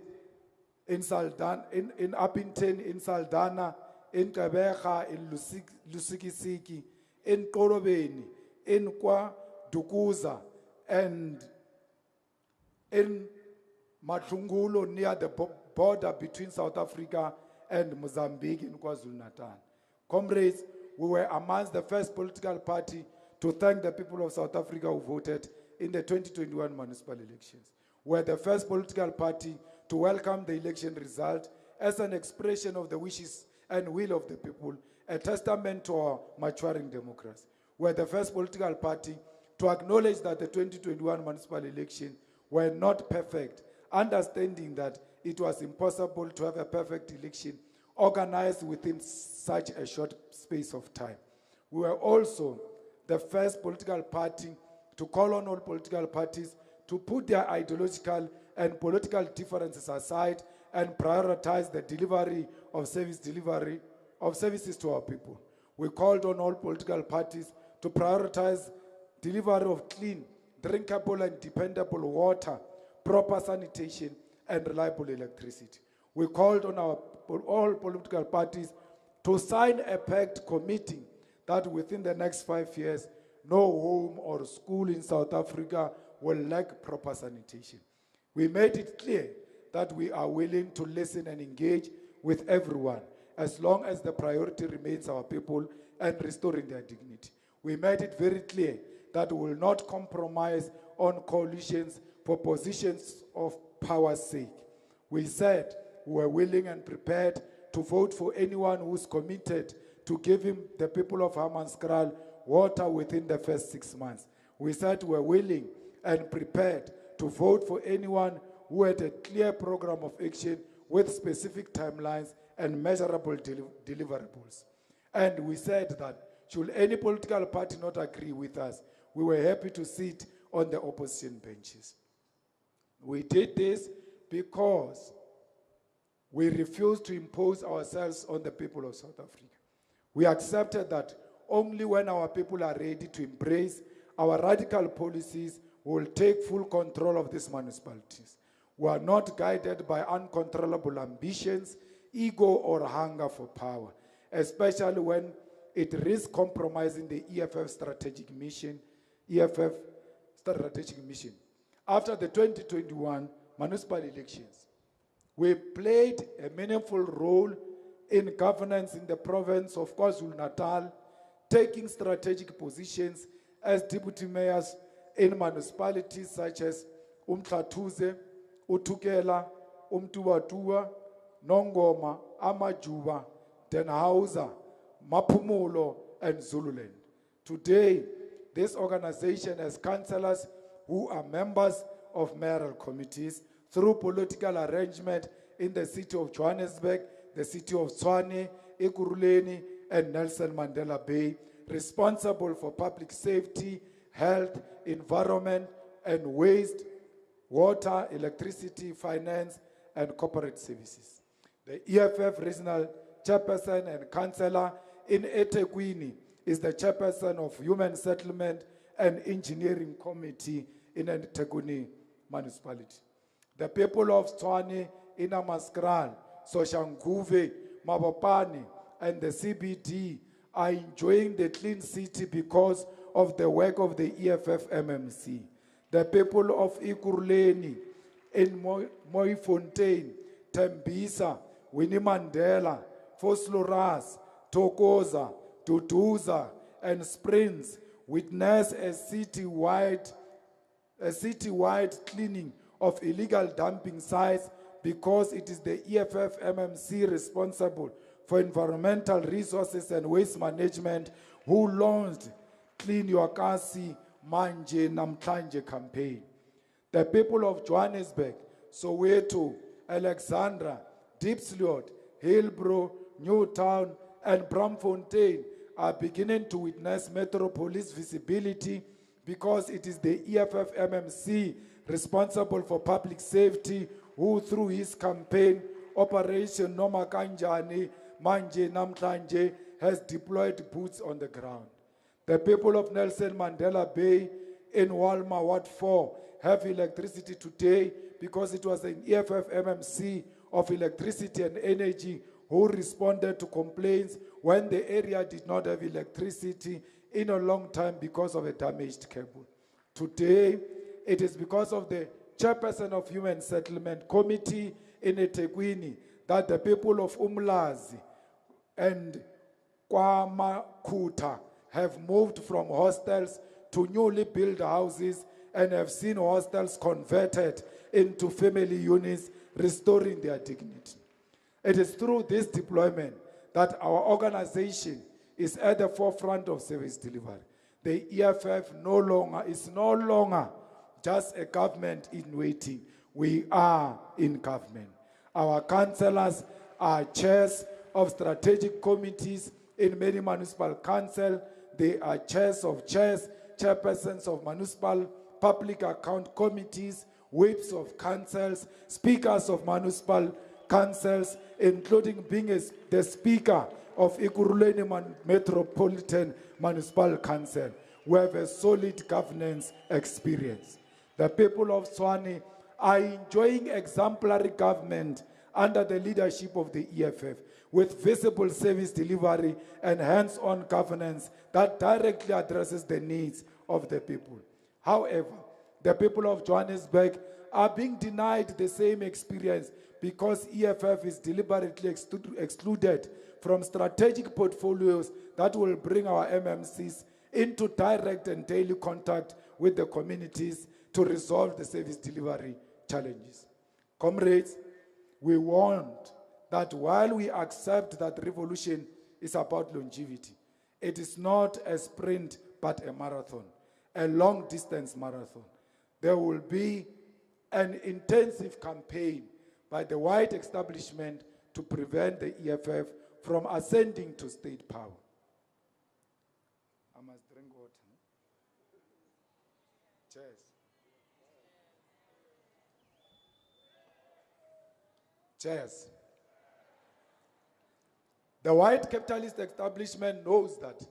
in Saldanha, in Appington in Saldanha, in Kabeja in Lusikisiki, in Korobeni, in Kwa Dukuza, and in Matungulo near the border between South Africa and Mozambique in KwaZulu-Natal. Comrades, we were amongst the first political party to thank the people of South Africa who voted in the 2021 municipal elections. We were the first political party to welcome the election result as an expression of the wishes and will of the people, a testament to our maturing democracy. We were the first political party to acknowledge that the 2021 municipal elections were not perfect, understanding that it was impossible to have a perfect election organized within such a short space of time. We were also the first political party to call on all political parties to put their ideological and political differences aside and prioritize the delivery of services to our people. We called on all political parties to prioritize delivery of clean, drinkable and dependable water, proper sanitation, and reliable electricity. We called on all political parties to sign a pact committing that within the next 5 years, no home or school in South Africa will lack proper sanitation. We made it clear that we are willing to listen and engage with everyone as long as the priority remains our people and restoring their dignity. We made it very clear that we will not compromise on coalitions for positions of power's sake. We said we were willing and prepared to vote for anyone who's committed to giving the people of Hammanskraal water within the first 6 months. We said we were willing and prepared to vote for anyone who had a clear program of action with specific timelines and measurable deliverables. And we said that should any political party not agree with us, we were happy to sit on the opposition benches. We did this because we refused to impose ourselves on the people of South Africa. We accepted that only when our people are ready to embrace our radical policies, we will take full control of these municipalities. We are not guided by uncontrollable ambitions, ego, or hunger for power, especially when it risks compromising the EFF strategic mission. After the 2021 municipal elections, we played a meaningful role in governance in the province of KwaZulu-Natal, taking strategic positions as deputy mayors in municipalities such as Umtlatuze, Utukela, Umtubatua, Nongoma, Amajuba, Denhauser, Mapumulo, and Zululand. Today, this organization has councillors who are members of mayoral committees through political arrangement in the city of Johannesburg, the city of Tshwane, Ekurhuleni, and Nelson Mandela Bay, responsible for public safety, health, environment, and waste, water, electricity, finance, and corporate services. The EFF regional chairperson and councillor in eThekwini is the chairperson of Human Settlement and Engineering Committee in eThekwini municipality. The people of Tshwane, Hammanskraal, Soshanguve, Mabopane, and the CBD are enjoying the clean city because of the work of the EFF MMC. The people of Ekurhuleni, in Mooifontein, Tembisa, Winnie Mandela, Vosloorus, Thokoza, Duduza, and Springs witnessed a citywide cleaning of illegal dumping sites because it is the EFF MMC responsible for environmental resources and waste management who launched Clean Your Kasi Manje Namhlanje campaign. The people of Johannesburg, Soweto, Alexandra, Diepsloot, Hillbrow, Newtown, and Braamfontein are beginning to witness metropolis visibility because it is the EFF MMC responsible for public safety who, through his campaign, Operation Noma Kanjani Manje Namhlanje, has deployed boots on the ground. The people of Nelson Mandela Bay in Walma Ward 4 have electricity today because it was an EFF MMC of electricity and energy who responded to complaints when the area did not have electricity in a long time because of a damaged cable. Today, it is because of the chairperson of Human Settlement Committee in eThekwini that the people of Umlazi and KwaMakhuta have moved from hostels to newly built houses and have seen hostels converted into family units, restoring their dignity. It is through this deployment that our organization is at the forefront of service delivery. The EFF is no longer just a government in waiting. We are in government. Our councillors are chairs of strategic committees in many municipal councils. They are chairs, chairpersons of municipal public account committees, whips of councils, speakers of municipal councils, including being the speaker of Ekurhuleni Metropolitan Municipal Council. We have a solid governance experience. The people of Tshwane are enjoying exemplary government under the leadership of the EFF, with visible service delivery and hands-on governance that directly addresses the needs of the people. However, the people of Johannesburg are being denied the same experience because EFF is deliberately excluded from strategic portfolios that will bring our MMCs into direct and daily contact with the communities to resolve the service delivery challenges. Comrades, we want that while we accept that revolution is about longevity, it is not a sprint but a marathon, a long-distance marathon. There will be an intensive campaign by the white establishment to prevent the EFF from ascending to state power. I must drink water. Cheers. Cheers. The white capitalist establishment knows that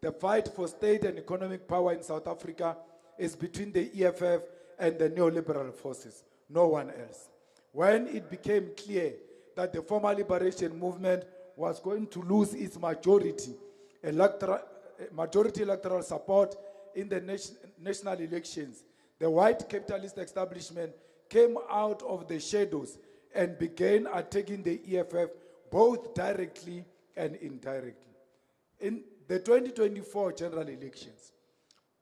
the fight for state and economic power in South Africa is between the EFF and the neoliberal forces, no one else. When it became clear that the former liberation movement was going to lose its majority electoral support in the national elections, the white capitalist establishment came out of the shadows and began attacking the EFF both directly and indirectly. In the 2024 general elections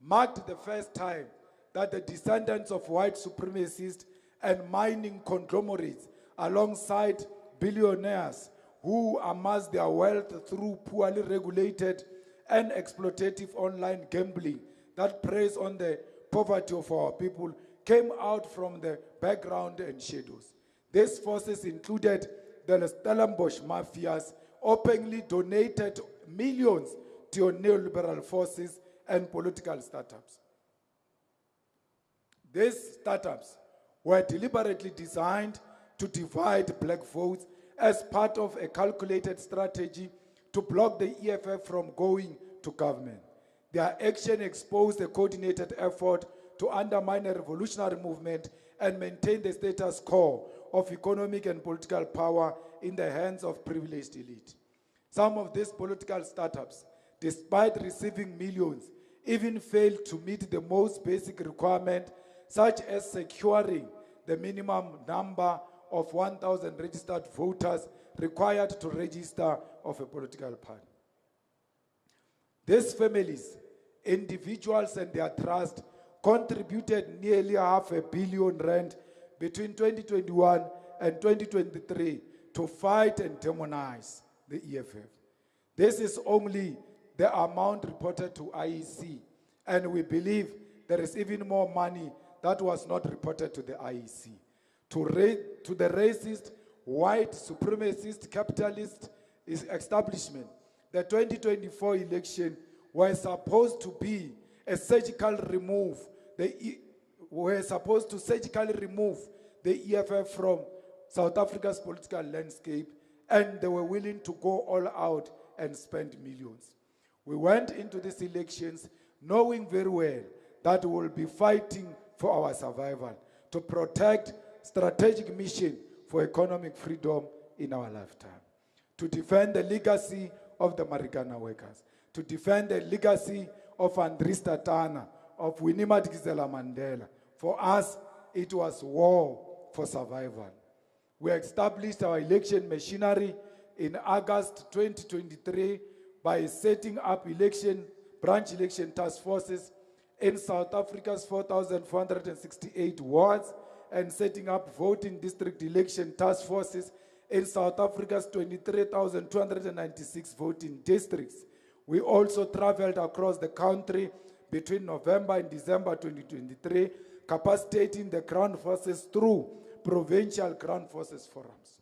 marked the first time that the descendants of white supremacists and mining conglomerates, alongside billionaires who amassed their wealth through poorly regulated and exploitative online gambling that preys on the poverty of our people, came out from the background and shadows. These forces included the Stellenbosch mafias, openly donated millions to neoliberal forces and political startups. These startups were deliberately designed to divide black votes as part of a calculated strategy to block the EFF from going to government. Their action exposed a coordinated effort to undermine a revolutionary movement and maintain the status quo of economic and political power in the hands of privileged elite. Some of these political startups, despite receiving millions even failed to meet the most basic requirement, such as securing the minimum number of 1,000 registered voters required to register of a political party. These families, individuals and their trust contributed nearly R500 billion between 2021 and 2023 to fight and demonize the EFF. This is only the amount reported to IEC, and we believe there is even more money that was not reported to the IEC. To the racist, white, supremacist, capitalist establishment, the 2024 election was supposed to be a surgical remove. They were supposed to surgically remove the EFF from South Africa's political landscape, and they were willing to go all out and spend millions. We went into these elections knowing very well that we will be fighting for our survival, to protect strategic mission for economic freedom in our lifetime, to defend the legacy of the Marikana workers, to defend the legacy of Andries Tatana, of Winnie Madikizela Mandela. For us, it was war for survival. We established our election machinery in August 2023 by setting up branch election task forces in South Africa's 4,468 wards and setting up voting district election task forces in South Africa's 23,296 voting districts. We also traveled across the country between November and December 2023, capacitating the ground forces through provincial ground forces forums.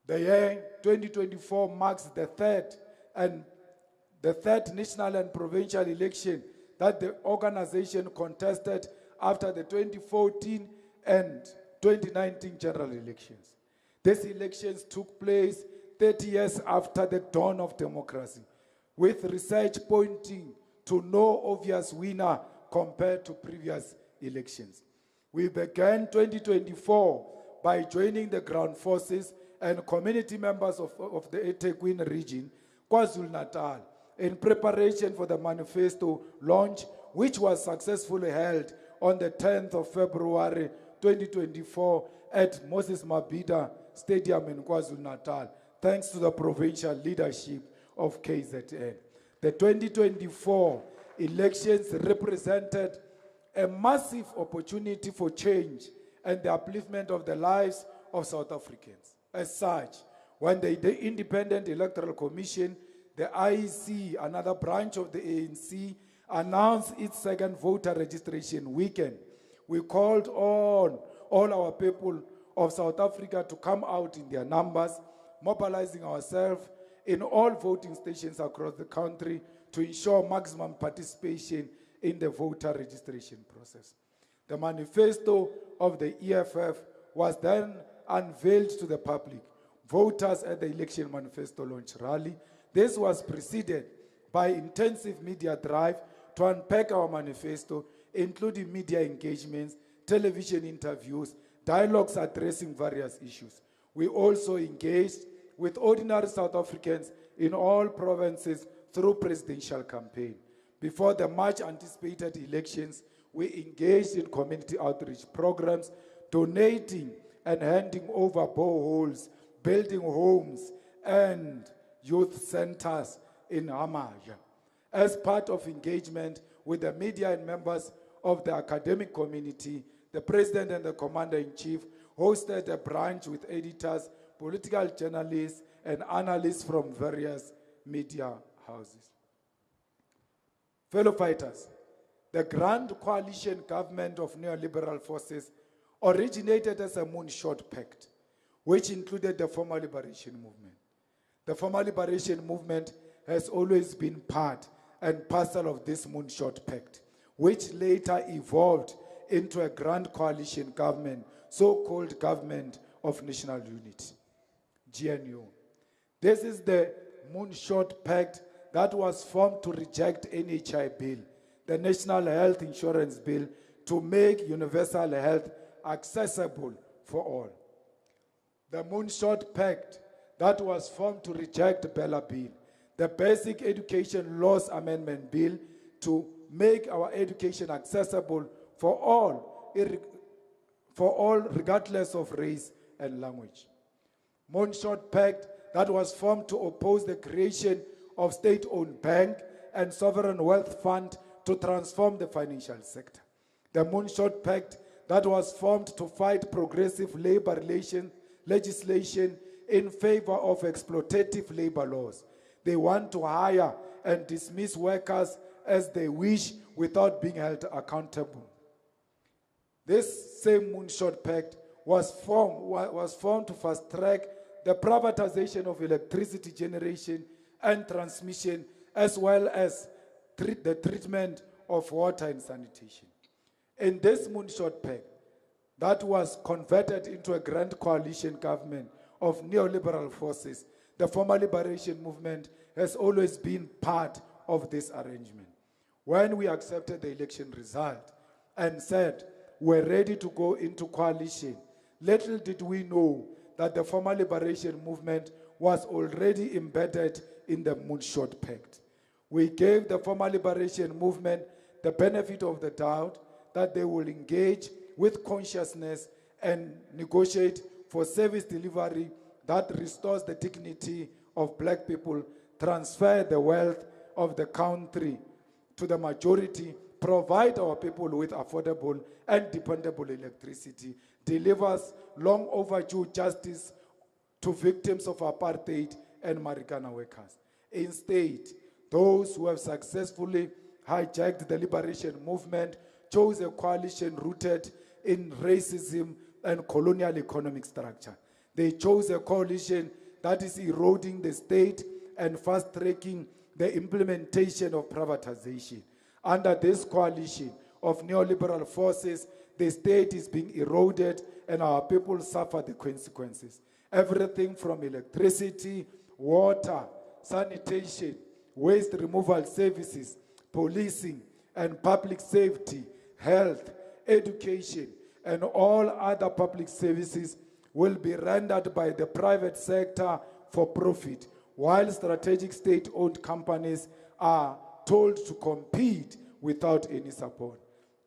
The year 2024 marks the third national and provincial election that the organization contested after the 2014 and 2019 general elections. These elections took place 30 years after the dawn of democracy, with research pointing to no obvious winner compared to previous elections. We began 2024 by joining the ground forces and community members of the eThekwini region, KwaZulu-Natal, in preparation for the manifesto launch, which was successfully held on the 10th of February 2024 at Moses Mabhida Stadium in KwaZulu-Natal, thanks to the provincial leadership of KZN. The 2024 elections represented a massive opportunity for change and the upliftment of the lives of South Africans. As such, when the Independent Electoral Commission, the IEC, another branch of the ANC, announced its second voter registration weekend, we called on all our people of South Africa to come out in their numbers, mobilizing ourselves in all voting stations across the country to ensure maximum participation in the voter registration process. The manifesto of the EFF was then unveiled to the public, voters at the election manifesto launch rally. This was preceded by intensive media drive to unpack our manifesto, including media engagements, television interviews, dialogues addressing various issues. We also engaged with ordinary South Africans in all provinces through presidential campaign. Before the much anticipated elections, we engaged in community outreach programs, donating and handing over boreholes, building homes, and youth centers in Amaja. As part of engagement with the media and members of the academic community, the President and the Commander-in-Chief hosted a brunch with editors, political journalists, and analysts from various media houses. Fellow fighters, the Grand Coalition government of neoliberal forces originated as a moonshot pact, which included the former liberation movement. The former liberation movement has always been part and parcel of this moonshot pact, which later evolved into a Grand Coalition government, so-called Government of National Unity, GNU. This is the moonshot pact that was formed to reject NHI bill, the National Health Insurance Bill, to make universal health accessible for all. The moonshot pact that was formed to reject Bella Bill, the Basic Education Laws Amendment Bill, to make our education accessible for all regardless of race and language. Moonshot Pact that was formed to oppose the creation of state-owned bank and sovereign wealth fund to transform the financial sector. The Moonshot Pact that was formed to fight progressive labor legislation in favor of exploitative labor laws. They want to hire and dismiss workers as they wish without being held accountable. This same Moonshot Pact was formed to fast-track the privatization of electricity generation and transmission, as well as the treatment of water and sanitation. In this Moonshot Pact, that was converted into a grand coalition government of neoliberal forces, the former liberation movement has always been part of this arrangement. When we accepted the election result and said we're ready to go into coalition, little did we know that the former liberation movement was already embedded in the Moonshot Pact. We gave the former liberation movement the benefit of the doubt that they will engage with consciousness and negotiate for service delivery that restores the dignity of black people, transfer the wealth of the country to the majority, provide our people with affordable and dependable electricity, delivers long overdue justice to victims of apartheid and Marikana workers. Instead, those who have successfully hijacked the liberation movement chose a coalition rooted in racism and colonial economic structure. They chose a coalition that is eroding the state and fast-tracking the implementation of privatization. Under this coalition of neoliberal forces, the state is being eroded and our people suffer the consequences. Everything from electricity, water, sanitation, waste removal services, policing and public safety, health, education, and all other public services will be rendered by the private sector for profit, while strategic state-owned companies are told to compete without any support.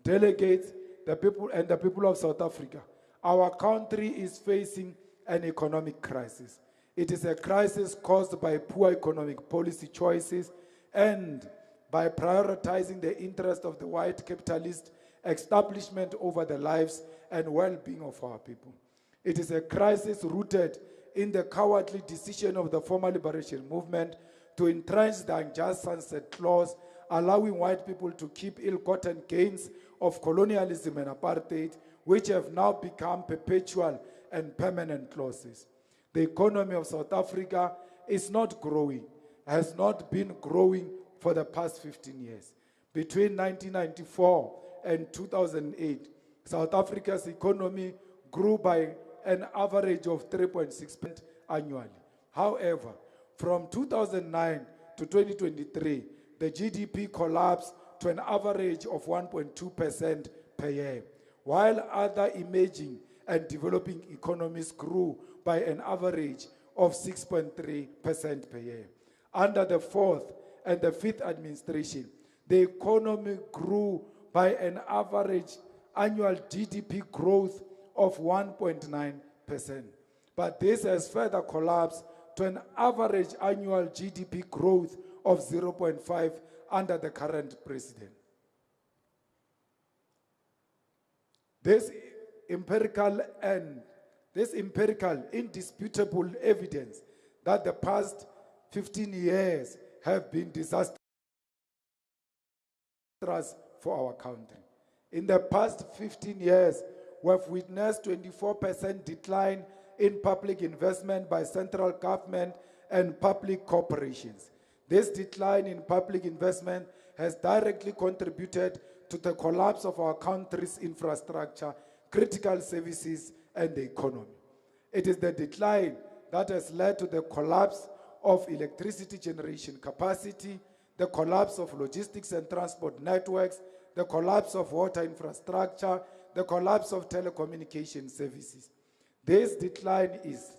Delegates, the people of South Africa, our country is facing an economic crisis. It is a crisis caused by poor economic policy choices and by prioritizing the interest of the white capitalist establishment over the lives and well-being of our people. It is a crisis rooted in the cowardly decision of the former liberation movement to entrench the unjust sunset clause, allowing white people to keep ill-gotten gains of colonialism and apartheid, which have now become perpetual and permanent clauses. The economy of South Africa is not growing, has not been growing for the past 15 years. Between 1994 and 2008, South Africa's economy grew by an average of 3.6% annually. However, from 2009 to 2023, the GDP collapsed to an average of 1.2% per year, while other emerging and developing economies grew by an average of 6.3% per year. Under the fourth and the fifth administration, the economy grew by an average annual GDP growth of 1.9%. But this has further collapsed to an average annual GDP growth of 0.5% under the current president. This empirical, indisputable evidence that the past 15 years have been disastrous for our country. In the past 15 years, we have witnessed 24% decline in public investment by central government and public corporations. This decline in public investment has directly contributed to the collapse of our country's infrastructure, critical services, and the economy. It is the decline that has led to the collapse of electricity generation capacity, the collapse of logistics and transport networks, the collapse of water infrastructure, the collapse of telecommunication services. This decline is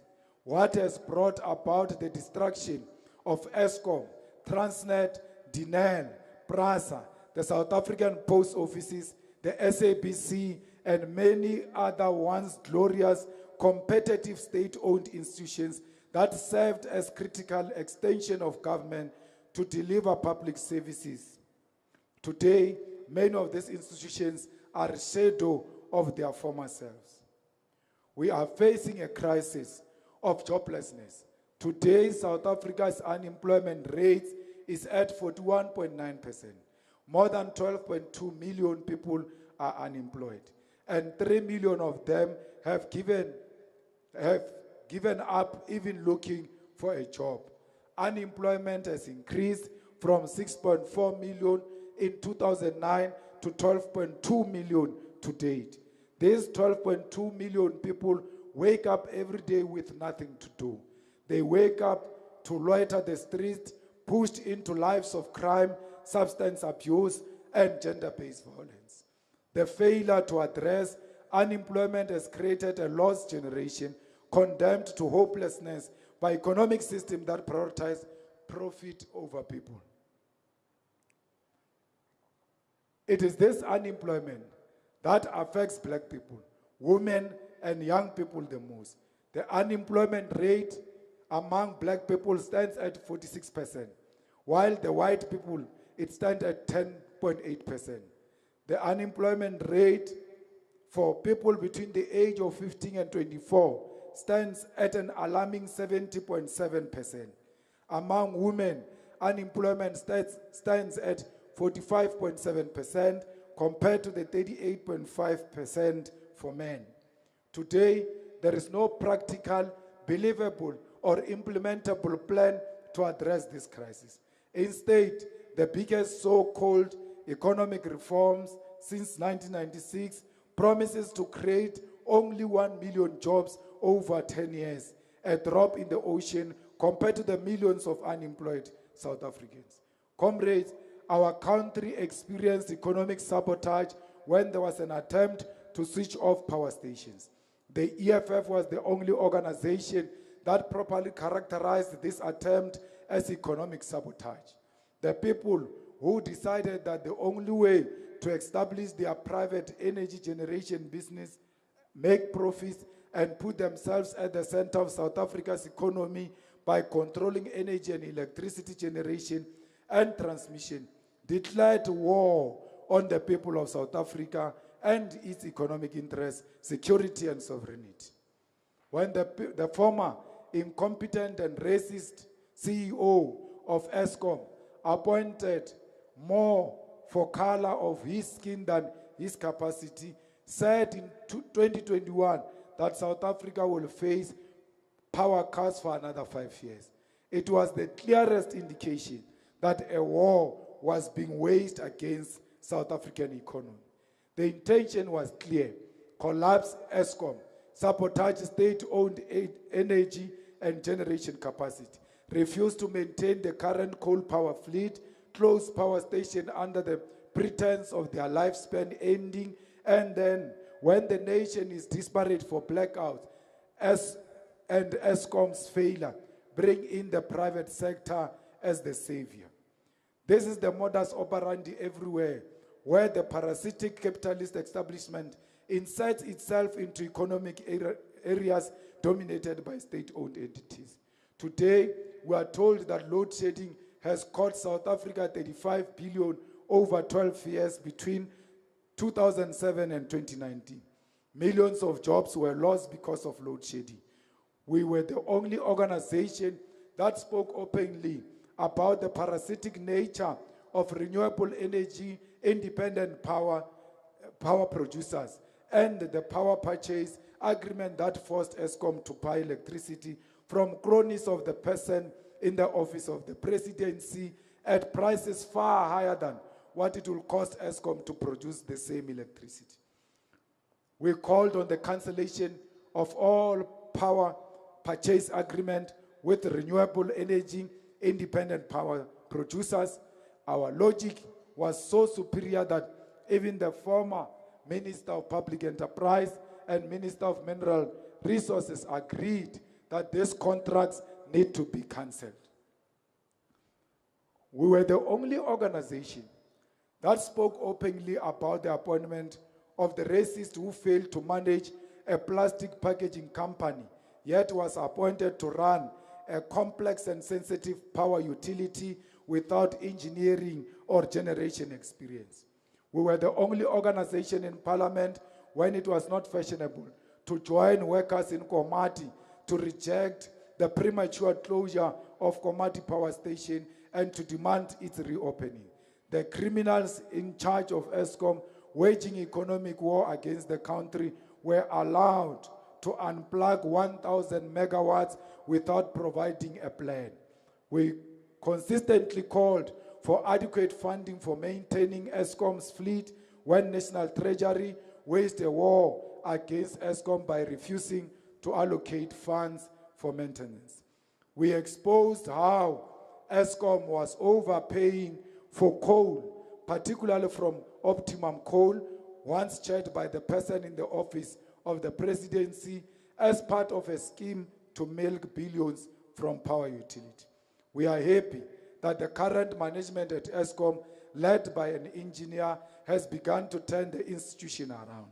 what has brought about the destruction of Eskom, Transnet, Denel, Prasa, the South African Post Offices, the SABC, and many other once glorious, competitive state-owned institutions that served as critical extension of government to deliver public services. Today, many of these institutions are a shadow of their former selves. We are facing a crisis of joblessness. Today, South Africa's unemployment rate is at 41.9%. More than 12.2 million people are unemployed, and 3 million of them have given up even looking for a job. Unemployment has increased from 6.4 million in 2009 to 12.2 million to date. These 12.2 million people wake up every day with nothing to do. They wake up to loiter the streets, pushed into lives of crime, substance abuse, and gender-based violence. The failure to address unemployment has created a lost generation condemned to hopelessness by economic systems that prioritize profit over people. It is this unemployment that affects black people, women, and young people the most. The unemployment rate among black people stands at 46%, while the white people, it stands at 10.8%. The unemployment rate for people between the age of 15 and 24 stands at an alarming 70.7%. Among women, unemployment stands at 45.7% compared to the 38.5% for men. Today, there is no practical, believable, or implementable plan to address this crisis. Instead, the biggest so-called economic reforms since 1996 promises to create only 1 million jobs over 10 years, a drop in the ocean compared to the millions of unemployed South Africans. Comrades, our country experienced economic sabotage when there was an attempt to switch off power stations. The EFF was the only organization that properly characterized this attempt as economic sabotage. The people who decided that the only way to establish their private energy generation business, make profits, and put themselves at the center of South Africa's economy by controlling energy and electricity generation and transmission, declared war on the people of South Africa and its economic interests, security, and sovereignty. When the former incompetent and racist CEO of Eskom appointed more for color of his skin than his capacity, said in 2021 that South Africa will face power cuts for another 5 years. It was the clearest indication that a war was being waged against South African economy. The intention was clear: collapse Eskom, sabotage state-owned energy and generation capacity, refuse to maintain the current coal power fleet, close power station under the pretense of their lifespan ending, and then, when the nation is desperate for blackout and Eskom's failure, bring in the private sector as the savior. This is the modus operandi everywhere, where the parasitic capitalist establishment inserts itself into economic areas dominated by state-owned entities. Today, we are told that load shedding has cost South Africa 35 billion over 12 years between 2007 and 2019. Millions of jobs were lost because of load shedding. We were the only organization that spoke openly about the parasitic nature of renewable energy, independent power producers, and the power purchase agreement that forced Eskom to buy electricity from cronies of the person in the office of the presidency at prices far higher than what it will cost Eskom to produce the same electricity. We called on the cancellation of all power purchase agreement with renewable energy independent power producers. Our logic was so superior that even the former Minister of Public Enterprise and Minister of Mineral Resources agreed that these contracts need to be cancelled. We were the only organization that spoke openly about the appointment of the racist who failed to manage a plastic packaging company, yet was appointed to run a complex and sensitive power utility without engineering or generation experience. We were the only organization in Parliament, when it was not fashionable, to join workers in Komati to reject the premature closure of Komati Power Station and to demand its reopening. The criminals in charge of ESCOM waging economic war against the country were allowed to unplug 1,000 megawatts without providing a plan. We consistently called for adequate funding for maintaining ESCOM's fleet when National Treasury waged a war against ESCOM by refusing to allocate funds for maintenance. We exposed how ESCOM was overpaying for coal, particularly from Optimum Coal, once chaired by the person in the office of the presidency as part of a scheme to milk billions from power utility. We are happy that the current management at ESCOM, led by an engineer, has begun to turn the institution around.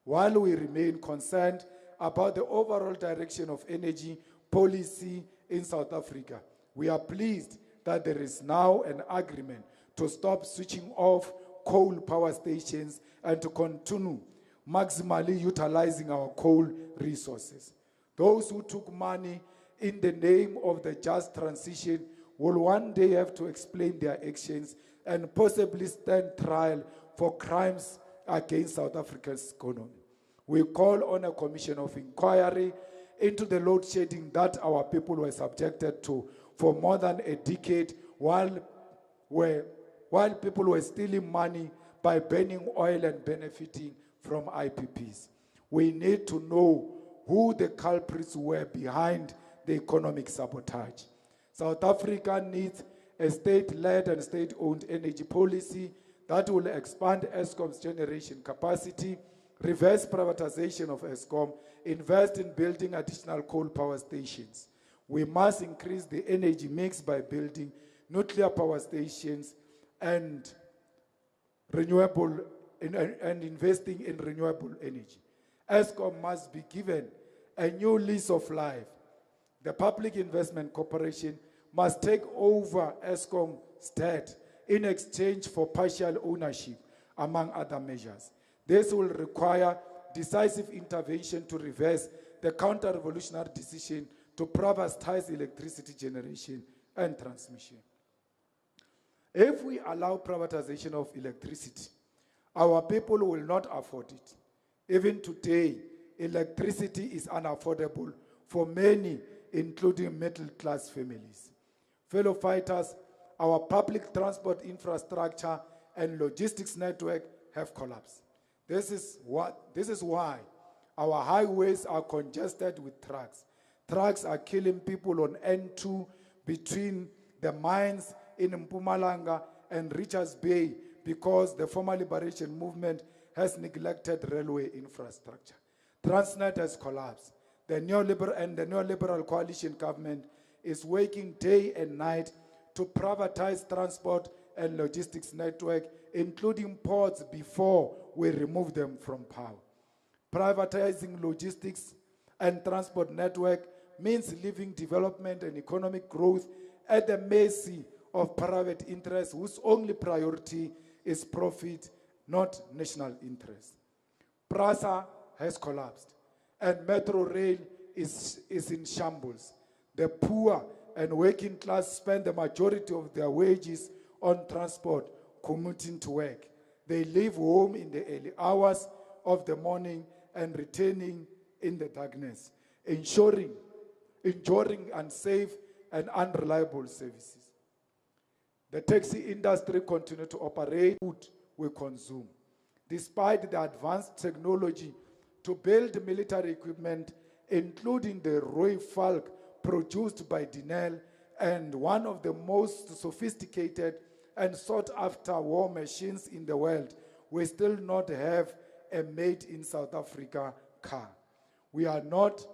While we remain concerned about the overall direction of energy policy in South Africa, we are pleased that there is now an agreement to stop switching off coal power stations and to continue maximally utilizing our coal resources. Those who took money in the name of the just transition will one day have to explain their actions and possibly stand trial for crimes against South Africa's economy. We call on a commission of inquiry into the load shedding that our people were subjected to for more than a decade while people were stealing money by burning oil and benefiting from IPPs. We need to know who the culprits were behind the economic sabotage. South Africa needs a state-led and state-owned energy policy that will expand ESCOM's generation capacity, reverse privatization of ESCOM, invest in building additional coal power stations. We must increase the energy mix by building nuclear power stations and investing in renewable energy. ESCOM must be given a new lease of life. The Public Investment Corporation must take over ESCOM's debt in exchange for partial ownership, among other measures. This will require decisive intervention to reverse the counter-revolutionary decision to privatize electricity generation and transmission. If we allow privatization of electricity, our people will not afford it. Even today, electricity is unaffordable for many, including middle-class families. Fellow fighters, our public transport infrastructure and logistics network have collapsed. This is why our highways are congested with trucks. Trucks are killing people on N2 between the mines in Mpumalanga and Richards Bay because the former liberation movement has neglected railway infrastructure. Transnet has collapsed. The neoliberal coalition government is working day and night to privatize transport and logistics network, including ports, before we remove them from power. Privatizing logistics and transport network means leaving development and economic growth at the mercy of private interests whose only priority is profit, not national interest. PRASA has collapsed and Metro Rail is in shambles. The poor and working class spend the majority of their wages on transport, commuting to work. They leave home in the early hours of the morning and returning in the darkness, ensuring unsafe and unreliable services. The taxi industry continues to operate food we consume. Despite the advanced technology to build military equipment, including the Roy Falk produced by Dinel and one of the most sophisticated and sought-after war machines in the world, we still not have a made in South Africa car. We are not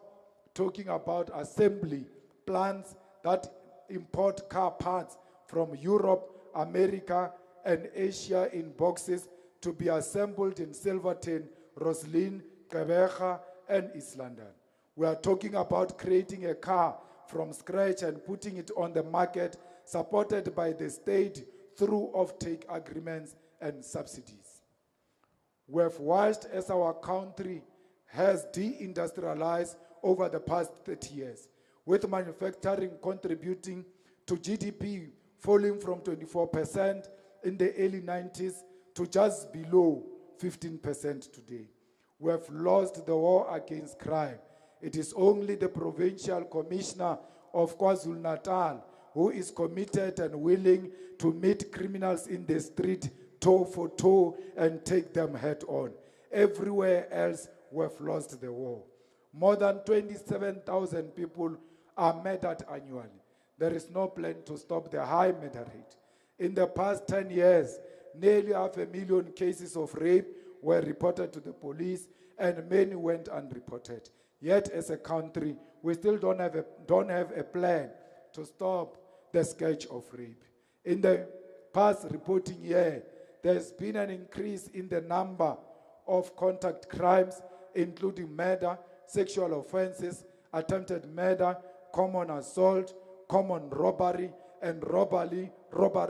talking about assembly plants that import car parts from Europe, America, and Asia in boxes to be assembled in Silverton, Roslyn, Gqeberha, and East London. We are talking about creating a car from scratch and putting it on the market, supported by the state through off-take agreements and subsidies. We have watched as our country has deindustrialized over the past 30 years, with manufacturing contributing to GDP falling from 24% in the early 90s to just below 15% today. We have lost the war against crime. It is only the Provincial Commissioner of KwaZulu-Natal who is committed and willing to meet criminals in the street toe for toe and take them head on. Everywhere else, we have lost the war. More than 27,000 people are murdered annually. There is no plan to stop the high murder rate. In the past 10 years, nearly 500,000 cases of rape were reported to the police, and many went unreported. Yet, as a country, we still don't have a plan to stop the scourge of rape. In the past reporting year, there's been an increase in the number of contact crimes, including murder, sexual offenses, attempted murder, common assault, common robbery, and robbery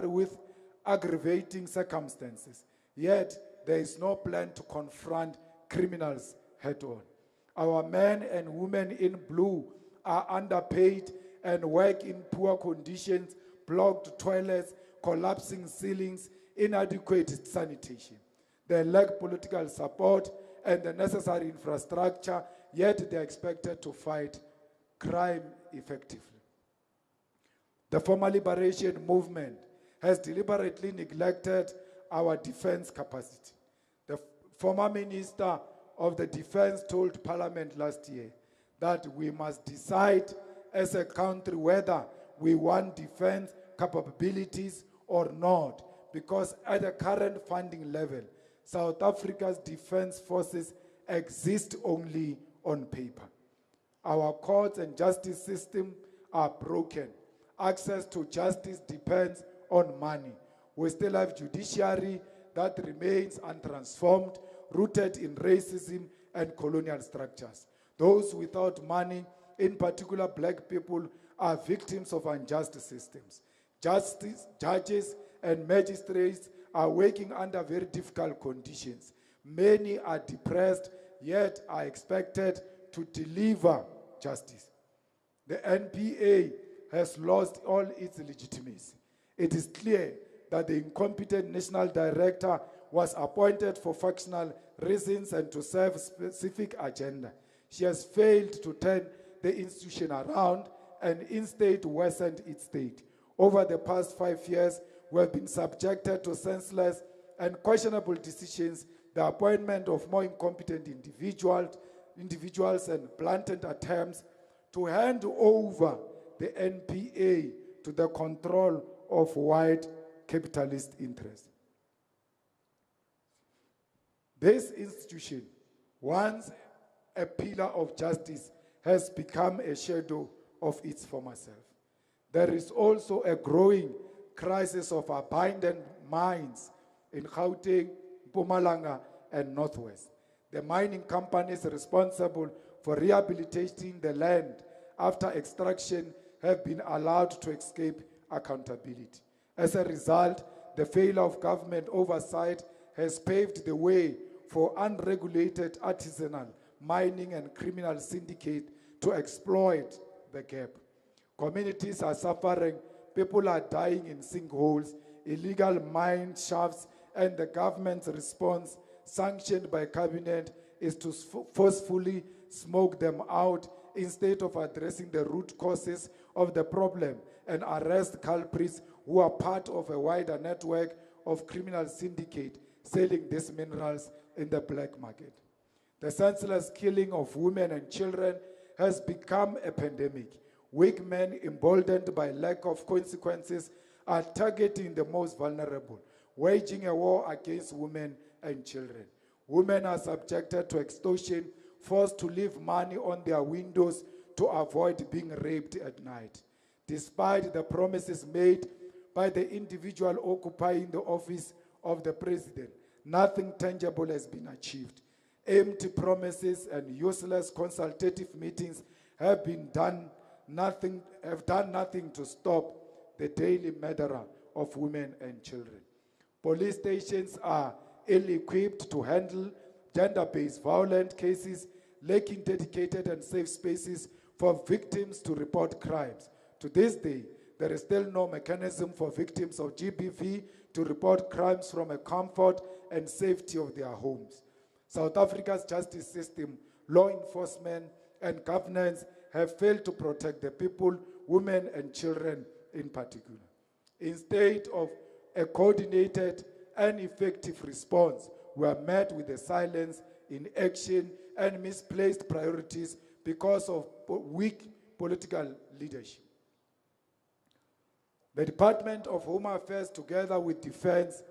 with aggravating circumstances. Yet, there is no plan to confront criminals head-on. Our men and women in blue are underpaid and work in poor conditions, blocked toilets, collapsing ceilings, inadequate sanitation. They lack political support and the necessary infrastructure, yet they are expected to fight crime effectively. The former liberation movement has deliberately neglected our defense capacity. The former Minister of the Defense told Parliament last year that we must decide as a country whether we want defense capabilities or not, because at the current funding level, South Africa's defense forces exist only on paper. Our courts and justice system are broken. Access to justice depends on money. We still have judiciary that remains untransformed, rooted in racism and colonial structures. Those without money, in particular black people, are victims of unjust systems. Judges and magistrates are working under very difficult conditions. Many are depressed, yet are expected to deliver justice. The NPA has lost all its legitimacy. It is clear that the incompetent national director was appointed for factional reasons and to serve a specific agenda. She has failed to turn the institution around and instead worsened its state. Over the past 5 years, we have been subjected to senseless and questionable decisions, the appointment of more incompetent individuals and blatant attempts to hand over the NPA to the control of white capitalist interests. This institution, once a pillar of justice, has become a shadow of its former self. There is also a growing crisis of abandoned mines in Gauteng, Mpumalanga, and Northwest. The mining companies responsible for rehabilitating the land after extraction have been allowed to escape accountability. As a result, the failure of government oversight has paved the way for unregulated artisanal mining and criminal syndicate to exploit the gap. Communities are suffering, people are dying in sinkholes, illegal mine shafts, and the government's response, sanctioned by cabinet, is to forcefully smoke them out instead of addressing the root causes of the problem and arrest culprits who are part of a wider network of criminal syndicate selling these minerals in the black market. The senseless killing of women and children has become a pandemic. Weak men, emboldened by lack of consequences, are targeting the most vulnerable, waging a war against women and children. Women are subjected to extortion, forced to leave money on their windows to avoid being raped at night. Despite the promises made by the individual occupying the office of the president, nothing tangible has been achieved. Empty promises and useless consultative meetings have done nothing to stop the daily murder of women and children. Police stations are ill-equipped to handle gender-based violent cases, lacking dedicated and safe spaces for victims to report crimes. To this day, there is still no mechanism for victims of GBV to report crimes from a comfort and safety of their homes. South Africa's justice system, law enforcement, and governance have failed to protect the people, women and children in particular. Instead of a coordinated and effective response, we are met with a silence, inaction, and misplaced priorities because of weak political leadership. The Department of Home Affairs, together with Defense,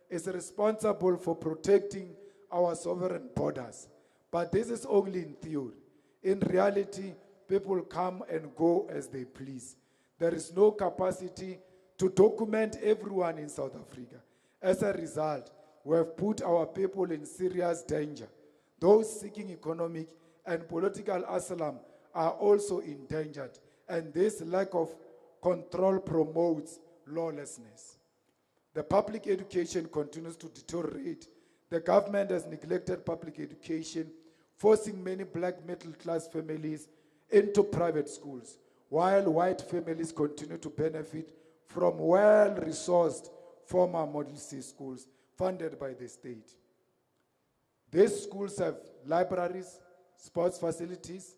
is responsible for protecting our sovereign borders. But this is only in theory. In reality, people come and go as they please. There is no capacity to document everyone in South Africa. As a result, we have put our people in serious danger. Those seeking economic and political asylum are also endangered, and this lack of control promotes lawlessness. The public education continues to deteriorate. The government has neglected public education, forcing many black middle-class families into private schools, while white families continue to benefit from well-resourced former Model C schools funded by the state. These schools have libraries, sports facilities,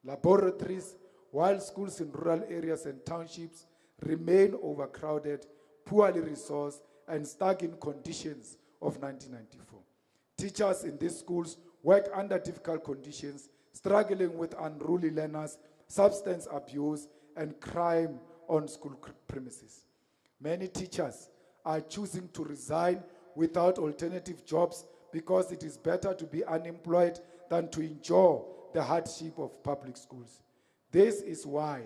laboratories, while schools in rural areas and townships remain overcrowded, poorly resourced, and stuck in conditions of 1994. Teachers in these schools work under difficult conditions, struggling with unruly learners, substance abuse, and crime on school premises. Many teachers are choosing to resign without alternative jobs because it is better to be unemployed than to endure the hardship of public schools. This is why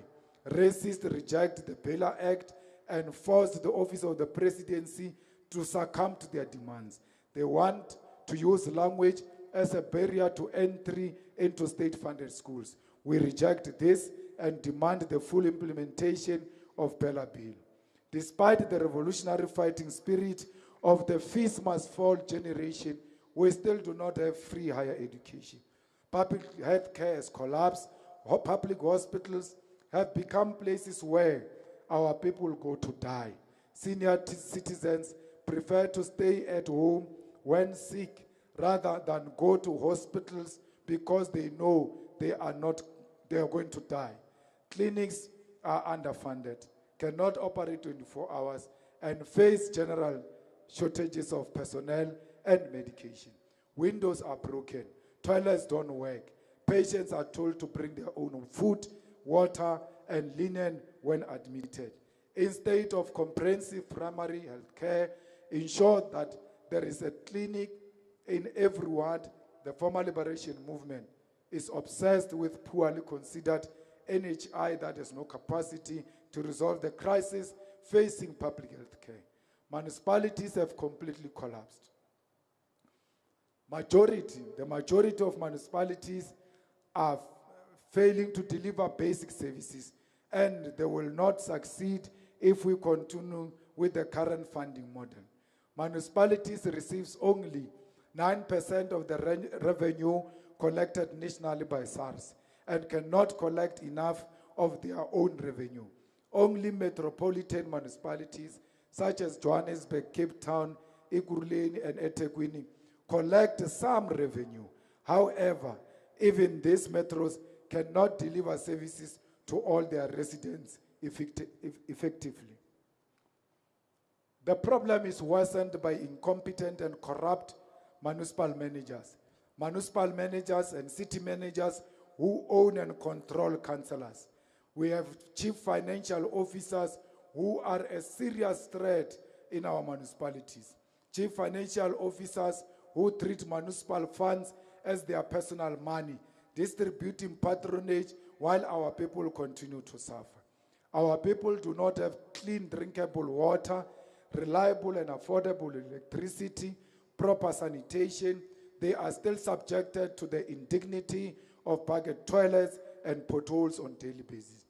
racists reject the Bela Act and forced the office of the presidency to succumb to their demands. They want to use language as a barrier to entry into state-funded schools. We reject this and demand the full implementation of Bela Bill. Despite the revolutionary fighting spirit of the fees must fall generation, we still do not have free higher education. Public health care has collapsed. Public hospitals have become places where our people go to die. Senior citizens prefer to stay at home when sick rather than go to hospitals because they know they are going to die. Clinics are underfunded, cannot operate 24 hours, and face general shortages of personnel and medication. Windows are broken, toilets don't work, patients are told to bring their own food, water, and linen when admitted. Instead of comprehensive primary health care, ensure that there is a clinic in every ward. The former liberation movement is obsessed with poorly considered NHI that has no capacity to resolve the crisis facing public health care. Municipalities have completely collapsed. The majority of municipalities are failing to deliver basic services, and they will not succeed if we continue with the current funding model. Municipalities receives only 9% of the revenue collected nationally by SARS and cannot collect enough of their own revenue. Only metropolitan municipalities such as Johannesburg, Cape Town, Ekurhuleni, and eThekwini collect some revenue. However, even these metros cannot deliver services to all their residents effectively. The problem is worsened by incompetent and corrupt municipal managers. Municipal managers and city managers who own and control councillors. We have chief financial officers who are a serious threat in our municipalities. Chief financial officers who treat municipal funds as their personal money, distributing patronage while our people continue to suffer. Our people do not have clean, drinkable water, reliable and affordable electricity, proper sanitation. They are still subjected to the indignity of bucket toilets and potholes on a daily basis.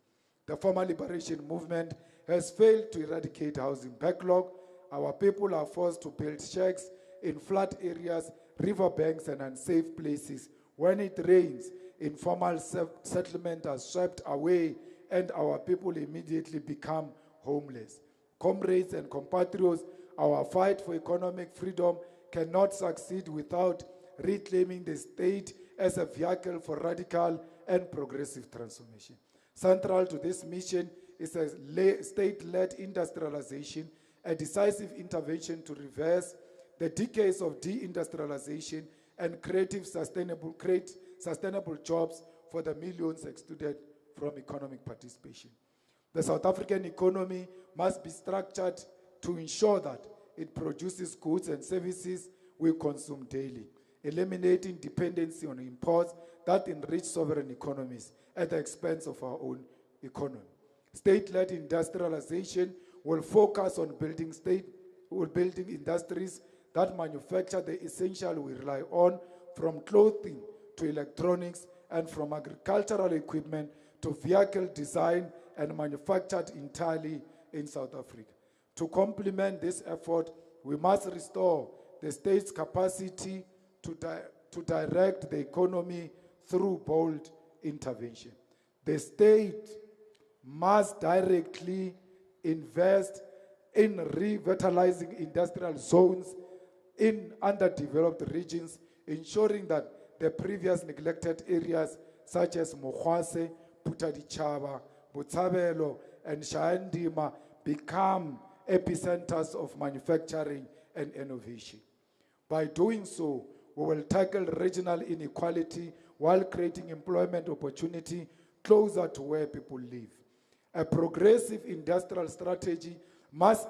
The former liberation movement has failed to eradicate housing backlog. Our people are forced to build shacks in flood areas, riverbanks, and unsafe places. When it rains, informal settlement are swept away, and our people immediately become homeless. Comrades and compatriots, our fight for economic freedom cannot succeed without reclaiming the state as a vehicle for radical and progressive transformation. Central to this mission is a state-led industrialization, a decisive intervention to reverse the decades of deindustrialization and create sustainable jobs for the millions excluded from economic participation. The South African economy must be structured to ensure that it produces goods and services we consume daily, eliminating dependency on imports that enrich sovereign economies at the expense of our own economy. State-led industrialization will focus on building industries that manufacture the essential we rely on, from clothing to electronics, and from agricultural equipment to vehicle design and manufactured entirely in South Africa. To complement this effort, we must restore the state's capacity to direct the economy through bold intervention. The state must directly invest in revitalizing industrial zones in underdeveloped regions, ensuring that the previous neglected areas such as Mokhwase, Putadichaba, Botshabelo, and Shaandima become epicenters of manufacturing and innovation. By doing so, we will tackle regional inequality while creating employment opportunity closer to where people live. A progressive industrial strategy must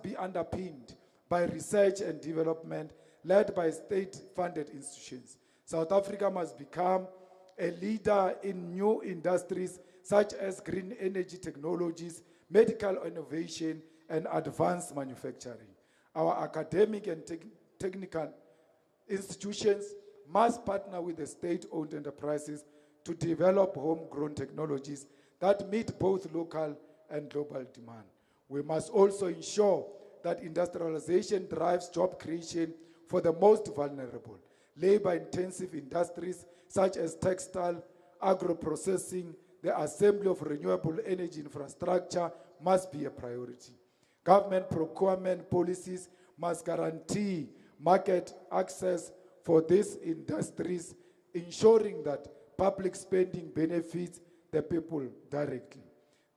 be underpinned by research and development led by state-funded institutions. South Africa must become a leader in new industries such as green energy technologies, medical innovation, and advanced manufacturing. Our academic and technical institutions must partner with the state-owned enterprises to develop homegrown technologies that meet both local and global demand. We must also ensure that industrialization drives job creation for the most vulnerable. Labor-intensive industries such as textile, agro-processing, the assembly of renewable energy infrastructure must be a priority. Government procurement policies must guarantee market access for these industries, ensuring that public spending benefits the people directly.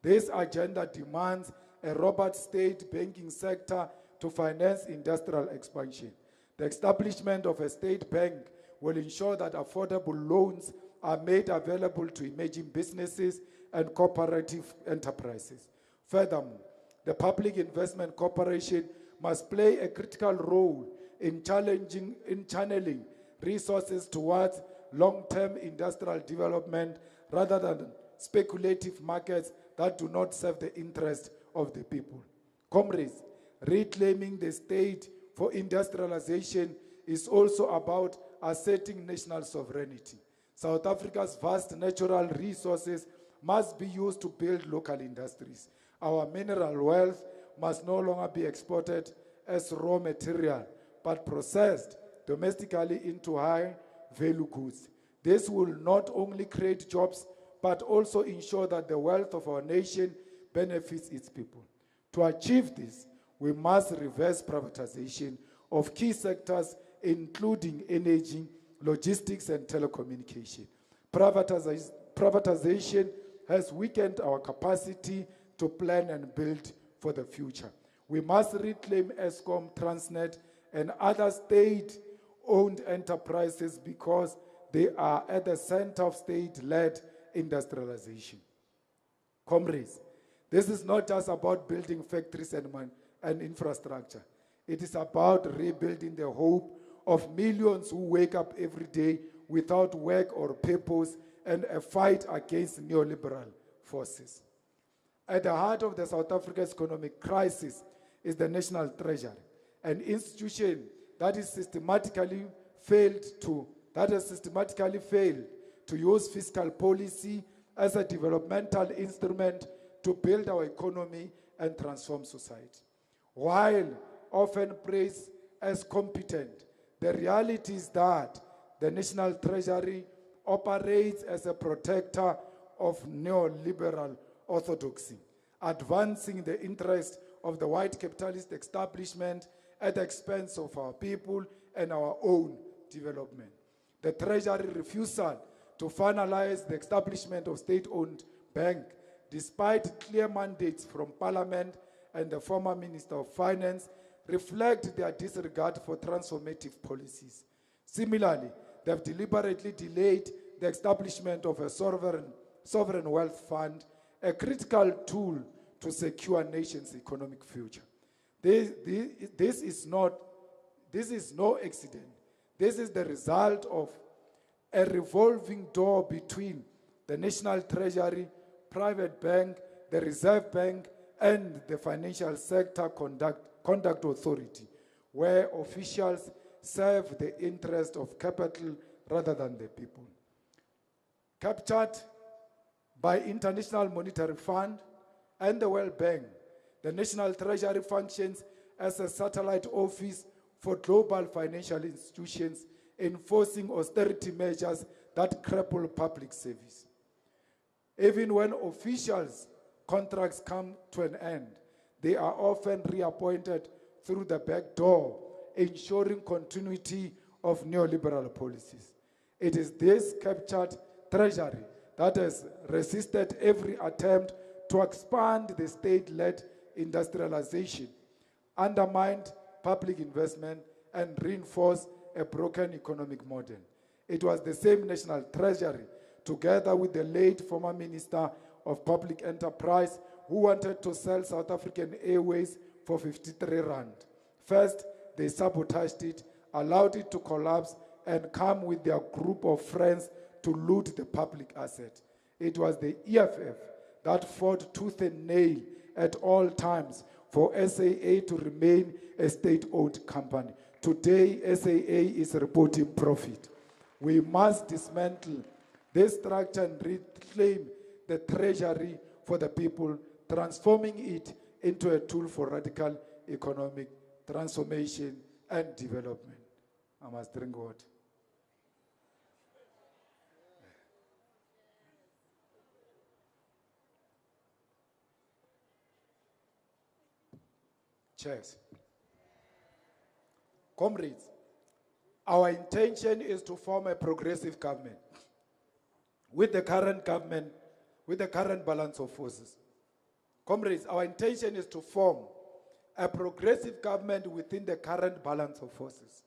This agenda demands a robust state banking sector to finance industrial expansion. The establishment of a state bank will ensure that affordable loans are made available to emerging businesses and cooperative enterprises. Furthermore, the Public Investment Corporation must play a critical role in channeling resources towards long-term industrial development rather than speculative markets that do not serve the interest of the people. Comrades, reclaiming the state for industrialization is also about asserting national sovereignty. South Africa's vast natural resources must be used to build local industries. Our mineral wealth must no longer be exported as raw material, but processed domestically into high-value goods. This will not only create jobs, but also ensure that the wealth of our nation benefits its people. To achieve this, we must reverse privatization of key sectors, including energy, logistics, and telecommunication. Privatization has weakened our capacity to plan and build for the future. We must reclaim Eskom, Transnet, and other state-owned enterprises because they are at the center of state-led industrialization. Comrades, this is not just about building factories and infrastructure. It is about rebuilding the hope of millions who wake up every day without work or purpose and a fight against neoliberal forces. At the heart of the South Africa's economic crisis is the National Treasury, an institution that has systematically failed to use fiscal policy as a developmental instrument to build our economy and transform society. While often praised as competent, the reality is that the National Treasury operates as a protector of neoliberal orthodoxy, advancing the interest of the white capitalist establishment at the expense of our people and our own development. The Treasury refusal to finalize the establishment of state-owned bank, despite clear mandates from Parliament and the former Minister of Finance, reflect their disregard for transformative policies. Similarly, they have deliberately delayed the establishment of a sovereign wealth fund, a critical tool to secure a nation's economic future. This is no accident. This is the result of a revolving door between the National Treasury, private bank, the Reserve Bank, and the Financial Sector Conduct Authority, where officials serve the interest of capital rather than the people. Captured by International Monetary Fund and the World Bank, the National Treasury functions as a satellite office for global financial institutions, enforcing austerity measures that cripple public service. Even when officials' contracts come to an end, they are often reappointed through the back door, ensuring continuity of neoliberal policies. It is this captured treasury that has resisted every attempt to expand the state-led industrialization, undermined public investment, and reinforced a broken economic model. It was the same National Treasury, together with the late former Minister of Public Enterprise, who wanted to sell South African Airways for 53 rand. First, they sabotaged it, allowed it to collapse, and come with their group of friends to loot the public asset. It was the EFF that fought tooth and nail at all times for SAA to remain a state-owned company. Today, SAA is reporting profit. We must dismantle this structure and reclaim the treasury for the people, transforming it into a tool for radical economic transformation and development. I must drink water. Chairs. Comrades, our intention is to form a progressive government with the current balance of forces. Comrades, our intention is to form a progressive government within the current balance of forces.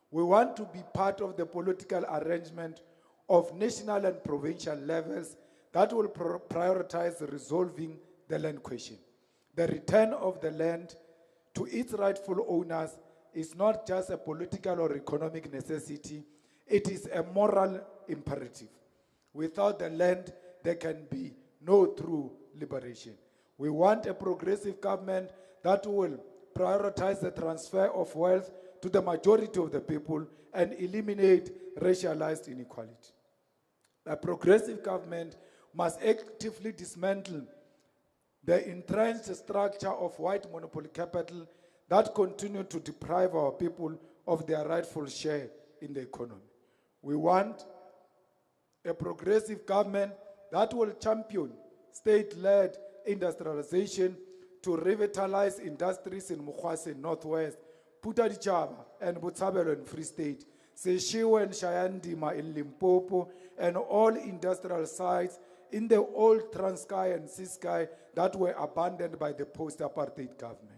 We want to be part of the political arrangement of national and provincial levels that will prioritize resolving the land question. The return of the land to its rightful owners is not just a political or economic necessity, it is a moral imperative. Without the land, there can be no true liberation. We want a progressive government that will prioritize the transfer of wealth to the majority of the people and eliminate racialized inequality. A progressive government must actively dismantle the entrenched structure of white monopoly capital that continue to deprive our people of their rightful share in the economy. We want a progressive government that will champion state-led industrialization to revitalize industries in Mokgwase Northwest, Putadichaba and Botshabelo in Free State, Seshiwe and Shayandima in Limpopo, and all industrial sites in the old Transkei and Ciskei that were abandoned by the post-apartheid government.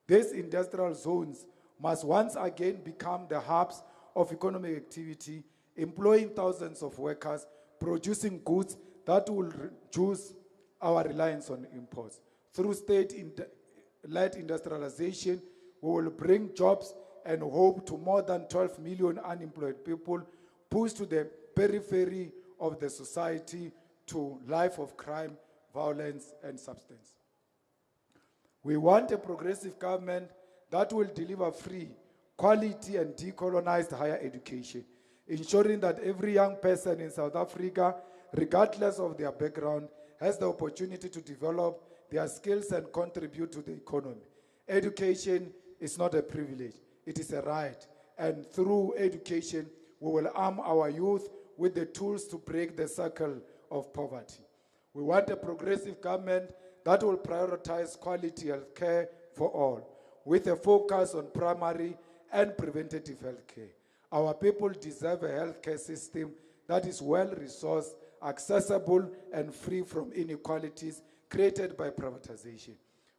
These industrial zones must once again become the hubs of economic activity, employing thousands of workers, producing goods that will reduce our reliance on imports. Through state-led industrialization, we will bring jobs and hope to more than 12 million unemployed people, pushed to the periphery of the society to life of crime, violence, and substance. We want a progressive government that will deliver free, quality, and decolonized higher education, ensuring that every young person in South Africa, regardless of their background, has the opportunity to develop their skills and contribute to the economy. Education is not a privilege, it is a right. And through education, we will arm our youth with the tools to break the cycle of poverty. We want a progressive government that will prioritize quality health care for all, with a focus on primary and preventative health care. Our people deserve a healthcare system that is well-resourced, accessible, and free from inequalities created by privatization.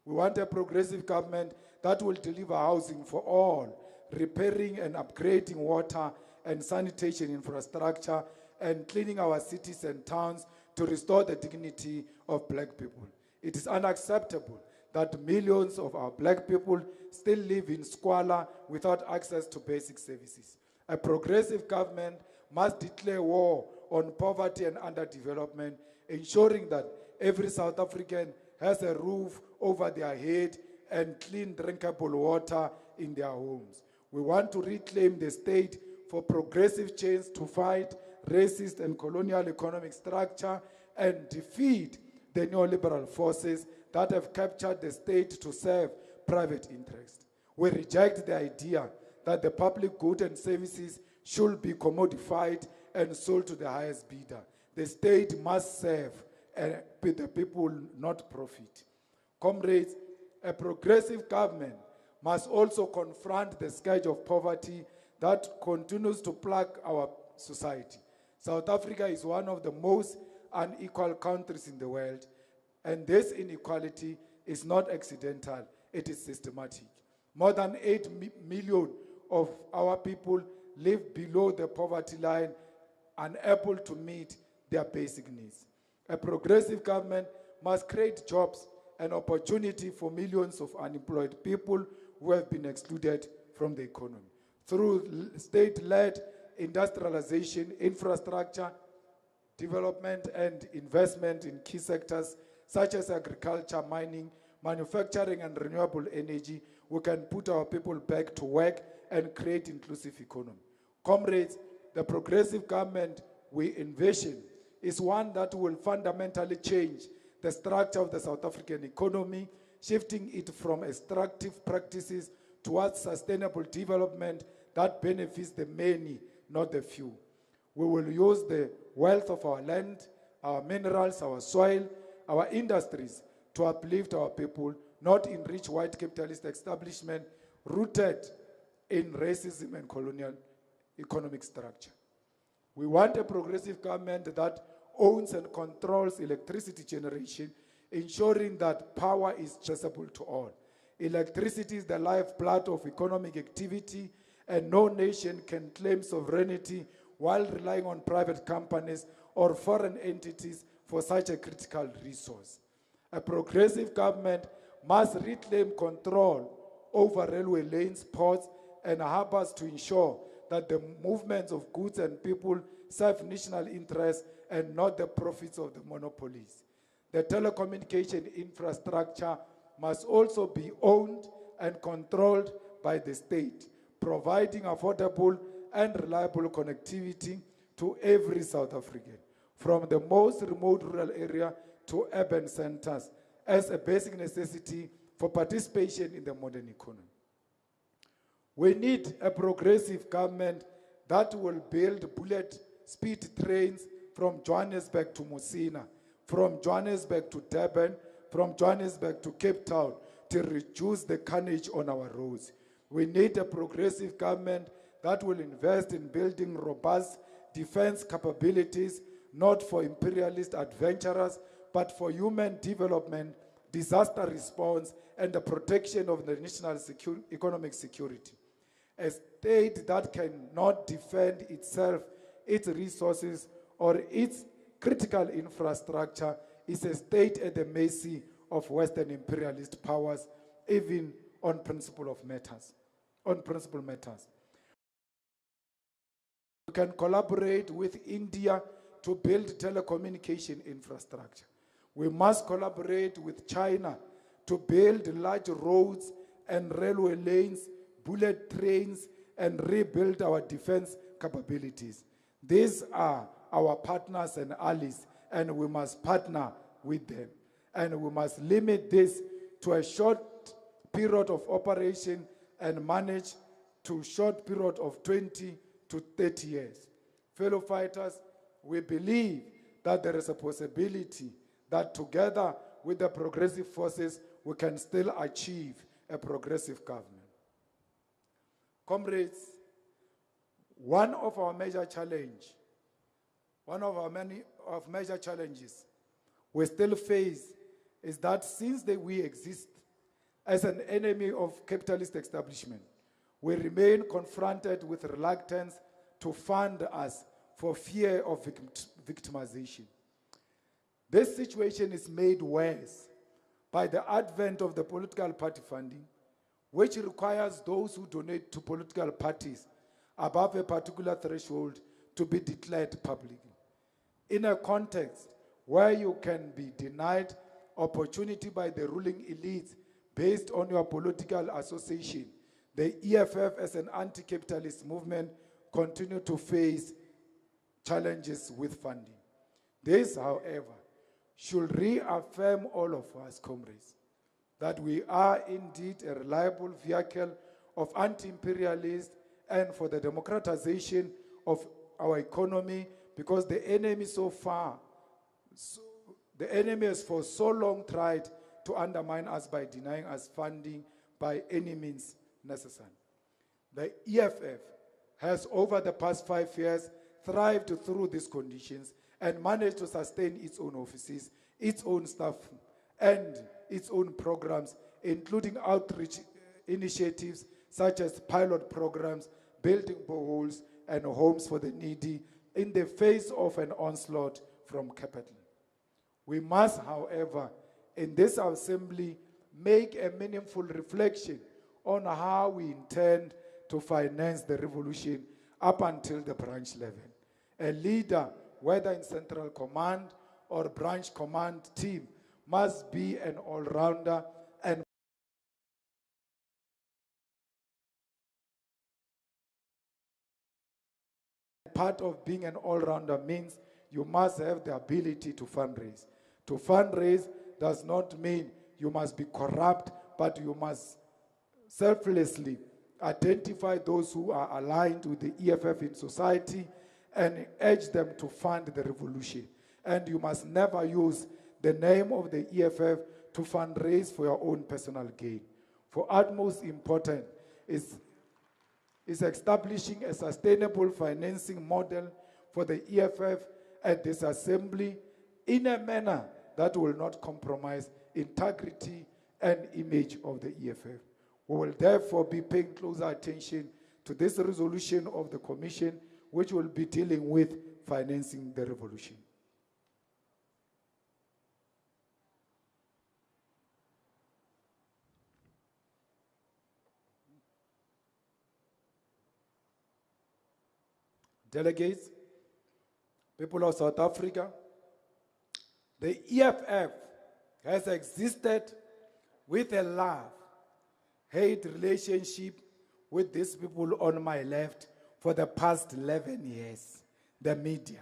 We want a progressive government that will deliver housing for all, repairing and upgrading water and sanitation infrastructure, and cleaning our cities and towns to restore the dignity of black people. It is unacceptable that millions of our black people still live in squalor without access to basic services. A progressive government must declare war on poverty and underdevelopment, ensuring that every South African has a roof over their head and clean drinkable water in their homes. We want to reclaim the state for progressive change to fight racist and colonial economic structure and defeat the neoliberal forces that have captured the state to serve private interests. We reject the idea that the public goods and services should be commodified and sold to the highest bidder. The state must serve the people, not profit. Comrades, a progressive government must also confront the scourge of poverty that continues to plague our society. South Africa is one of the most unequal countries in the world, and this inequality is not accidental, it is systematic. More than 8 million of our people live below the poverty line, unable to meet their basic needs. A progressive government must create jobs and opportunity for millions of unemployed people who have been excluded from the economy. Through state-led industrialization, infrastructure, development, and investment in key sectors such as agriculture, mining, manufacturing, and renewable energy, we can put our people back to work and create inclusive economy. Comrades, the progressive government we envision is one that will fundamentally change the structure of the South African economy, shifting it from extractive practices towards sustainable development that benefits the many, not the few. We will use the wealth of our land, our minerals, our soil, our industries to uplift our people, not enrich white capitalist establishment rooted in racism and colonial economic structure. We want a progressive government that owns and controls electricity generation, ensuring that power is accessible to all. Electricity is the lifeblood of economic activity, and no nation can claim sovereignty while relying on private companies or foreign entities for such a critical resource. A progressive government must reclaim control over railway lanes, ports, and harbors to ensure that the movements of goods and people serve national interests and not the profits of the monopolies. The telecommunication infrastructure must also be owned and controlled by the state, providing affordable and reliable connectivity to every South African, from the most remote rural area to urban centers, as a basic necessity for participation in the modern economy. We need a progressive government that will build bullet speed trains from Johannesburg to Musina, from Johannesburg to Durban, from Johannesburg to Cape Town to reduce the carnage on our roads. We need a progressive government that will invest in building robust defense capabilities, not for imperialist adventurers, but for human development, disaster response, and the protection of the national economic security. A state that cannot defend itself, its resources, or its critical infrastructure is a state at the mercy of Western imperialist powers, even on principle matters. We can collaborate with India to build telecommunication infrastructure. We must collaborate with China to build large roads and railway lanes, bullet trains, and rebuild our defense capabilities. These are our partners and allies, and we must partner with them. And we must limit this to a short period of operation and manage to short period of 20 to 30 years. Fellow fighters, we believe that there is a possibility that together with the progressive forces, we can still achieve a progressive government. Comrades, one of our major challenges we still face is that since we exist as an enemy of capitalist establishment, we remain confronted with reluctance to fund us for fear of victimization. This situation is made worse by the advent of the political party funding, which requires those who donate to political parties above a particular threshold to be declared publicly. In a context where you can be denied opportunity by the ruling elites based on your political association, the EFF as an anti-capitalist movement continue to face challenges with funding. This, however, should reaffirm all of us, comrades, that we are indeed a reliable vehicle of anti-imperialist and for the democratization of our economy, because the enemy has for so long tried to undermine us by denying us funding by any means necessary. The EFF has over the past 5 years thrived through these conditions and managed to sustain its own offices, its own staff, and its own programs, including outreach initiatives such as pilot programs, building boreholes, and homes for the needy in the face of an onslaught from capital. We must, however, in this assembly, make a meaningful reflection on how we intend to finance the revolution up until the branch level. A leader, whether in central command or branch command team, must be an all-rounder, and part of being an all-rounder means you must have the ability to fundraise. To fundraise does not mean you must be corrupt, but you must selflessly identify those who are aligned with the EFF in society and urge them to fund the revolution. And you must never use the name of the EFF to fundraise for your own personal gain. For utmost important is establishing a sustainable financing model for the EFF at this assembly in a manner that will not compromise integrity and image of the EFF. We will therefore be paying closer attention to this resolution of the Commission, which will be dealing with financing the revolution. Delegates, people of South Africa, the EFF has existed with a love-hate relationship with these people on my left for the past 11 years, the media.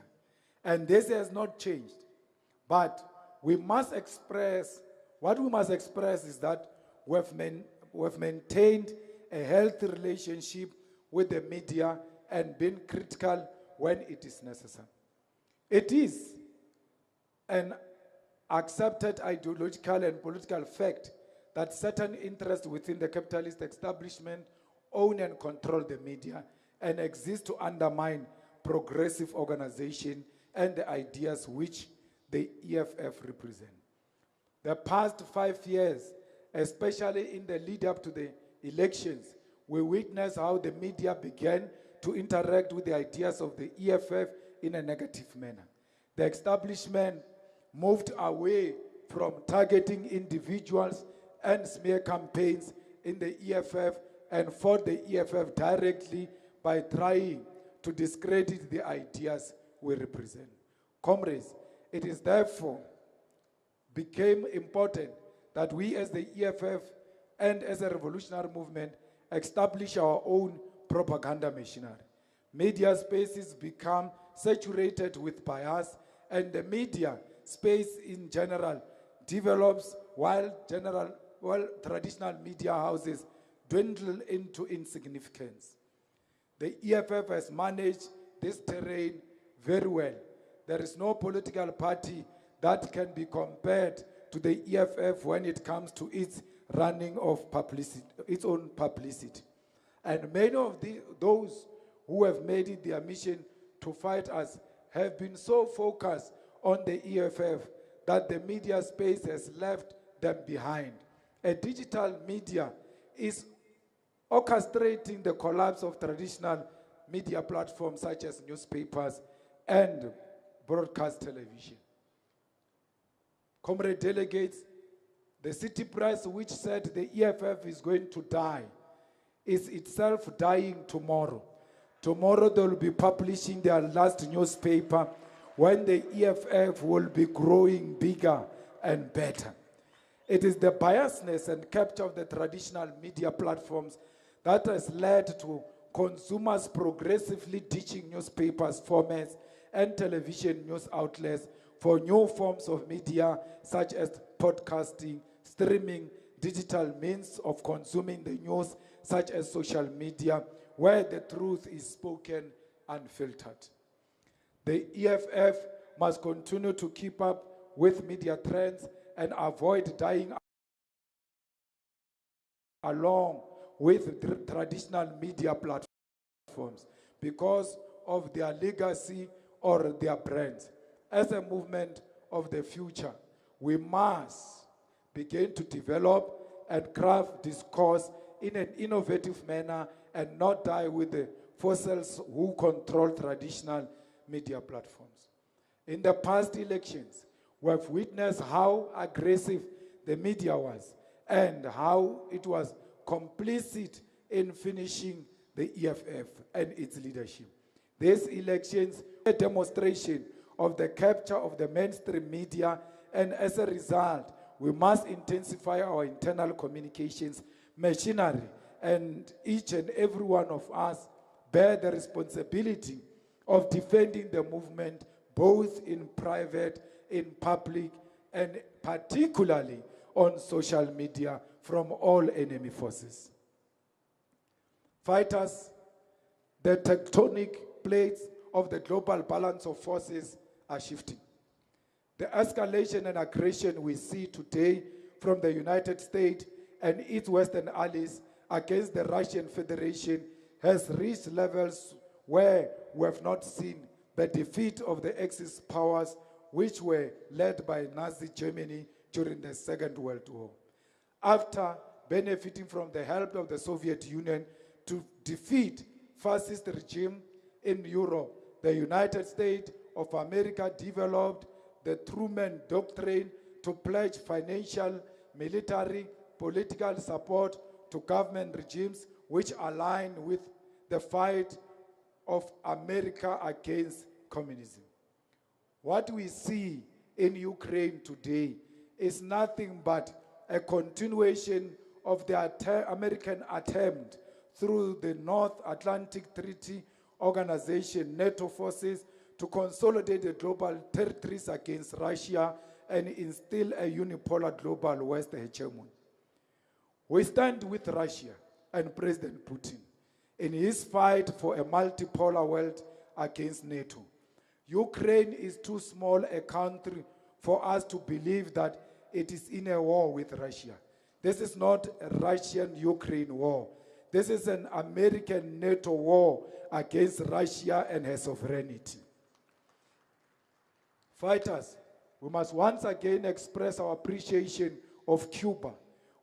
And this has not changed. But we must express, what we must express is that we've maintained a healthy relationship with the media and been critical when it is necessary. It is an accepted ideological and political fact that certain interests within the capitalist establishment own and control the media and exist to undermine progressive organization and the ideas which the EFF represent. The past 5 years, especially in the lead up to the elections, we witnessed how the media began to interact with the ideas of the EFF in a negative manner. The establishment moved away from targeting individuals and smear campaigns in the EFF and fought the EFF directly by trying to discredit the ideas we represent. Comrades, it is therefore became important that we as the EFF and as a revolutionary movement establish our own propaganda machinery. Media spaces become saturated with bias, and the media space in general develops while traditional media houses dwindle into insignificance. The EFF has managed this terrain very well. There is no political party that can be compared to the EFF when it comes to its running of publicity, its own publicity. And many of those who have made it their mission to fight us have been so focused on the EFF that the media space has left them behind. A digital media is orchestrating the collapse of traditional media platforms such as newspapers and broadcast television. Comrade delegates, the city press which said the EFF is going to die is itself dying tomorrow. Tomorrow they will be publishing their last newspaper when the EFF will be growing bigger and better. It is the biasness and capture of the traditional media platforms that has led to consumers progressively ditching newspapers, formats, and television news outlets for new forms of media such as podcasting, streaming, digital means of consuming the news such as social media, where the truth is spoken unfiltered. The EFF must continue to keep up with media trends and avoid dying along with the traditional media platforms because of their legacy or their brands. As a movement of the future, we must begin to develop and craft discourse in an innovative manner and not die with the fossils who control traditional media platforms. In the past elections, we have witnessed how aggressive the media was and how it was complicit in finishing the EFF and its leadership. These elections are a demonstration of the capture of the mainstream media, and as a result, we must intensify our internal communications machinery, and each and every one of us bear the responsibility of defending the movement both in private, in public, and particularly on social media from all enemy forces. Fighters, the tectonic plates of the global balance of forces are shifting. The escalation and aggression we see today from the United States and its Western allies against the Russian Federation has reached levels where we have not seen the defeat of the Axis powers which were led by Nazi Germany during the Second World War. After benefiting from the help of the Soviet Union to defeat fascist regime in Europe, the United States of America developed the Truman Doctrine to pledge financial, military, political support to government regimes which align with the fight of America against communism. What we see in Ukraine today is nothing but a continuation of the American attempt through the North Atlantic Treaty Organization, NATO forces, to consolidate the global territories against Russia and instill a unipolar global West hegemony. We stand with Russia and President Putin in his fight for a multipolar world against NATO. Ukraine is too small a country for us to believe that it is in a war with Russia. This is not a Russian-Ukraine war. This is an American NATO war against Russia and her sovereignty. Fighters, we must once again express our appreciation of Cuba,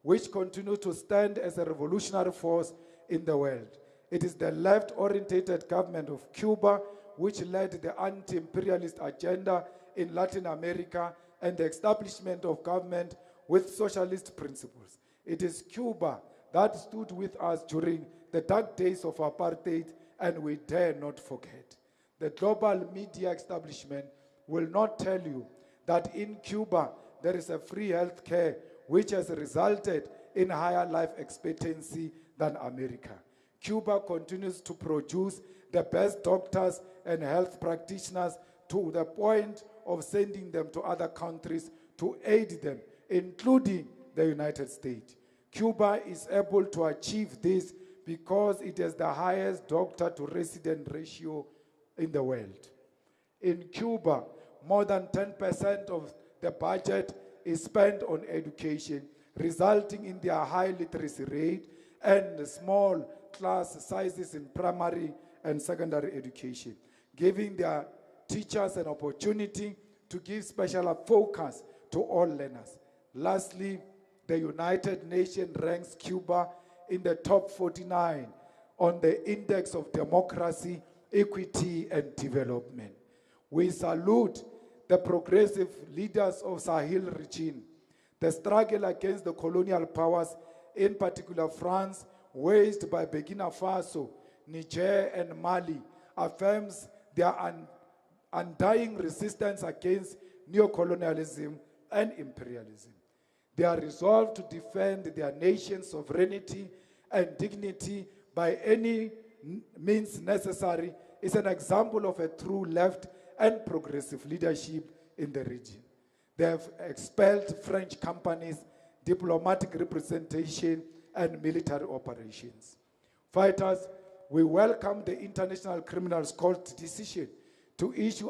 which continues to stand as a revolutionary force in the world. It is the left-oriented government of Cuba which led the anti-imperialist agenda in Latin America and the establishment of government with socialist principles. It is Cuba that stood with us during the dark days of apartheid, and we dare not forget. The global media establishment will not tell you that in Cuba, there is a free health care, which has resulted in higher life expectancy than America. Cuba continues to produce the best doctors and health practitioners to the point of sending them to other countries to aid them, including the United States. Cuba is able to achieve this because it has the highest doctor-to-resident ratio in the world. In Cuba, more than 10% of the budget is spent on education, resulting in their high literacy rate and small class sizes in primary and secondary education, giving their teachers an opportunity to give special focus to all learners. Lastly, the United Nations ranks Cuba in the top 49 on the Index of Democracy, Equity, and Development. We salute the progressive leaders of Sahel region. The struggle against the colonial powers, in particular France, waged by Burkina Faso, Niger, and Mali, affirms their undying resistance against neocolonialism and imperialism. Their resolve to defend their nation's sovereignty and dignity by any means necessary is an example of a true left and progressive leadership in the region. They have expelled French companies, diplomatic representation, and military operations. Fighters, we welcome the International Criminal Court's decision to issue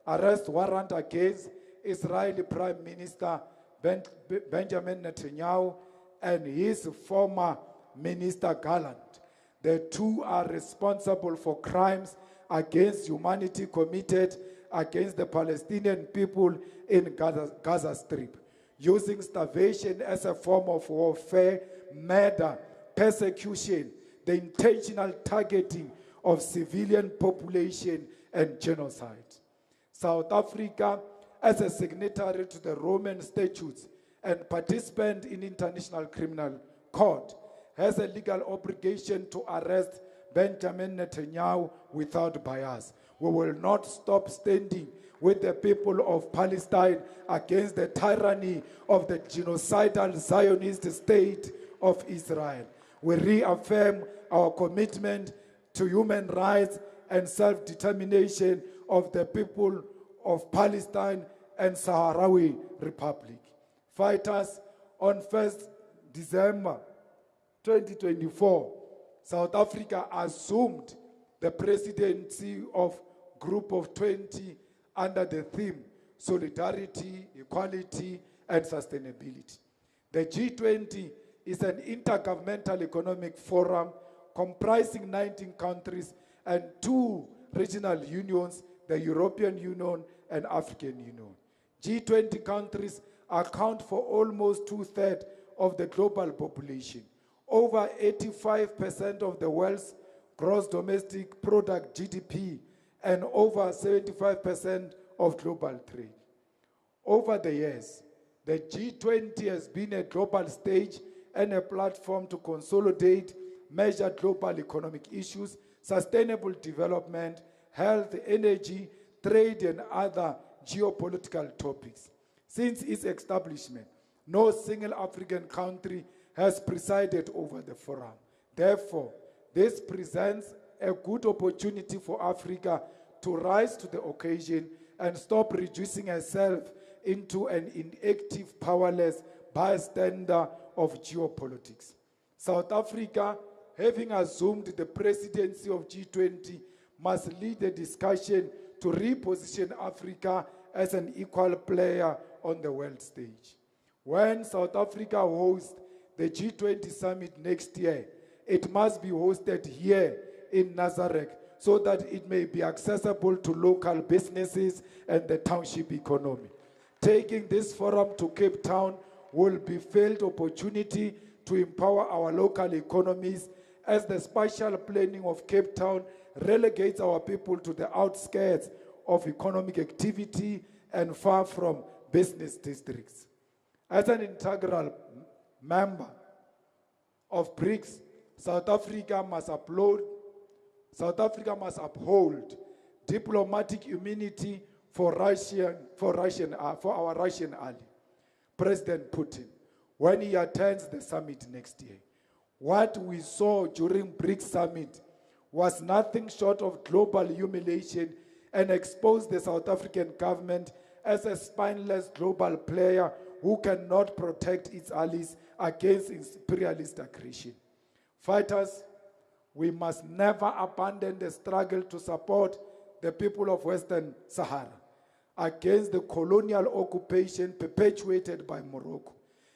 arrest warrant against Israeli Prime Minister Benjamin Netanyahu and his former Minister Gallant. The two are responsible for crimes against humanity committed against the Palestinian people in Gaza Strip, using starvation as a form of warfare, murder, persecution, the intentional targeting of civilian population, and genocide. South Africa, as a signatory to the Roman Statutes and participant in International Criminal Court, has a legal obligation to arrest Benjamin Netanyahu without bias. We will not stop standing with the people of Palestine against the tyranny of the genocidal Zionist state of Israel. We reaffirm our commitment to human rights and self-determination of the people of Palestine and Sahrawi Republic. Fighters, on 1st December 2024, South Africa assumed the presidency of Group of 20 under the theme Solidarity, Equality, and Sustainability. The G20 is an intergovernmental economic forum comprising 19 countries and 2 regional unions, the European Union and African Union. G20 countries account for almost 2/3 of the global population. Over 85% of the world's gross domestic product, GDP, and over 75% of global trade. Over the years, the G20 has been a global stage and a platform to consolidate major global economic issues, sustainable development, health, energy, trade, and other geopolitical topics. Since its establishment, no single African country has presided over the forum. Therefore, this presents a good opportunity for Africa to rise to the occasion and stop reducing herself into an inactive, powerless bystander of geopolitics. South Africa, having assumed the presidency of G20, must lead the discussion to reposition Africa as an equal player on the world stage. When South Africa hosts the G20 summit next year, it must be hosted here in Nazareth so that it may be accessible to local businesses and the township economy. Taking this forum to Cape Town will be filled opportunity to empower our local economies, as the spatial planning of Cape Town relegates our people to the outskirts of economic activity and far from business districts. As an integral member of BRICS, South Africa must uphold diplomatic immunity for our Russian ally. President Putin when he attends the summit next year. What we saw during BRICS summit was nothing short of global humiliation and exposed the South African government as a spineless global player who cannot protect its allies against imperialist aggression. Fighters, we must never abandon the struggle to support the people of Western Sahara against the colonial occupation perpetuated by Morocco.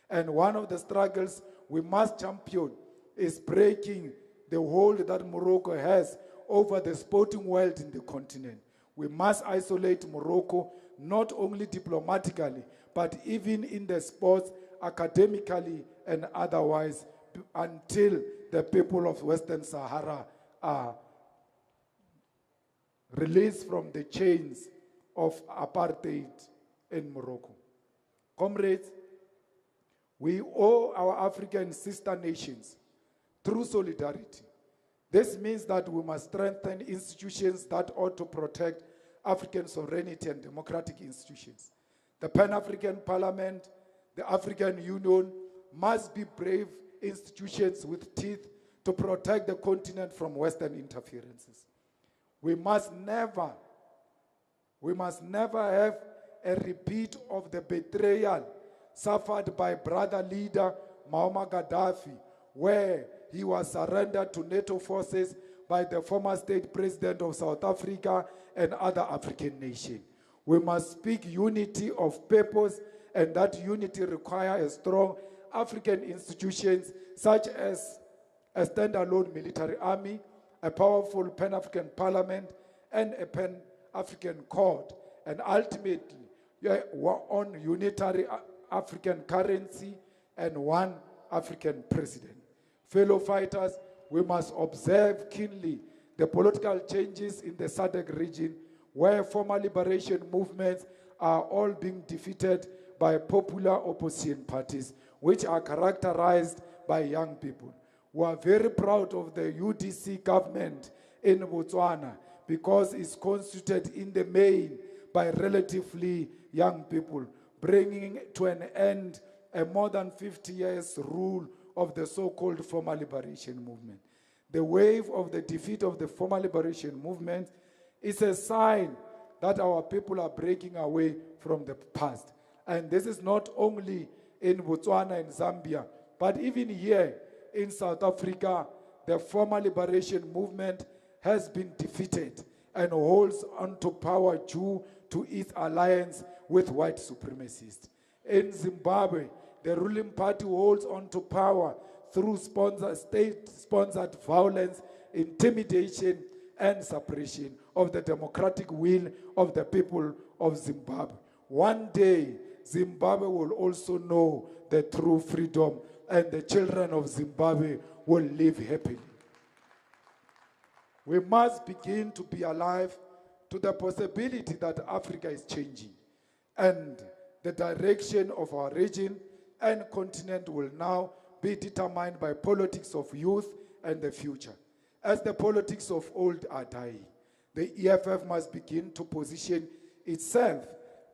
And one of the struggles we must champion is breaking the hold that Morocco has over the sporting world in the continent. We must isolate Morocco, not only diplomatically, but even in the sports, academically, and otherwise, until the people of Western Sahara are released from the chains of apartheid in Morocco. Comrades, we owe our African sister nations through solidarity. This means that we must strengthen institutions that ought to protect African sovereignty and democratic institutions. The Pan-African Parliament, the African Union must be brave institutions with teeth to protect the continent from Western interferences. We must never have a repeat of the betrayal suffered by brother leader Muammar Gaddafi, where he was surrendered to NATO forces by the former state president of South Africa and other African nations. We must speak unity of purpose, and that unity requires strong African institutions such as a standalone military army, a powerful Pan-African parliament, and a Pan-African court, and ultimately one unitary African currency and one African president. Fellow fighters, we must observe keenly the political changes in the SADC region, where former liberation movements are all being defeated by popular opposition parties, which are characterized by young people. We are very proud of the UDC government in Botswana because it's constituted in the main by relatively young people, bringing to an end a more than 50 years rule of the so-called former liberation movement. The wave of the defeat of the former liberation movement is a sign that our people are breaking away from the past. And this is not only in Botswana and Zambia, but even here in South Africa, the former liberation movement has been defeated and holds onto power due to its alliance with white supremacists. In Zimbabwe, the ruling party holds onto power through state-sponsored violence, intimidation, and suppression of the democratic will of the people of Zimbabwe. One day, Zimbabwe will also know the true freedom, and the children of Zimbabwe will live happily. We must begin to be alive to the possibility that Africa is changing, and the direction of our region and continent will now be determined by politics of youth and the future. As the politics of old are dying, the EFF must begin to position itself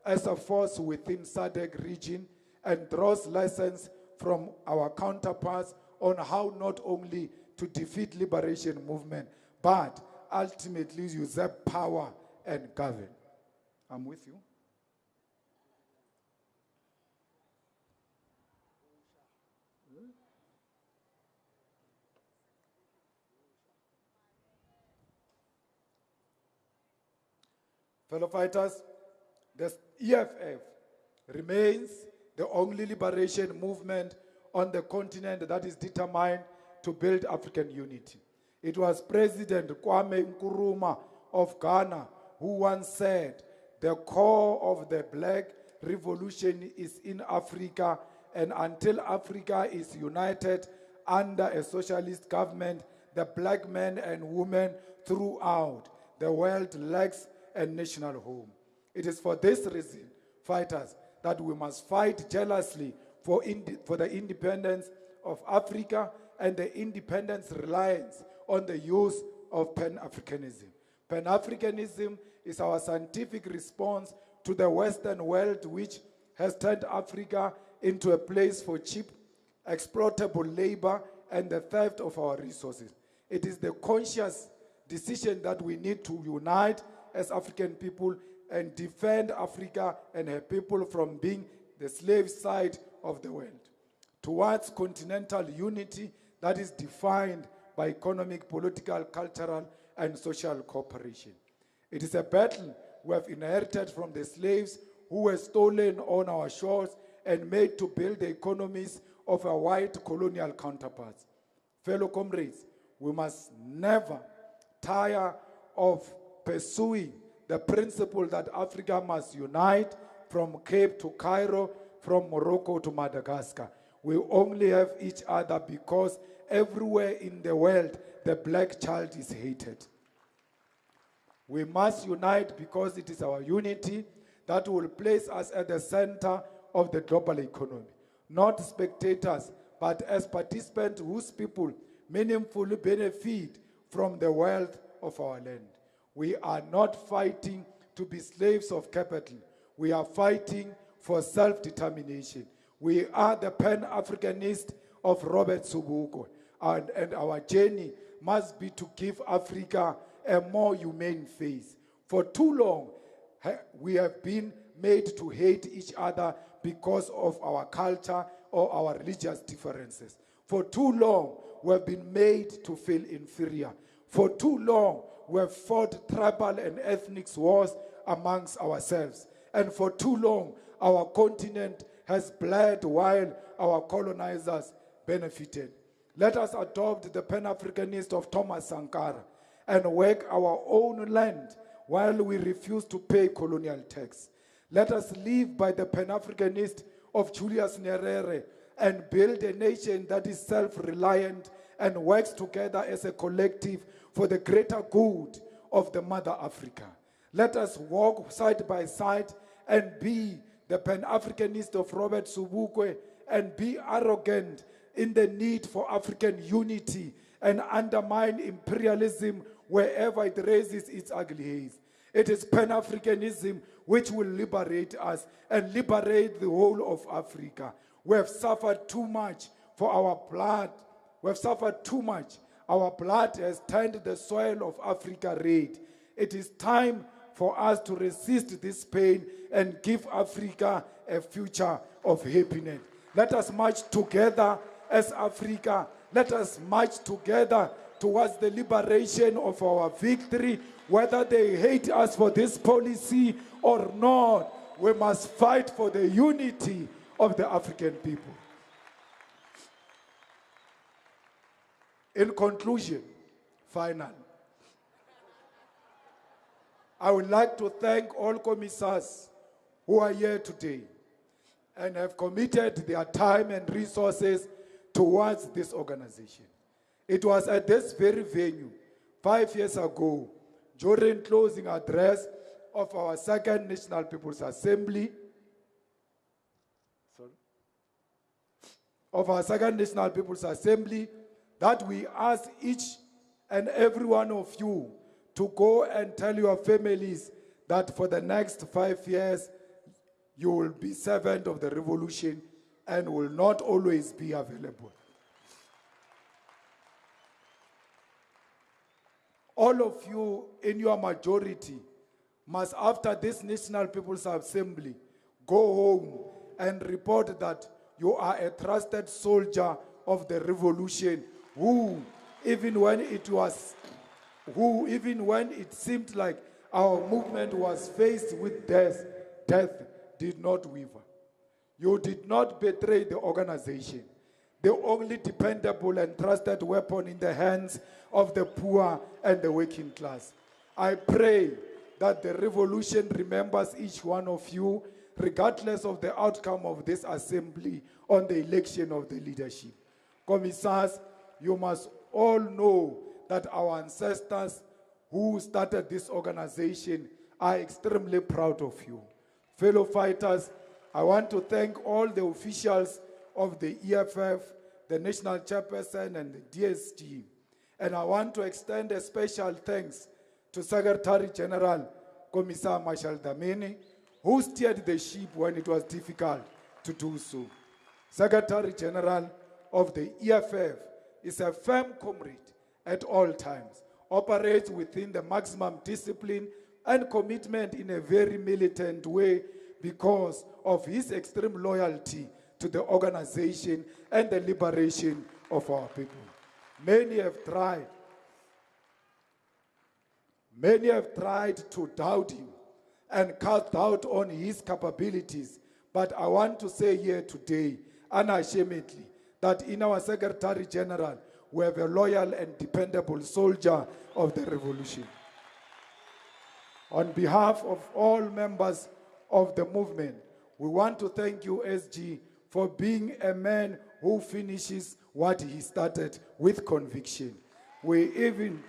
as a force within SADC region and draws lessons from our counterparts on how not only to defeat liberation movement, but ultimately usurp power and govern. I'm with you. Fellow fighters, the EFF remains the only liberation movement on the continent that is determined to build African unity. It was President Kwame Nkrumah of Ghana who once said, "The core of the black revolution is in Africa, and until Africa is united under a socialist government, the black men and women throughout the world lacks a national home." It is for this reason, fighters, that we must fight jealously for the independence of Africa and the independence reliance on the use of Pan-Africanism. Pan-Africanism is our scientific response to the Western world, which has turned Africa into a place for cheap, exploitable labor and the theft of our resources. It is the conscious decision that we need to unite as African people and defend Africa and her people from being the slave side of the world, towards continental unity that is defined by economic, political, cultural, and social cooperation. It is a battle we have inherited from the slaves who were stolen on our shores and made to build the economies of our white colonial counterparts. Fellow comrades, we must never tire of pursuing the principle that Africa must unite from Cape to Cairo, from Morocco to Madagascar. We only have each other because everywhere in the world, the black child is hated. We must unite because it is our unity that will place us at the center of the global economy. Not spectators, but as participants whose people meaningfully benefit from the wealth of our land. We are not fighting to be slaves of capital. We are fighting for self-determination. We are the Pan-Africanist of Robert Sobukwe, and our journey must be to give Africa a more humane face. For too long, we have been made to hate each other because of our culture or our religious differences. For too long, we have been made to feel inferior. For too long, we have fought tribal and ethnic wars amongst ourselves. And for too long, our continent has bled while our colonizers benefited. Let us adopt the Pan-Africanist of Thomas Sankara and work our own land while we refuse to pay colonial tax. Let us live by the Pan-Africanist of Julius Nyerere and build a nation that is self-reliant and works together as a collective for the greater good of the Mother Africa. Let us walk side by side and be the Pan-Africanist of Robert Sobukwe and be arrogant in the need for African unity and undermine imperialism wherever it raises its ugly heads. It is Pan-Africanism which will liberate us and liberate the whole of Africa. We have suffered too much for our blood. We have suffered too much. Our blood has turned the soil of Africa red. It is time for us to resist this pain and give Africa a future of happiness. Let us march together as Africa. Let us march together towards the liberation of our victory. Whether they hate us for this policy or not, we must fight for the unity of the African people. In conclusion, finally, I would like to thank all commissars who are here today and have committed their time and resources towards this organization. It was at this very venue 5 years ago, during closing address of our Second National People's Assembly, that we asked each and every one of you to go and tell your families that for the next 5 years, you will be servant of the revolution and will not always be available. All of you in your majority must, after this National People's Assembly, go home and report that you are a trusted soldier of the revolution who, even when it seemed like our movement was faced with death did not waver. You did not betray the organization, the only dependable and trusted weapon in the hands of the poor and the working class. I pray that the revolution remembers each one of you, regardless of the outcome of this assembly on the election of the leadership. Commissars, you must all know that our ancestors who started this organization are extremely proud of you. Fellow fighters, I want to thank all the officials of the EFF, the National Chairperson and the DSG. And I want to extend a special thanks to Secretary General Commissar Marshal Dlamini, who steered the ship when it was difficult to do so. Secretary General of the EFF, is a firm comrade at all times, operates within the maximum discipline and commitment in a very militant way because of his extreme loyalty to the organization and the liberation of our people. Many have tried to doubt him and cast doubt on his capabilities, but I want to say here today, unashamedly, that in our Secretary General, we have a loyal and dependable soldier of the revolution. On behalf of all members of the movement, we want to thank you, SG, for being a man who finishes what he started with conviction. Even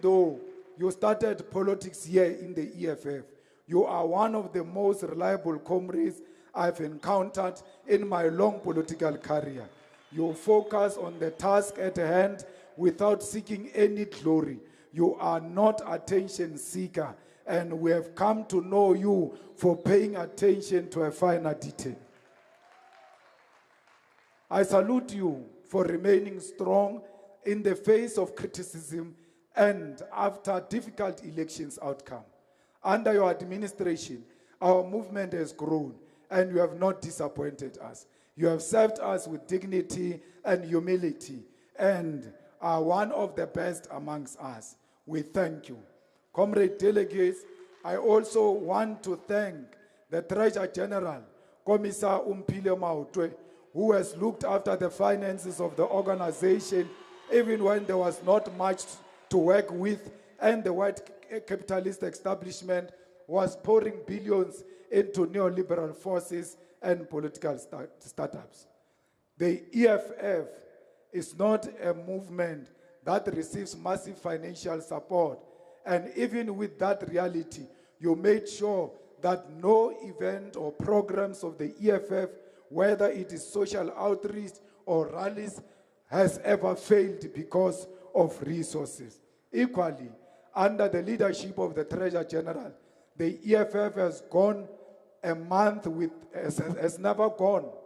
though you started politics here in the EFF, you are one of the most reliable comrades I've encountered in my long political career. You focus on the task at hand without seeking any glory. You are not attention seeker, and we have come to know you for paying attention to a finer detail. I salute you for remaining strong in the face of criticism and after difficult elections outcome. Under your administration, our movement has grown, and you have not disappointed us. You have served us with dignity and humility, and are one of the best amongst us. We thank you. Comrade delegates, I also want to thank the Treasurer General, Commissar Umpile Mautwe, who has looked after the finances of the organization even when there was not much to work with, and the white capitalist establishment was pouring billions into neoliberal forces and political startups. The EFF is not a movement that receives massive financial support, and even with that reality, you made sure that no event or programs of the EFF, whether it is social outreach or rallies, has ever failed because of resources. Equally, under the leadership of the Treasurer General, the EFF has never gone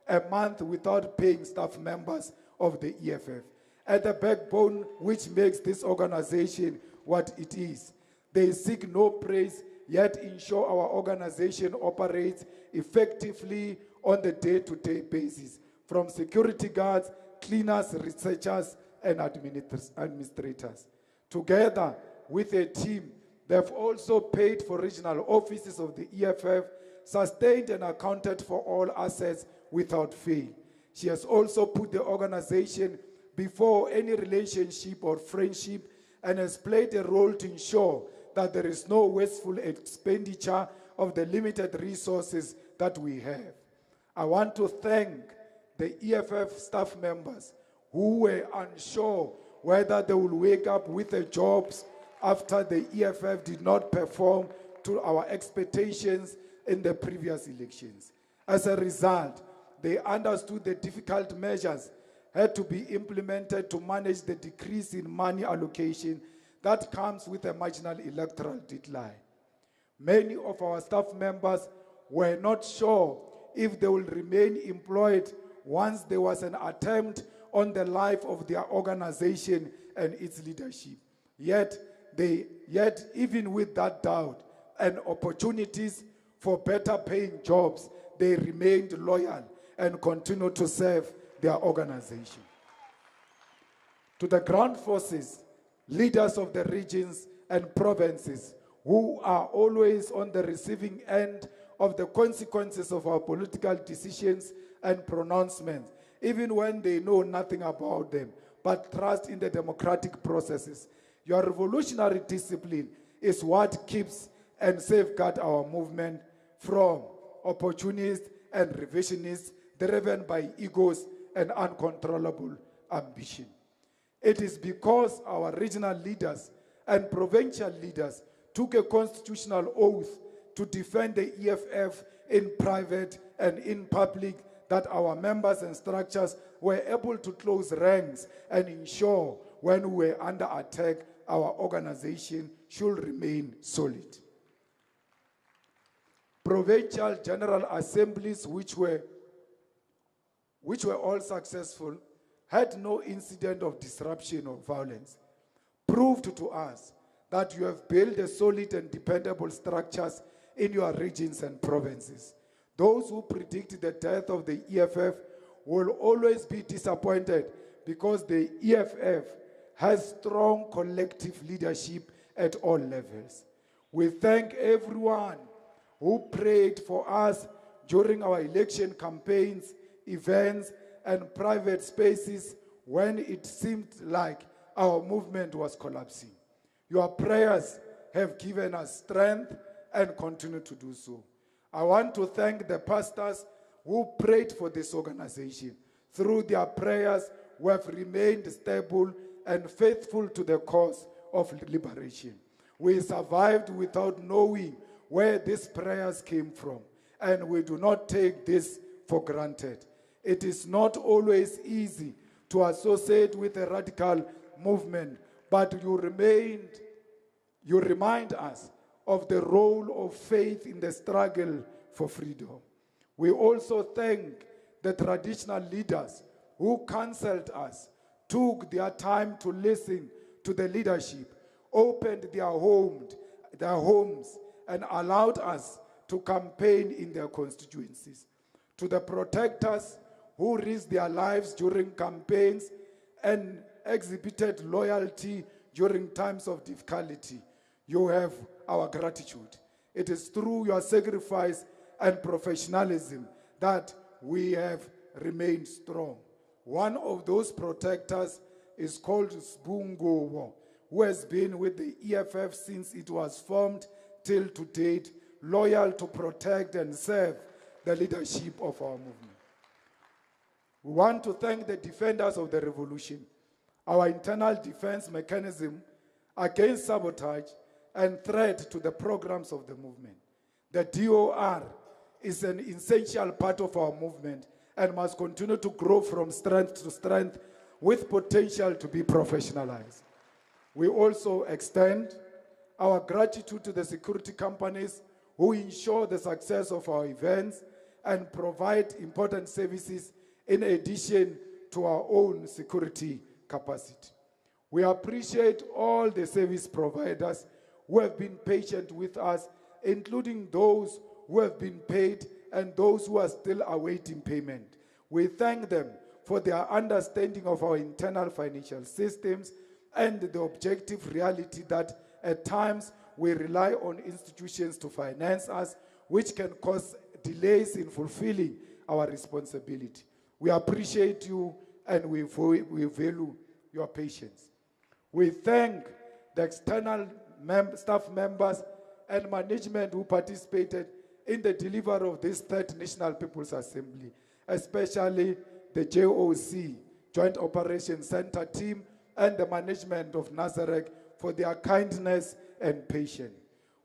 a month without paying staff members of the EFF. At the backbone which makes this organization what it is, they seek no praise, yet ensure our organization operates effectively on the day-to-day basis, from security guards, cleaners, researchers, and administrators. Together with a team, they've also paid for regional offices of the EFF, sustained and accounted for all assets without fail. She has also put the organization before any relationship or friendship, and has played a role to ensure that there is no wasteful expenditure of the limited resources that we have. I want to thank the EFF staff members who were unsure whether they will wake up with their jobs after the EFF did not perform to our expectations in the previous elections. As a result, they understood the difficult measures had to be implemented to manage the decrease in money allocation that comes with a marginal electoral decline. Many of our staff members were not sure if they will remain employed once there was an attempt on the life of their organization and its leadership. Yet, even with that doubt and opportunities for better paying jobs, they remained loyal and continued to serve their organization. To the ground forces, leaders of the regions and provinces who are always on the receiving end of the consequences of our political decisions and pronouncements, even when they know nothing about them, but trust in the democratic processes. Your revolutionary discipline is what keeps and safeguards our movement from opportunists and revisionists driven by egos and uncontrollable ambition. It is because our regional leaders and provincial leaders took a constitutional oath to defend the EFF in private and in public that our members and structures were able to close ranks and ensure when we were under attack, our organization should remain solid. Provincial general assemblies which were which were all successful, had no incident of disruption or violence, proved to us that you have built a solid and dependable structures in your regions and provinces. Those who predict the death of the EFF will always be disappointed because the EFF has strong collective leadership at all levels. We thank everyone who prayed for us during our election campaigns, events, and private spaces when it seemed like our movement was collapsing. Your prayers have given us strength and continue to do so. I want to thank the pastors who prayed for this organization. Through their prayers, we have remained stable and faithful to the cause of liberation. We survived without knowing where these prayers came from, and we do not take this for granted. It is not always easy to associate with a radical movement, but you remind us of the role of faith in the struggle for freedom. We also thank the traditional leaders who counseled us, took their time to listen to the leadership, opened their homes, and allowed us to campaign in their constituencies. To the protectors who risked their lives during campaigns and exhibited loyalty during times of difficulty, you have our gratitude. It is through your sacrifice and professionalism that we have remained strong. One of those protectors is called Sbungowo, who has been with the EFF since it was formed till to date, loyal to protect and serve the leadership of our movement. We want to thank the defenders of the revolution, our internal defense mechanism against sabotage and threat to the programs of the movement. The DOR is an essential part of our movement and must continue to grow from strength to strength with potential to be professionalized. We also extend our gratitude to the security companies who ensure the success of our events and provide important services in addition to our own security capacity. We appreciate all the service providers who have been patient with us, including those who have been paid and those who are still awaiting payment. We thank them for their understanding of our internal financial systems and the objective reality that at times we rely on institutions to finance us, which can cause delays in fulfilling our responsibility. We appreciate you and we value your patience. We thank the external staff members and management who participated in the delivery of this Third National People's Assembly, especially the JOC, Joint Operations Center team, and the management of Nazareth for their kindness and patience.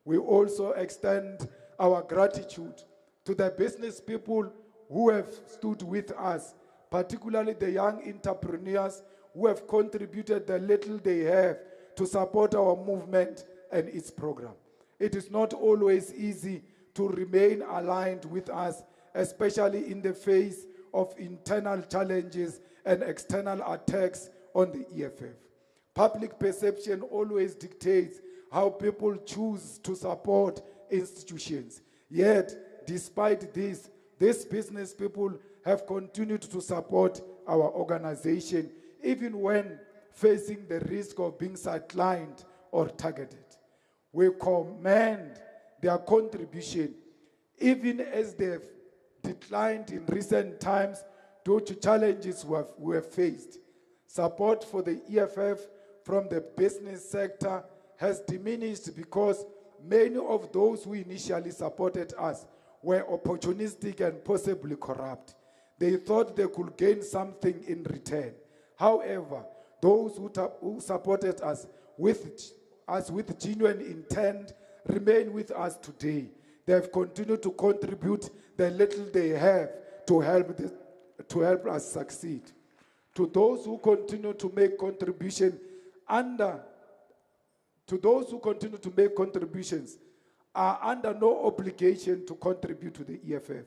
We also extend our gratitude to the business people who have stood with us, particularly the young entrepreneurs who have contributed the little they have to support our movement and its program. It is not always easy to remain aligned with us, especially in the face of internal challenges and external attacks on the EFF. Public perception always dictates how people choose to support institutions. Yet, despite this, these business people have continued to support our organization, even when facing the risk of being sidelined or targeted. We commend their contribution, even as they've declined in recent times due to challenges we have faced. Support for the EFF from the business sector has diminished because many of those who initially supported us were opportunistic and possibly corrupt. They thought they could gain something in return. However, those who supported us with genuine intent remain with us today. They have continued to contribute the little they have to help us succeed. To those who continue to make contributions are under no obligation to contribute to the EFF,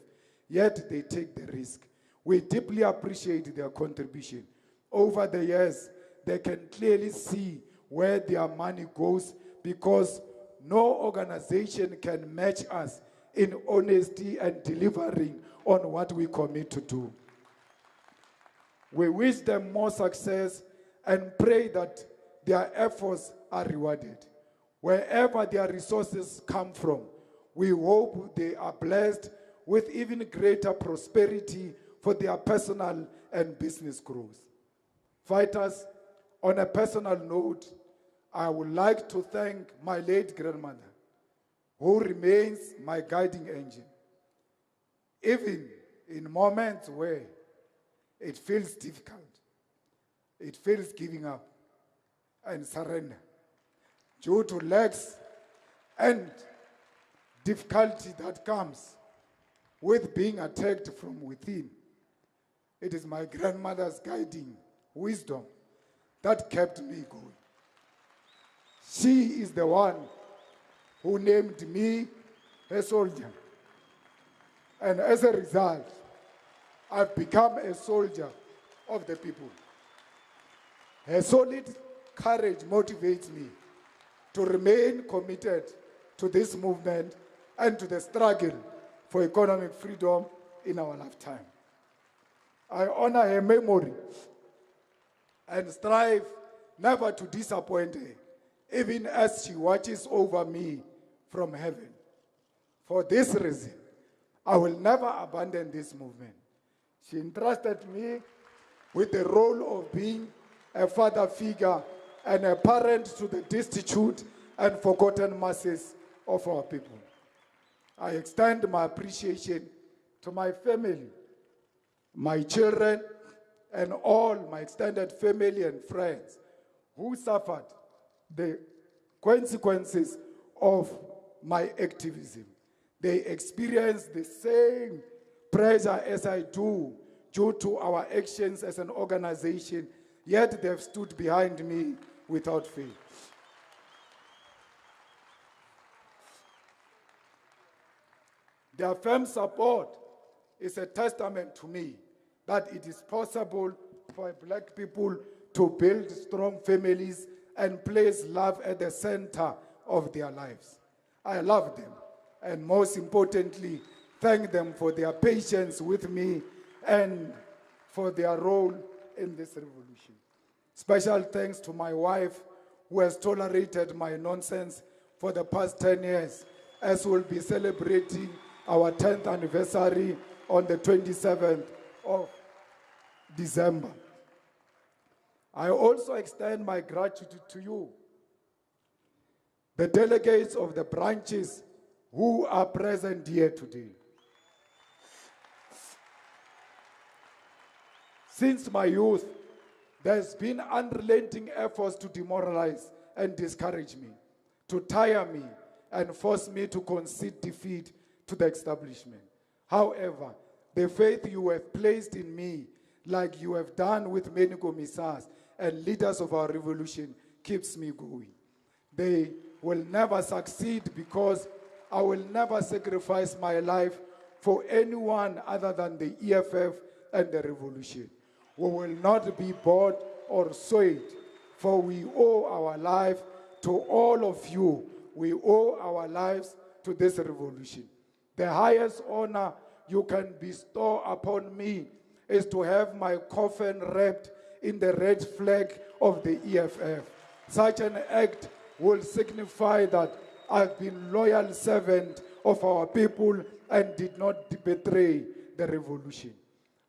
yet they take the risk. We deeply appreciate their contribution. Over the years, they can clearly see where their money goes because no organization can match us in honesty and delivering on what we commit to do. We wish them more success and pray that their efforts are rewarded. Wherever their resources come from, we hope they are blessed with even greater prosperity for their personal and business growth. Fighters, on a personal note, I would like to thank my late grandmother, who remains my guiding engine. Even in moments where it feels difficult, it feels giving up and surrender due to lacks and difficulty that comes with being attacked from within. It is my grandmother's guiding wisdom that kept me going. She is the one who named me a soldier. And as a result, I've become a soldier of the people. Her solid courage motivates me to remain committed to this movement and to the struggle for economic freedom in our lifetime. I honor her memory and strive never to disappoint her, even as she watches over me from heaven. For this reason, I will never abandon this movement. She entrusted me with the role of being a father figure and a parent to the destitute and forgotten masses of our people. I extend my appreciation to my family, my children, and all my extended family and friends who suffered the consequences of my activism. They experienced the same pressure as I do due to our actions as an organization, yet they've stood behind me without fail. Their firm support is a testament to me that it is possible for black people to build strong families and place love at the center of their lives. I love them, and most importantly, thank them for their patience with me and for their role in this revolution. Special thanks to my wife, who has tolerated my nonsense for the past 10 years, as we'll be celebrating our 10th anniversary on the 27th of December. I also extend my gratitude to you, the delegates of the branches who are present here today. Since my youth, there's been unrelenting efforts to demoralize and discourage me, to tire me, and force me to concede defeat to the establishment. However, the faith you have placed in me, like you have done with many commissars and leaders of our revolution, keeps me going. They will never succeed because I will never sacrifice my life for anyone other than the EFF and the revolution. We will not be bought or swayed, for we owe our life to all of you. We owe our lives to this revolution. The highest honor you can bestow upon me is to have my coffin wrapped in the red flag of the EFF. Such an act will signify that I've been loyal servant of our people and did not betray the revolution.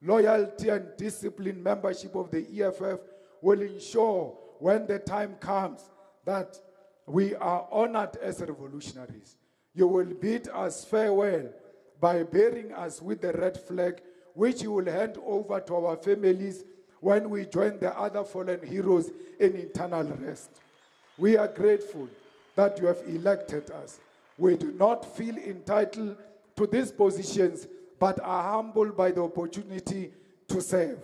Loyalty and disciplined membership of the EFF will ensure when the time comes that we are honored as revolutionaries. You will bid us farewell by bearing us with the red flag, which you will hand over to our families when we join the other fallen heroes in eternal rest. We are grateful that you have elected us. We do not feel entitled to these positions, but are humbled by the opportunity to serve.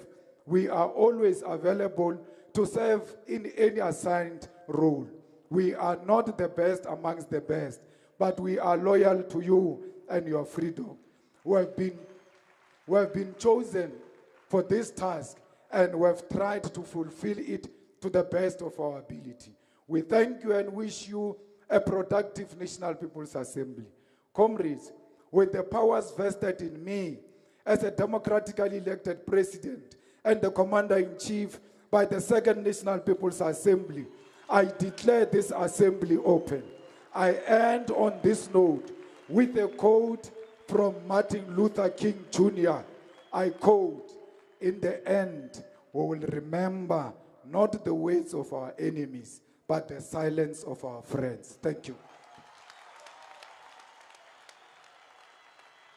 We are always available to serve in any assigned role. We are not the best amongst the best, but we are loyal to you and your freedom. We have been chosen for this task, and we have tried to fulfill it to the best of our ability. We thank you and wish you a productive National People's Assembly. Comrades, with the powers vested in me as a democratically elected president and the commander-in-chief by the Second National People's Assembly, I declare this assembly open. I end on this note with a quote from Martin Luther King Jr. I quote, "In the end, we will remember not the words of our enemies, but the silence of our friends." Thank you.